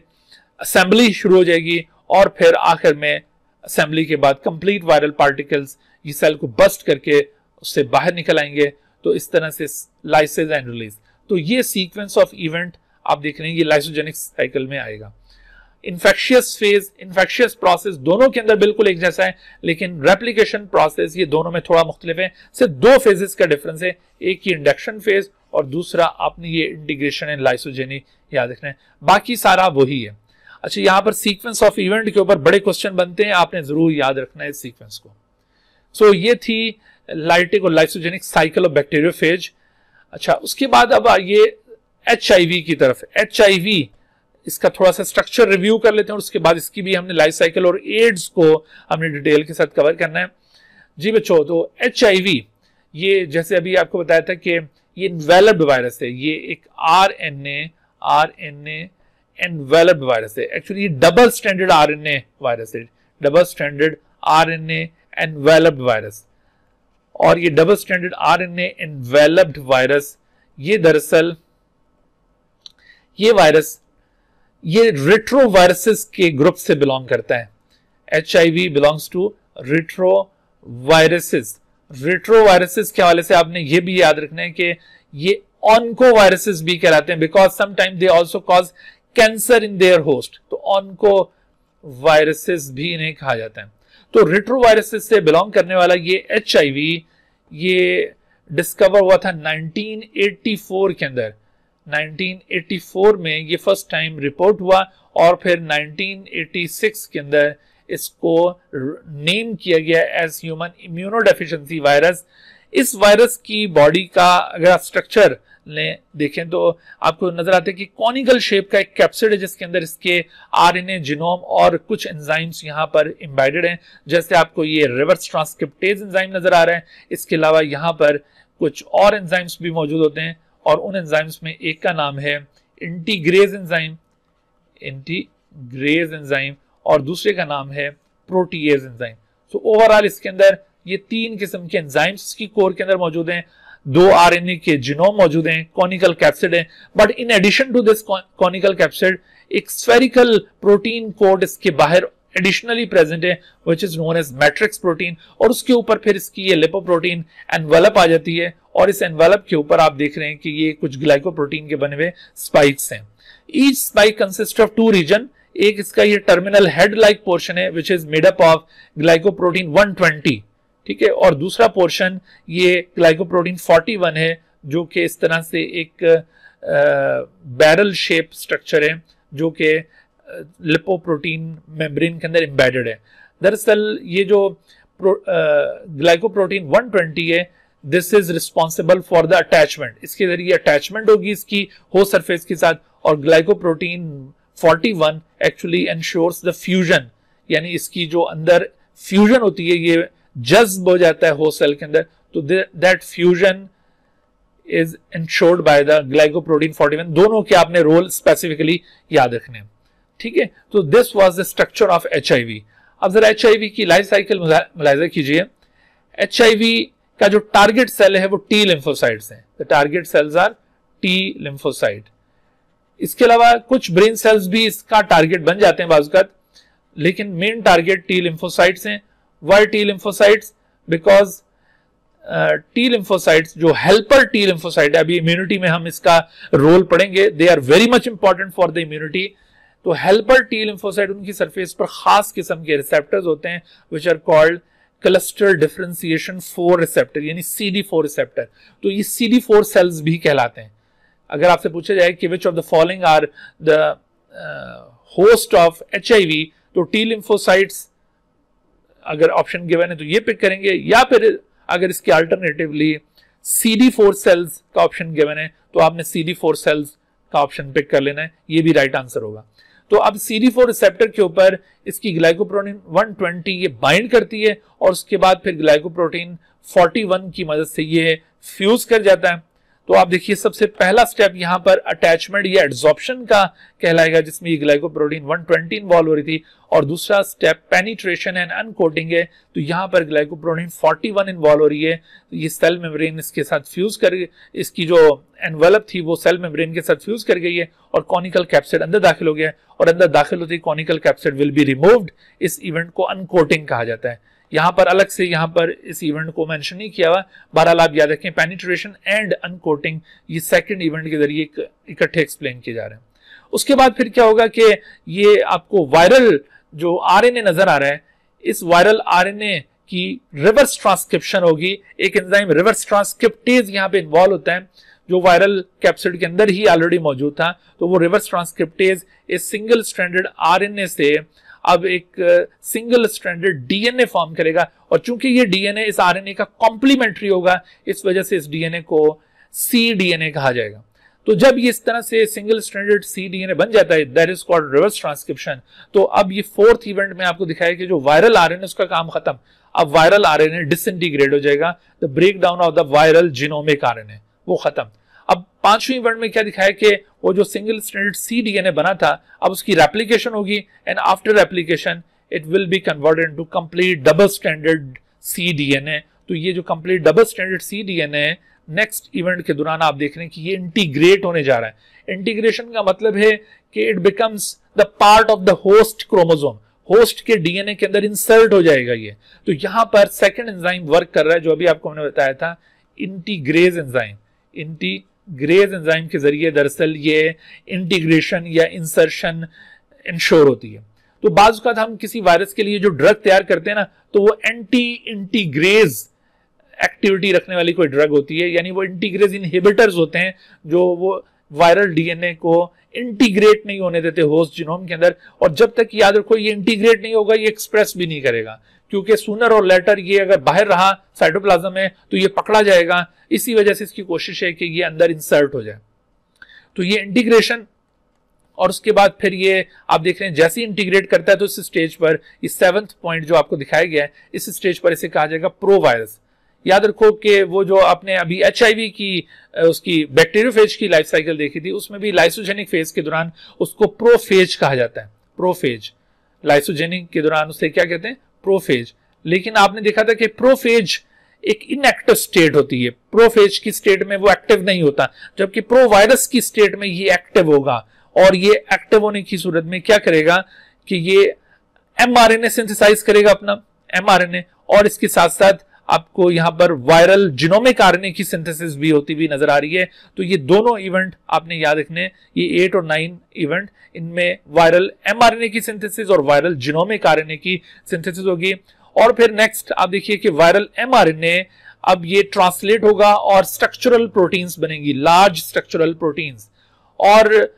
असेंबली शुरू हो जाएगी, और फिर आखिर में असेंबली के बाद कंप्लीट वायरल पार्टिकल्स ये सेल को बस्ट करके उससे बाहर निकल आएंगे। तो इस तरह से लाइसेज एंड रिलीज, तो ये सीक्वेंस ऑफ इवेंट आप देख रहे हैं ये लाइसोजेनिक साइकिल में आएगा। इन्फेक्शियस फेज, इन्फेक्शियस प्रोसेस दोनों के अंदर बिल्कुल एक जैसा है, लेकिन रेप्लिकेशन प्रोसेस ये दोनों में थोड़ा मुख्तलिफ है। सिर्फ दो फेजेस का डिफरेंस है, एक ही इंडक्शन फेज और दूसरा आपने ये इंटीग्रेशन एंड लाइसोजेनी याद रखना है, बाकी सारा वही है। अच्छा, यहां पर सीक्वेंस ऑफ इवेंट के ऊपर बड़े क्वेश्चन बनते हैं, आपने जरूर याद रखना है इस सीक्वेंस को। सो ये थी लाइटिक और लाइसोजेनिक साइकिल ऑफ बैक्टीरियोफेज। अच्छा, उसके बाद अब ये HIV की तरफ। HIV इसका थोड़ा सा स्ट्रक्चर रिव्यू कर लेते हैं और उसके बाद इसकी भी हमने लाइफ साइकिल और एड्स को हमने डिटेल के साथ कवर करना है। जी बच्चों, तो HIV ये जैसे अभी आपको बताया था कि ये इन्वेलप्ड वायरस है, ये एक RNA एनवेलप्ड वायरस है। एक्चुअली ये डबल स्ट्रैंडेड RNA वायरस है, double stranded RNA enveloped virus. और ये double stranded RNA enveloped virus ये दरअसल ये वायरस ये रेट्रोवायरसेस के ग्रुप से बिलोंग करता है। HIV belongs to retroviruses. Retroviruses के हवाले से आपने ये भी याद रखना है कि ये ऑन्कोवायरसेस भी कहलाते हैं, because sometime they also cause cancer in their host, तो ऑन्कोवायरसेस भी इन्हें कहा जाता है। तो रेट्रोवायरसेस से बिलोंग करने वाला ये HIV ये डिस्कवर हुआ था 1984 के अंदर। 1984 में ये फर्स्ट टाइम रिपोर्ट हुआ और फिर 1986 के अंदर इसको नेम किया गया एज ह्यूमन इम्यूनोडेफिशिएंसी वायरस। इस वायरस की बॉडी का अगर आप स्ट्रक्चर देखें तो आपको नजर आता है कि कॉनिकल शेप का एक कैप्सिड है जिसके अंदर इसके RNA जीनोम और कुछ एंजाइम्स यहाँ पर एम्बेडेड हैं। जैसे आपको ये रिवर्स ट्रांसक्रिप्टेज एंजाइम नजर आ रहा है, इसके अलावा यहाँ पर कुछ और एंजाइम्स भी मौजूद होते हैं और उन एंजाइम्स में एक का नाम है इंटीग्रेज एंजाइम और दूसरे का नाम है प्रोटीएज एंजाइम। सो ओवरऑल इसके अंदर ये 3 किस्म के एंजाइम्स की कोर के अंदर मौजूद हैं, 2 RNA के जीनोम मौजूद हैं, कॉनिकल कैप्सिड है। But in addition to this conical capsid एक स्फेरिकल प्रोटीन कोड इसके बाहर एडिशनली प्रेजेंट है which is known as matrix protein, और उसके ऊपर फिर इसकी ये लिपोप्रोटीन एनवेलप आ जाती है और इस एनवेलप के ऊपर आप देख रहे हैं कि ये कुछ ग्लाइकोप्रोटीन के बने हुए स्पाइक्स हैं। Each spike consist of 2 region, एक इसका ये टर्मिनल हेड लाइक पोर्शन है which is made up of glycoprotein 120, ठीक है, और दूसरा पोर्शन ये ग्लाइकोप्रोटीन 41 है जो कि इस तरह से एक बैरल शेप स्ट्रक्चर है जो कि लिपोप्रोटीन मेम्ब्रेन के अंदर एम्बेडेड है। दरअसल ये जो ग्लाइकोप्रोटीन 120 है this is responsible for the attachment, इसके जरिए अटैचमेंट होगी इसकी होस्ट सरफेस के साथ, और glycoprotein 41 actually ensures the fusion, यानी इसकी जो अंदर फ्यूजन होती है ये जज्ब हो जाता है होस्ट सेल के अंदर, तो that fusion is ensured by the glycoprotein 41। दोनों के आपने रोल स्पेसिफिकली याद रखने, ठीक है। तो this was the structure of HIV। अब जरा HIV की लाइफ साइकिल मुलाहिजा कीजिए। HIV का जो टारगेट सेल है वो T लिम्फोसाइट्स हैं, the target cells are T lymphocyte. इसके अलावा कुछ ब्रेन सेल्स भी इसका टारगेट बन जाते हैं बाजुकात, लेकिन मेन टारगेट T लिम्फोसाइट्स हैं। Why T lymphocytes? Because T lymphocytes जो हेल्पर T लिम्फोसाइट है, अभी इम्यूनिटी में हम इसका रोल पढ़ेंगे, they are very much important for the immunity. तो हेल्पर T लिम्फोसाइट उनकी सरफेस पर खास किस्म के रिसेप्टर्स होते हैं which are called cluster differentiation 4 receptor, यानी CD4 रिसेप्टर। तो ये CD4 सेल्स भी कहलाते हैं। अगर आपसे पूछा जाए कि which of the following are the host of HIV, तो T लिम्फोसाइट्स अगर ऑप्शन गिवन है तो ये पिक करेंगे, या फिर अगर इसके अल्टरनेटिवली CD4 सेल्स का ऑप्शन गिवन है तो आपने CD4 सेल्स का ऑप्शन पिक कर लेना है, ये भी राइट आंसर होगा। तो अब CD4 रिसेप्टर के ऊपर इसकी ग्लाइकोप्रोटीन 120 ये बाइंड करती है और उसके बाद फिर ग्लाइकोप्रोटीन 41 की मदद से ये फ्यूज कर जाता है। तो आप देखिए सबसे पहला स्टेप यहाँ पर अटैचमेंट या एड्सॉर्प्शन का कहलाएगा, जिसमें ये ग्लाइकोप्रोटीन 120 इन्वॉल्व हो रही थी, और दूसरा स्टेप पेनिट्रेशन एंड अनकोटिंग है। तो यहाँ पर ग्लाइकोप्रोटीन 41 इन्वॉल्व हो रही है, तो ये सेल मेम्ब्रेन इसके साथ फ्यूज कर, इसकी जो एनवेलप थी वो सेल मेम्ब्रेन के साथ फ्यूज कर गई है और कॉनिकल कैप्सिड अंदर दाखिल हो गया है, और अंदर दाखिल होते ही conical capsid will be removed. इस इवेंट को अनकोटिंग कहा जाता है। यहाँ पर अलग से यहाँ पर इस इवेंट को मेंशन नहीं किया हुआ, बहरहाल आप याद रखें पेनिट्रेशन एंड अनकोटिंग ये सेकंड इवेंट के जरिए इकट्ठे एक्सप्लेन किए जा रहे हैं। उसके बाद फिर क्या होगा कि ये आपको वायरल जो आरएनए नजर आ रहा है, इस वायरल आरएनए की रिवर्स ट्रांसक्रिप्शन होगी। एक एंजाइम रिवर्स ट्रांसक्रिप्टेज यहाँ पे इन्वॉल्व होता है, जो वायरल कैप्सिड के अंदर ही ऑलरेडी मौजूद था। तो वो रिवर्स ट्रांसक्रिप्टेज इस सिंगल स्ट्रैंडेड आरएनए से अब एक सिंगल स्ट्रैंडेड डीएनए फॉर्म करेगा, और चूंकि ये डीएनए इस आरएनए का कॉम्प्लीमेंट्री होगा, इस वजह से इस डीएनए को cDNA कहा जाएगा। तो जब ये इस तरह से सिंगल स्ट्रैंडेड cDNA बन जाता है, that is called reverse transcription. तो अब ये फोर्थ इवेंट में आपको दिखाया कि जो वायरल आरएनए उसका काम खत्म, अब वायरल आरएनए डिसइंटीग्रेट हो जाएगा, the break down of the viral genomic RNA वो खत्म। अब पांचवें इवेंट में क्या दिखाया कि वो जो सिंगल स्ट्रैंडेड cDNA बना था, अब उसकी रेप्लिकेशन होगी, and after replication it will be converted into complete double stranded cDNA। तो ये जो कंप्लीट डबल स्ट्रैंडेड cDNA है, नेक्स्ट इवेंट के दौरान आप देख रहे हैं कि ये इंटीग्रेट होने जा रहा है। इंटीग्रेशन का मतलब है कि it becomes the part of the host chromosome, host के डीएनए के अंदर इंसर्ट हो जाएगा ये। तो यहां पर सेकंड एंजाइम वर्क कर रहा है, जो अभी आपको मैंने बताया था इंटीग्रेज एंजाइम। इंटीग्रेज एंजाइम के जरिए दरअसल ये इंटीग्रेशन या इंसर्शन इंश्योर होती है। तो बाज़ औक़ात हम किसी वायरस के लिए जो ड्रग तैयार करते हैं ना, तो वो एंटी इंटीग्रेज एक्टिविटी रखने वाली कोई ड्रग होती है, यानी वो इंटीग्रेज इनहिबिटर्स होते हैं जो वो वायरल डीएनए को इंटीग्रेट नहीं होने देते होस्ट जीनोम के अंदर। और जब तक याद रखो ये इंटीग्रेट नहीं होगा, ये एक्सप्रेस भी नहीं करेगा, क्योंकि सूनर और लेटर ये अगर बाहर रहा साइटोप्लाज्म में तो ये पकड़ा जाएगा। इसी वजह से इसकी कोशिश है कि ये अंदर इंसर्ट हो जाए। तो ये इंटीग्रेशन, और उसके बाद फिर ये आप देख रहे हैं जैसे ही इंटीग्रेट करता है तो इस स्टेज पर, इस 7th पॉइंट जो आपको दिखाया गया है, इस स्टेज पर इसे कहा जाएगा प्रोवायरस। याद रखो कि वो जो आपने अभी HIV की उसकी बैक्टीरियोफेज की लाइफ साइकिल देखी थी, उसमें भी लाइसोजेनिक फेज के दौरान उसको प्रोफेज कहा जाता है। प्रोफेज, लाइसोजेनिक के दौरान उसे क्या कहते हैं? प्रोफेज। लेकिन आपने देखा था कि प्रोफेज एक इनएक्टिव स्टेट होती है, प्रोफेज की स्टेट में वो एक्टिव नहीं होता, जबकि प्रोवायरस की स्टेट में ये एक्टिव होगा। और ये एक्टिव होने की सूरत में क्या करेगा कि ये mRNA सिंथेसाइज करेगा, अपना mRNA, और इसके साथ साथ आपको यहां पर वायरल जीनोमिक आरएनए की सिंथेसिस भी होती हुई नजर आ रही है। तो ये दोनों इवेंट आपने याद रखने, ये 8 और 9 इवेंट, इनमें वायरल mRNA की सिंथेसिस और वायरल जीनोमिक आरएनए की सिंथेसिस होगी। और फिर नेक्स्ट आप देखिए कि वायरल mRNA अब ये ट्रांसलेट होगा और स्ट्रक्चरल प्रोटीन्स बनेंगी, लार्ज स्ट्रक्चरल प्रोटीन्स। और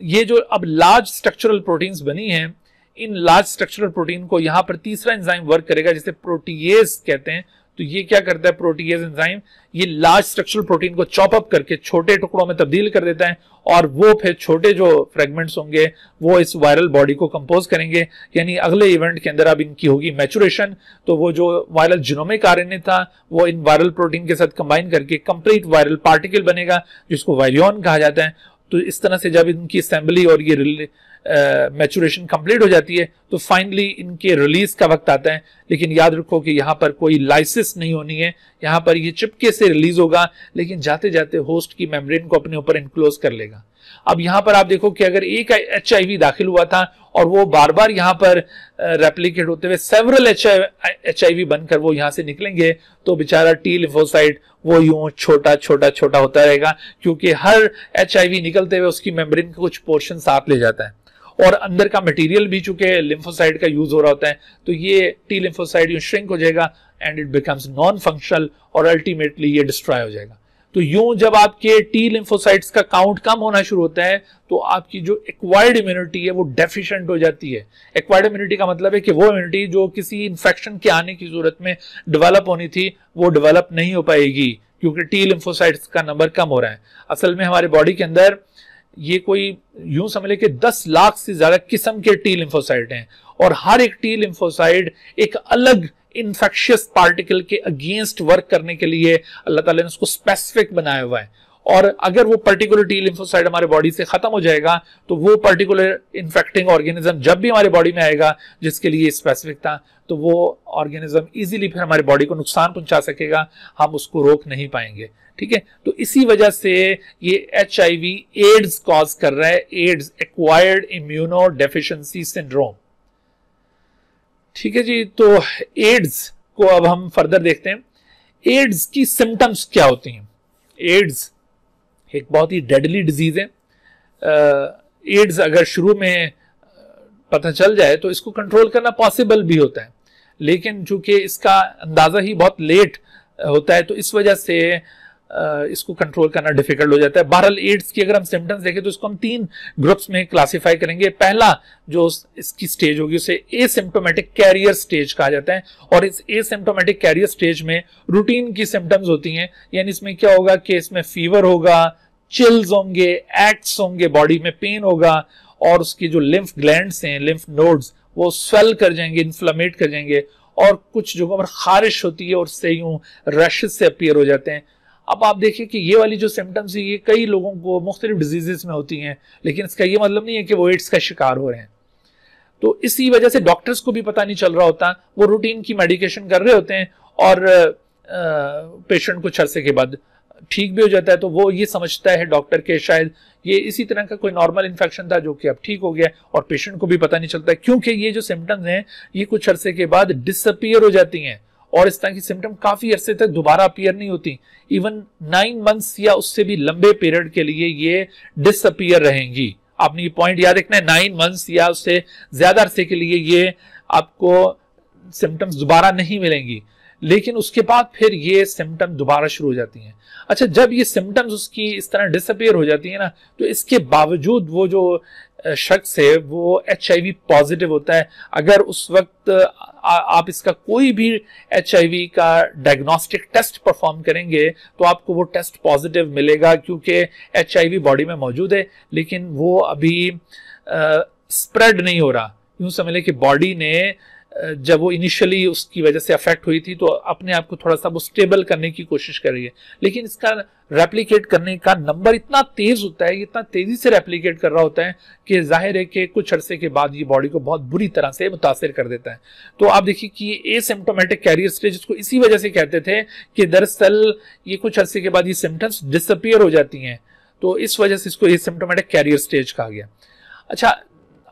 ये जो अब लार्ज स्ट्रक्चरल प्रोटीन्स बनी हैं, इन लार्ज स्ट्रक्चरल प्रोटीन को यहां पर तीसरा एंजाइम वर्क करेगा जिसे प्रोटीएज कहते हैं। तो ये क्या करता है प्रोटीएज एंजाइम? ये लार्ज स्ट्रक्चरल प्रोटीन को चॉप अप करके छोटे टुकड़ों में तब्दील कर देता है, और वो फिर छोटे जो फ्रेगमेंट्स होंगे वो इस वायरल बॉडी को कंपोज करेंगे। यानी अगले इवेंट के अंदर अब इनकी होगी मैचुरेशन। तो वो जो वायरल जीनोमिक आरएनए था वो इन वायरल प्रोटीन के साथ कंबाइन करके कंप्लीट वायरल पार्टिकल बनेगा, जिसको वायरियन कहा जाता है। तो इस तरह से जब इनकी असेंबली और ये मैचुरेशन कंप्लीट हो जाती है तो फाइनली इनके रिलीज का वक्त आता है। लेकिन याद रखो कि यहाँ पर कोई लाइसिस नहीं होनी है, यहाँ पर ये चिपके से रिलीज होगा, लेकिन जाते जाते होस्ट की मेम्ब्रेन को अपने ऊपर इनक्लोज कर लेगा। अब यहाँ पर आप देखो कि अगर एक HIV दाखिल हुआ था और वो बार बार यहाँ पर रेप्लिकेट होते हुए सेवरल HIV बनकर वो यहाँ से निकलेंगे, तो बेचारा T लिम्फोसाइट वो यूं छोटा छोटा छोटा होता रहेगा, क्योंकि हर HIV निकलते हुए उसकी मेम्ब्रेन का कुछ पोर्शन साथ ले जाता है, और अंदर का मटेरियल भी चूंकि लिम्फोसाइट का यूज हो रहा होता है, तो ये T लिम्फोसाइट यूं श्रिंक हो जाएगा and it becomes non functional, और अल्टीमेटली ये डिस्ट्रॉय हो जाएगा। तो यूं जब आपके टी लिम्फोसाइट्स का काउंट कम होना शुरू होता है तो आपकी जो एक्वायर्ड इम्यूनिटी है वो डेफिशिएंट हो जाती है। एक्वायर्ड इम्यूनिटी का मतलब है कि वो इम्यूनिटी जो किसी इंफेक्शन के आने की सूरत में डेवलप होनी थी वो डेवलप नहीं हो पाएगी, क्योंकि टी लिम्फोसाइट्स का नंबर कम हो रहा है। असल में हमारे बॉडी के अंदर ये कोई यूं समझ ले कि 10 लाख से ज्यादा किस्म के टी लिम्फोसाइट हैं, और हर एक टी लिम्फोसाइट एक अलग इन्फेक्शियस पार्टिकल के अगेंस्ट वर्क करने के लिए अल्लाह ताला ने उसको स्पेसिफिक बनाया हुआ है। और अगर वो पर्टिकुलर टी लिम्फोसाइट हमारे बॉडी से खत्म हो जाएगा तो वो पर्टिकुलर इन्फेक्टिंग ऑर्गेनिज्म जब भी हमारे बॉडी में आएगा जिसके लिए स्पेसिफिक था, तो वो ऑर्गेनिज्म इजीली फिर हमारी बॉडी को नुकसान पहुंचा सकेगा, हम उसको रोक नहीं पाएंगे। ठीक है, तो इसी वजह से ये HIV एड्स कॉज कर रहा है, ads acquired immuno deficiency syndrome. ठीक है जी, तो एड्स को अब हम फर्दर देखते हैं। एड्स की सिम्टम्स क्या होती हैं? एड्स एक बहुत ही डेडली डिजीज है। एड्स अगर शुरू में पता चल जाए तो इसको कंट्रोल करना पॉसिबल भी होता है, लेकिन चूंकि इसका अंदाजा ही बहुत लेट होता है तो इस वजह से इसको कंट्रोल करना डिफिकल्ट हो जाता है। बहरहाल एड्स की अगर हम सिम्टम्स देखें तो इसको हम 3 ग्रुप्स में क्लासिफाई करेंगे। पहला जो इसकी स्टेज होगी उसे एसिम्प्टोमेटिक कैरियर स्टेज कहा जाता है, और इस एसिम्प्टोमेटिक कैरियर स्टेज में रूटीन की सिम्टम्स होती हैं। यानी इसमें क्या होगा कि इसमें फीवर होगा, चिल्स होंगे, एक्ट्स होंगे, बॉडी में पेन होगा, और उसकी जो लिम्फ ग्लैंड्स हैं, लिम्फ नोड्स, वो स्वेल कर जाएंगे, इन्फ्लेमेट कर जाएंगे, और कुछ जगहों पर खारिश होती है और उससे यूं रशेस से अपीयर हो जाते हैं। अब आप देखिए कि ये वाली जो सिम्टम्स है ये कई लोगों को मुख्तलिफ डिजीजेस में होती हैं, लेकिन इसका ये मतलब नहीं है कि वो एड्स का शिकार हो रहे हैं। तो इसी वजह से डॉक्टर्स को भी पता नहीं चल रहा होता, वो रूटीन की मेडिकेशन कर रहे होते हैं और पेशेंट कुछ अरसे के बाद ठीक भी हो जाता है, तो वो ये समझता है डॉक्टर के शायद ये इसी तरह का कोई नॉर्मल इन्फेक्शन था जो कि अब ठीक हो गया, और पेशेंट को भी पता नहीं चलता, क्योंकि ये जो सिम्टम्स हैं ये कुछ अरसे के बाद डिसअपीयर हो जाती हैं, और इस तरह की सिम्टम काफी अरसे तक दोबारा अपीयर नहीं होती। इवन 9 मंथ्स या उससे भी लंबे पीरियड के लिए ये डिसअपीयर रहेंगी। आपने ये पॉइंट याद रखना है, 9 मंथ्स या उससे ज्यादा अरसे के लिए ये आपको सिम्टम्स दोबारा नहीं मिलेंगी, लेकिन उसके बाद फिर ये सिम्टम दोबारा शुरू हो जाती हैं। अच्छा, जब ये सिम्टम्स उसकी इस तरह डिसअपीयर हो जाती है ना, तो इसके बावजूद वो जो शख्स है वो HIV पॉजिटिव होता है। अगर उस वक्त आप इसका कोई भी HIV का डायग्नोस्टिक टेस्ट परफॉर्म करेंगे तो आपको वो टेस्ट पॉजिटिव मिलेगा, क्योंकि HIV बॉडी में मौजूद है, लेकिन वो अभी स्प्रेड नहीं हो रहा। यूं समझ लें कि बॉडी ने जब वो इनिशियली उसकी वजह से अफेक्ट हुई थी तो अपने आप को थोड़ा सा वो स्टेबल करने की कोशिश कर रही है, लेकिन इसका रेप्लिकेट करने का नंबर इतना तेज होता है, इतना तेजी से रेप्लिकेट कर रहा होता है कि जाहिर है कि कुछ अरसे के बाद ये बॉडी को बहुत बुरी तरह से मुतासिर कर देता है। तो आप देखिए कि ये एसिम्प्टोमेटिक कैरियर स्टेज, इसको इसी वजह से कहते थे कि दरअसल ये कुछ अरसे के बाद ये सिम्टम्स डिसअपीयर हो जाती हैं, तो इस वजह से इसको एसिम्प्टोमेटिक कैरियर स्टेज कहा गया। अच्छा,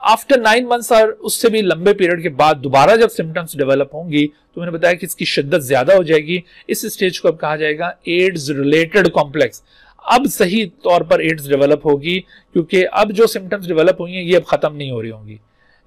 आफ्टर 9 मंथ्स और उससे भी लंबे पीरियड के बाद दोबारा जब सिम्टम्स डेवलप होंगी तो मैंने बताया कि इसकी शिद्दत ज्यादा हो जाएगी। इस स्टेज को अब कहा जाएगा एड्स रिलेटेड कॉम्प्लेक्स। अब सही तौर पर एड्स डेवलप होगी, क्योंकि अब जो सिम्टम्स डेवलप हुई हैं ये अब खत्म नहीं हो रही होंगी।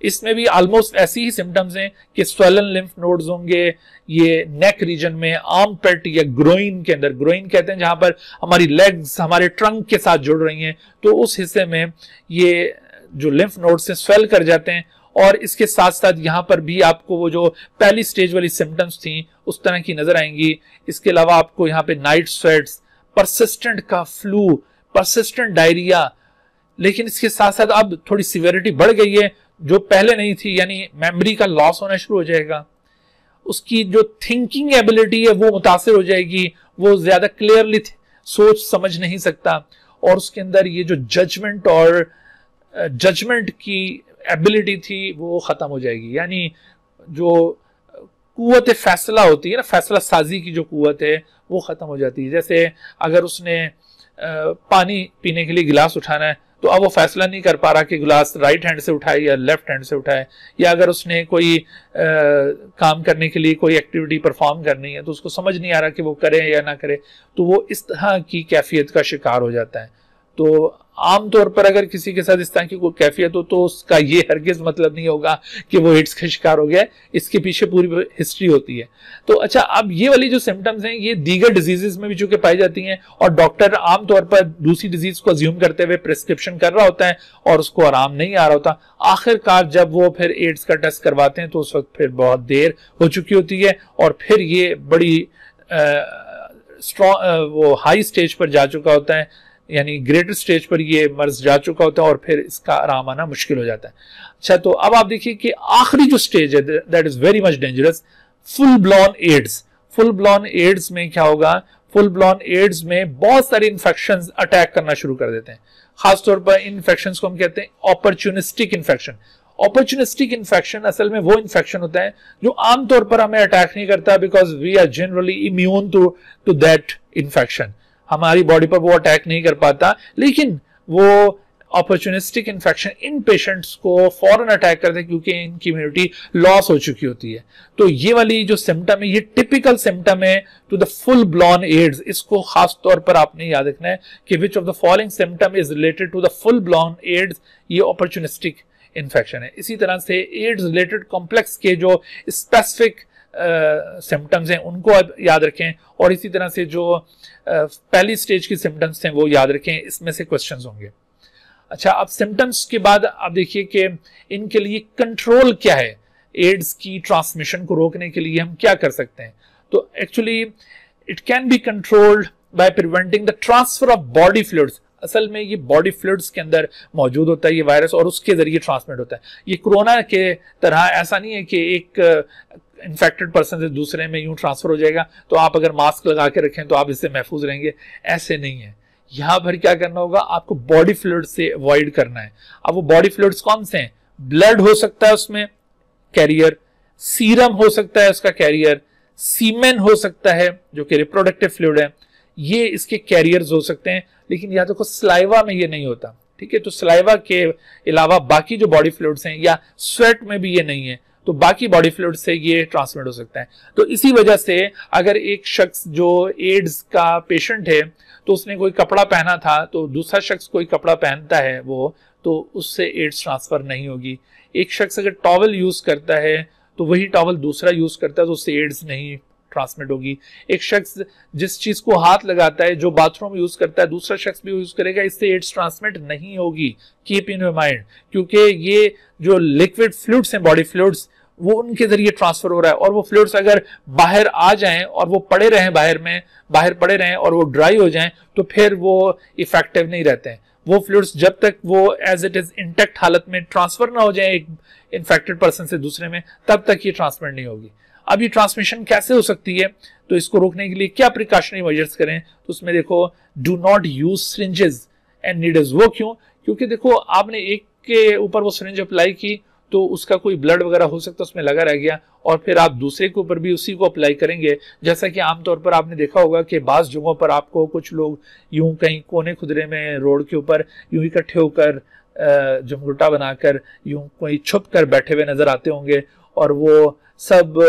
इसमें भी ऑलमोस्ट ऐसी ही सिम्टम्स हैं कि स्वेलन लिम्फ नोड्स होंगे, ये नेक रीजन में, आर्म पेट या ग्रोइन के अंदर, ग्रोइन कहते हैं जहां पर हमारी लेग्स हमारे ट्रंक के साथ जुड़ रही हैं, तो उस हिस्से में ये जो लिम्फ नोड से स्वेल कर जाते हैं, और इसके साथ साथ यहां पर भी आपको वो जो पहली स्टेज वाली सिम्टम्स थी उस तरह की नजर आएंगी। इसके अलावा आपको यहाँ पे नाइट स्वेट्स, परसिस्टेंट का फ्लू, परसिस्टेंट डायरिया, लेकिन इसके साथ साथ अब थोड़ी सिवियरिटी बढ़ गई है जो पहले नहीं थी, यानी मेमोरी का लॉस होना शुरू हो जाएगा, उसकी जो थिंकिंग एबिलिटी है वो मुतासिर हो जाएगी, वो ज्यादा क्लियरली सोच समझ नहीं सकता, और उसके अंदर ये जो जजमेंट की एबिलिटी थी वो खत्म हो जाएगी। यानी जो कुव्वत फैसला होती है ना, फैसला साजी की जो कुव्वत है वो खत्म हो जाती है। जैसे अगर उसने पानी पीने के लिए गिलास उठाना है तो अब वो फैसला नहीं कर पा रहा कि गिलास राइट हैंड से उठाए या लेफ्ट हैंड से उठाए, या अगर उसने कोई काम करने के लिए कोई एक्टिविटी परफॉर्म करनी है तो उसको समझ नहीं आ रहा कि वो करे या ना करे, तो वो इस तरह की कैफियत का शिकार हो जाता है। तो आमतौर पर अगर किसी के साथ इस तरह की कोई कैफियत हो तो उसका ये हरगिज मतलब नहीं होगा कि वो एड्स का शिकार हो गया है, इसके पीछे पूरी हिस्ट्री होती है। तो अच्छा, अब ये वाली जो सिम्टम्स हैं ये दीगर डिजीजेस में भी चूंकि पाई जाती हैं और डॉक्टर आमतौर पर दूसरी डिजीज को अज्यूम करते हुए प्रिस्क्रिप्शन कर रहा होता है और उसको आराम नहीं आ रहा होता, आखिरकार जब वो फिर एड्स का टेस्ट करवाते हैं तो उस वक्त फिर बहुत देर हो चुकी होती है और फिर ये बड़ी स्ट्रॉन्ग वो हाई स्टेज पर जा चुका होता है, यानी ग्रेटर स्टेज पर ये मर्ज जा चुका होता है और फिर इसका आराम आना मुश्किल हो जाता है। अच्छा, तो अब आप देखिए कि आखिरी जो स्टेज है that is very much dangerous, full blown AIDS. Full blown AIDS में क्या होगा, फुल ब्लॉन एड्स में बहुत सारे इन्फेक्शंस अटैक करना शुरू कर देते हैं। खासतौर पर इन इन्फेक्शंस को हम कहते हैं अपॉर्चुनिस्टिक इन्फेक्शन। अपॉर्चुनिस्टिक इन्फेक्शन असल में वो इन्फेक्शन होता है जो आमतौर पर हमें अटैक नहीं करता because we are generally immune to that infection, हमारी बॉडी पर वो अटैक नहीं कर पाता, लेकिन वो अपॉर्चुनिस्टिक इन्फेक्शन इन पेशेंट्स को फौरन अटैक करते हैं क्योंकि इनकी इम्यूनिटी लॉस हो चुकी होती है। तो ये वाली जो सिम्टम है ये टिपिकल सिम्टम है to the full blown AIDS. इसको खास तौर पर आपने याद रखना है कि which of the following symptom is related to the full blown AIDS, ये अपॉर्चुनिस्टिक इन्फेक्शन है। इसी तरह से एड्स रिलेटेड कॉम्प्लेक्स के जो स्पेसिफिक सिम्टम्स हैं उनको आप याद रखें और इसी तरह से जो पहली स्टेज की सिम्टम्स हैं वो याद रखें, इसमें से क्वेश्चंस होंगे। अच्छा, अब सिम्टम्स के बाद आप देखिए कि इनके लिए कंट्रोल क्या है, एड्स की ट्रांसमिशन को रोकने के लिए हम क्या कर सकते हैं। तो actually it can be controlled by preventing the transfer of body fluids. असल में ये बॉडी फ्लूइड्स के अंदर मौजूद होता है ये वायरस और उसके जरिए ट्रांसमिट होता है। ये कोरोना के तरह ऐसा नहीं है कि एक इन्फेक्टेड पर्सन से दूसरे में यूं ट्रांसफर हो जाएगा तो आप अगर मास्क लगा के रखें तो आप इससे महफूज रहेंगे, ऐसे नहीं है। यहां पर क्या करना होगा, आपको बॉडी फ्लूइड से अवॉइड करना है। अब वो बॉडी फ्लूइड्स कौन से हैं, ब्लड हो सकता है उसमें कैरियर, सीरम हो सकता है उसका कैरियर, सीमेन हो सकता है जो कि रिप्रोडक्टिव फ्लूइड है, ये इसके कैरियर्स हो सकते हैं। लेकिन या तो सलाइवा में ये नहीं होता, ठीक है, तो सलाइवा के अलावा बाकी जो बॉडी फ्लूइड्स हैं या स्वेट में भी ये नहीं है, तो बाकी बॉडी फ्लूइड से ये ट्रांसमिट हो सकता है। तो इसी वजह से अगर एक शख्स जो एड्स का पेशेंट है तो उसने कोई कपड़ा पहना था तो दूसरा शख्स कोई कपड़ा पहनता है वो, तो उससे एड्स ट्रांसफर नहीं होगी। एक शख्स अगर टॉवल यूज करता है तो वही टॉवल दूसरा यूज करता है तो उससे एड्स नहीं ट्रांसमिट होगी। एक शख्स जिस चीज को हाथ लगाता है, जो बाथरूम यूज करता है, दूसरा शख्स भी यूज करेगा, इससे एड्स ट्रांसमिट नहीं होगी। कीप इन योर माइंड, क्योंकि ये जो लिक्विड फ्लूइड्स हैं, बॉडी फ्लूइड्स, वो उनके जरिए ट्रांसफर हो रहा है और वो फ्लूइड्स अगर बाहर आ जाएं और वो पड़े रहें बाहर पड़े रहें और वो ड्राई हो जाएं तो फिर वो इफेक्टिव नहीं रहते हैं। वो फ्लूइड्स जब तक वो एज इट इज इंटेक्ट हालत में ट्रांसफर ना हो जाए एक इन्फेक्टेड पर्सन से दूसरे में, तब तक ये ट्रांसमिट नहीं होगी। अब ये ट्रांसमिशन कैसे हो सकती है, तो इसको रोकने के लिए क्या प्रिकॉशनरी मेजर्स करें, तो उसमें देखो do not use syringes and needles. वो क्यों, क्योंकि देखो आपने एक के ऊपर वो सिरिंज अप्लाई की तो उसका कोई ब्लड वगैरह हो सकता है उसमें लगा रह गया और फिर आप दूसरे के ऊपर भी उसी को अप्लाई करेंगे। जैसा कि आमतौर पर आपने देखा होगा कि बाज़ जगहों पर आपको कुछ लोग यूं कहीं कोने खुदरे में रोड के ऊपर यूं इकट्ठे होकर जमघुटा बनाकर यूं कोई छुप कर बैठे हुए नजर आते होंगे और वो सब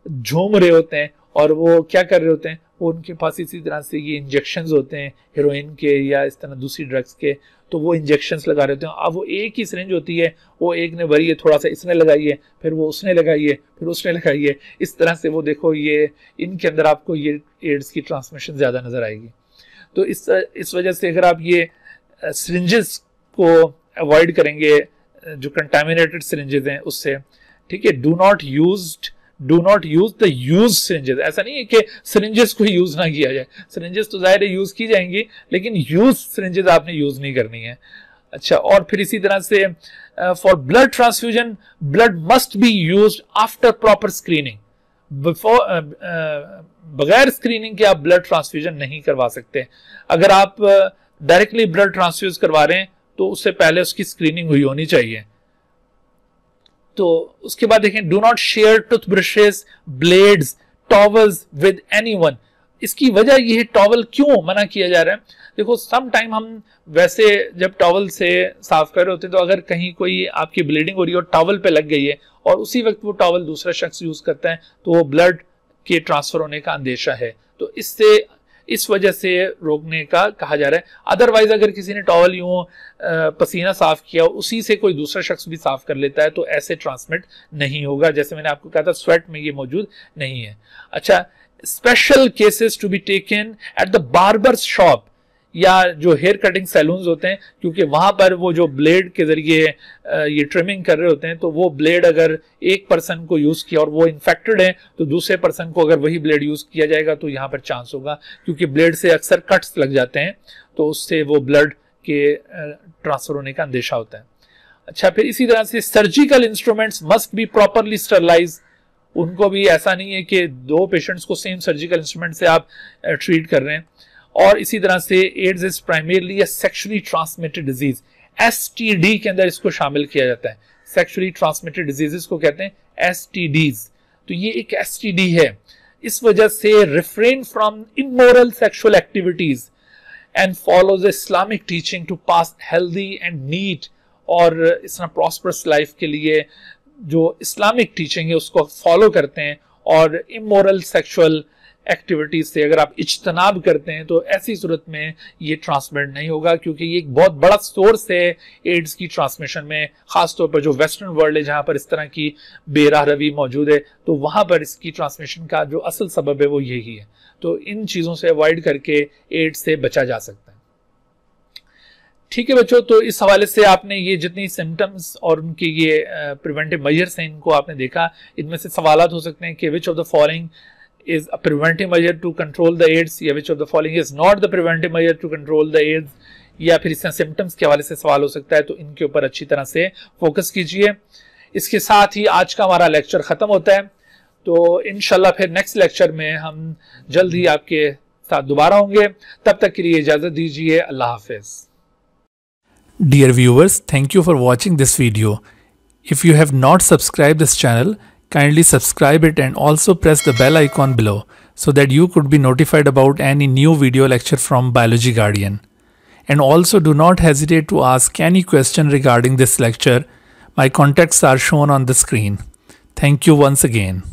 झूम रहे होते हैं और वो क्या कर रहे होते हैं, वो उनके पास इसी तरह से ये इंजेक्शंस होते हैं हेरोइन के या इस तरह दूसरी ड्रग्स के, तो वो इंजेक्शंस लगा रहे होते हैं। अब वो एक ही सिरिंज होती है, वो एक ने भरी है, थोड़ा सा इसने लगाई है, फिर वो उसने लगाई है, फिर उसने लगाई है, इस तरह से वो देखो ये इनके अंदर आपको ये एड्स की ट्रांसमिशन ज्यादा नजर आएगी। तो इस वजह से अगर आप ये सिरिंजेस को अवॉइड करेंगे, जो कंटामिनेटेड सिरिंजेस हैं उससे, ठीक है, do not use the use syringes. ऐसा नहीं है कि सिरिंजेस को यूज ना किया जाए, सिरिंजेस तो जाहिर है यूज की जाएंगी, लेकिन यूज सिरिंजेस आपने यूज नहीं करनी है। अच्छा, और फिर इसी तरह से for blood transfusion, blood must be used after proper screening. बगैर स्क्रीनिंग के आप ब्लड ट्रांसफ्यूजन नहीं करवा सकते। अगर आप डायरेक्टली ब्लड ट्रांसफ्यूज करवा रहे हैं तो उससे पहले उसकी स्क्रीनिंग हुई होनी चाहिए। तो उसके बाद देखें, do not share toothbrushes, blades, towels with anyone. इसकी वजह यह है, टॉवल क्यों मना किया जा रहा है, देखो सम टाइम हम वैसे जब टॉवल से साफ कर रहे होते तो अगर कहीं कोई आपकी ब्लीडिंग हो रही है और टॉवल पे लग गई है और उसी वक्त वो टॉवल दूसरा शख्स यूज करता है तो वो ब्लड के ट्रांसफर होने का अंदेशा है। तो इससे इस वजह से रोकने का कहा जा रहा है। अदरवाइज अगर किसी ने टॉवल यूं पसीना साफ किया, उसी से कोई दूसरा शख्स भी साफ कर लेता है, तो ऐसे ट्रांसमिट नहीं होगा। जैसे मैंने आपको कहा था, स्वेट में ये मौजूद नहीं है। अच्छा, special cases to be taken at the barber's shop, या जो हेयर कटिंग सैलून्स होते हैं, क्योंकि वहां पर वो जो ब्लेड के जरिए ये ट्रिमिंग कर रहे होते हैं, तो वो ब्लेड अगर एक पर्सन को यूज किया और वो इन्फेक्टेड है, तो दूसरे पर्सन को अगर वही ब्लेड यूज किया जाएगा तो यहाँ पर चांस होगा, क्योंकि ब्लेड से अक्सर कट्स लग जाते हैं, तो उससे वो ब्लड के ट्रांसफर होने का अंदेशा होता है। अच्छा, फिर इसी तरह से surgical instruments must be properly sterilize. उनको भी ऐसा नहीं है कि दो पेशेंट्स को सेम सर्जिकल इंस्ट्रूमेंट से आप ट्रीट कर रहे हैं। और इसी तरह से AIDS is primarily a sexually transmitted disease, STD के अंदर इसको शामिल किया जाता है। सेक्सुअली ट्रांसमिटेड डिजीजेस को कहते हैं एसटीडीज। तो ये एक एसटीडी है। इस वजह से refrain from immoral sexual activities and follows Islamic teaching to pass healthy and neat, और इस तरह प्रॉस्परस लाइफ के लिए जो इस्लामिक टीचिंग है उसको फॉलो करते हैं, और इमोरल सेक्सुअल एक्टिविटीज से अगर आप इज्तनाब करते हैं तो ऐसी सूरत में ये ट्रांसमिट नहीं होगा, क्योंकि ये एक बहुत बड़ा सोर्स है एड्स की ट्रांसमिशन में। खासतौर पर जो वेस्टर्न वर्ल्ड है, जहां पर इस तरह की बेराह रवी मौजूद है, तो वहां पर इसकी ट्रांसमिशन का जो असल सबब है वो यही है। तो इन चीजों से अवॉइड करके एड्स से बचा जा सकता है। ठीक है बच्चों, तो इस हवाले से आपने ये जितनी सिम्टम्स और उनके ये प्रिवेंटिव मेजर्स हैं, इनको आपने देखा। इनमें से सवालात हो सकते हैं कि which of the following is a preventive measure to control the AIDS, या which of the following is not the preventive measure to control the AIDS, या फिर इससे सिम्टम्स के हवाले से सवाल हो सकता है। तो इनके ऊपर अच्छी तरह से फोकस कीजिए। इसके साथ ही आज का हमारा लेक्चर खत्म होता है। तो इंशाल्लाह फिर नेक्स्ट लेक्चर में हम जल्द ही आपके साथ दोबारा होंगे। तब तक के लिए इजाजत दीजिए। अल्लाह हाफिज। Dear viewers, thank you for watching this video. If you have not subscribed this channel, kindly subscribe it and also press the bell icon below so that you could be notified about any new video lecture from Biology Guardian. And also do not hesitate to ask any question regarding this lecture. My contacts are shown on the screen. Thank you once again.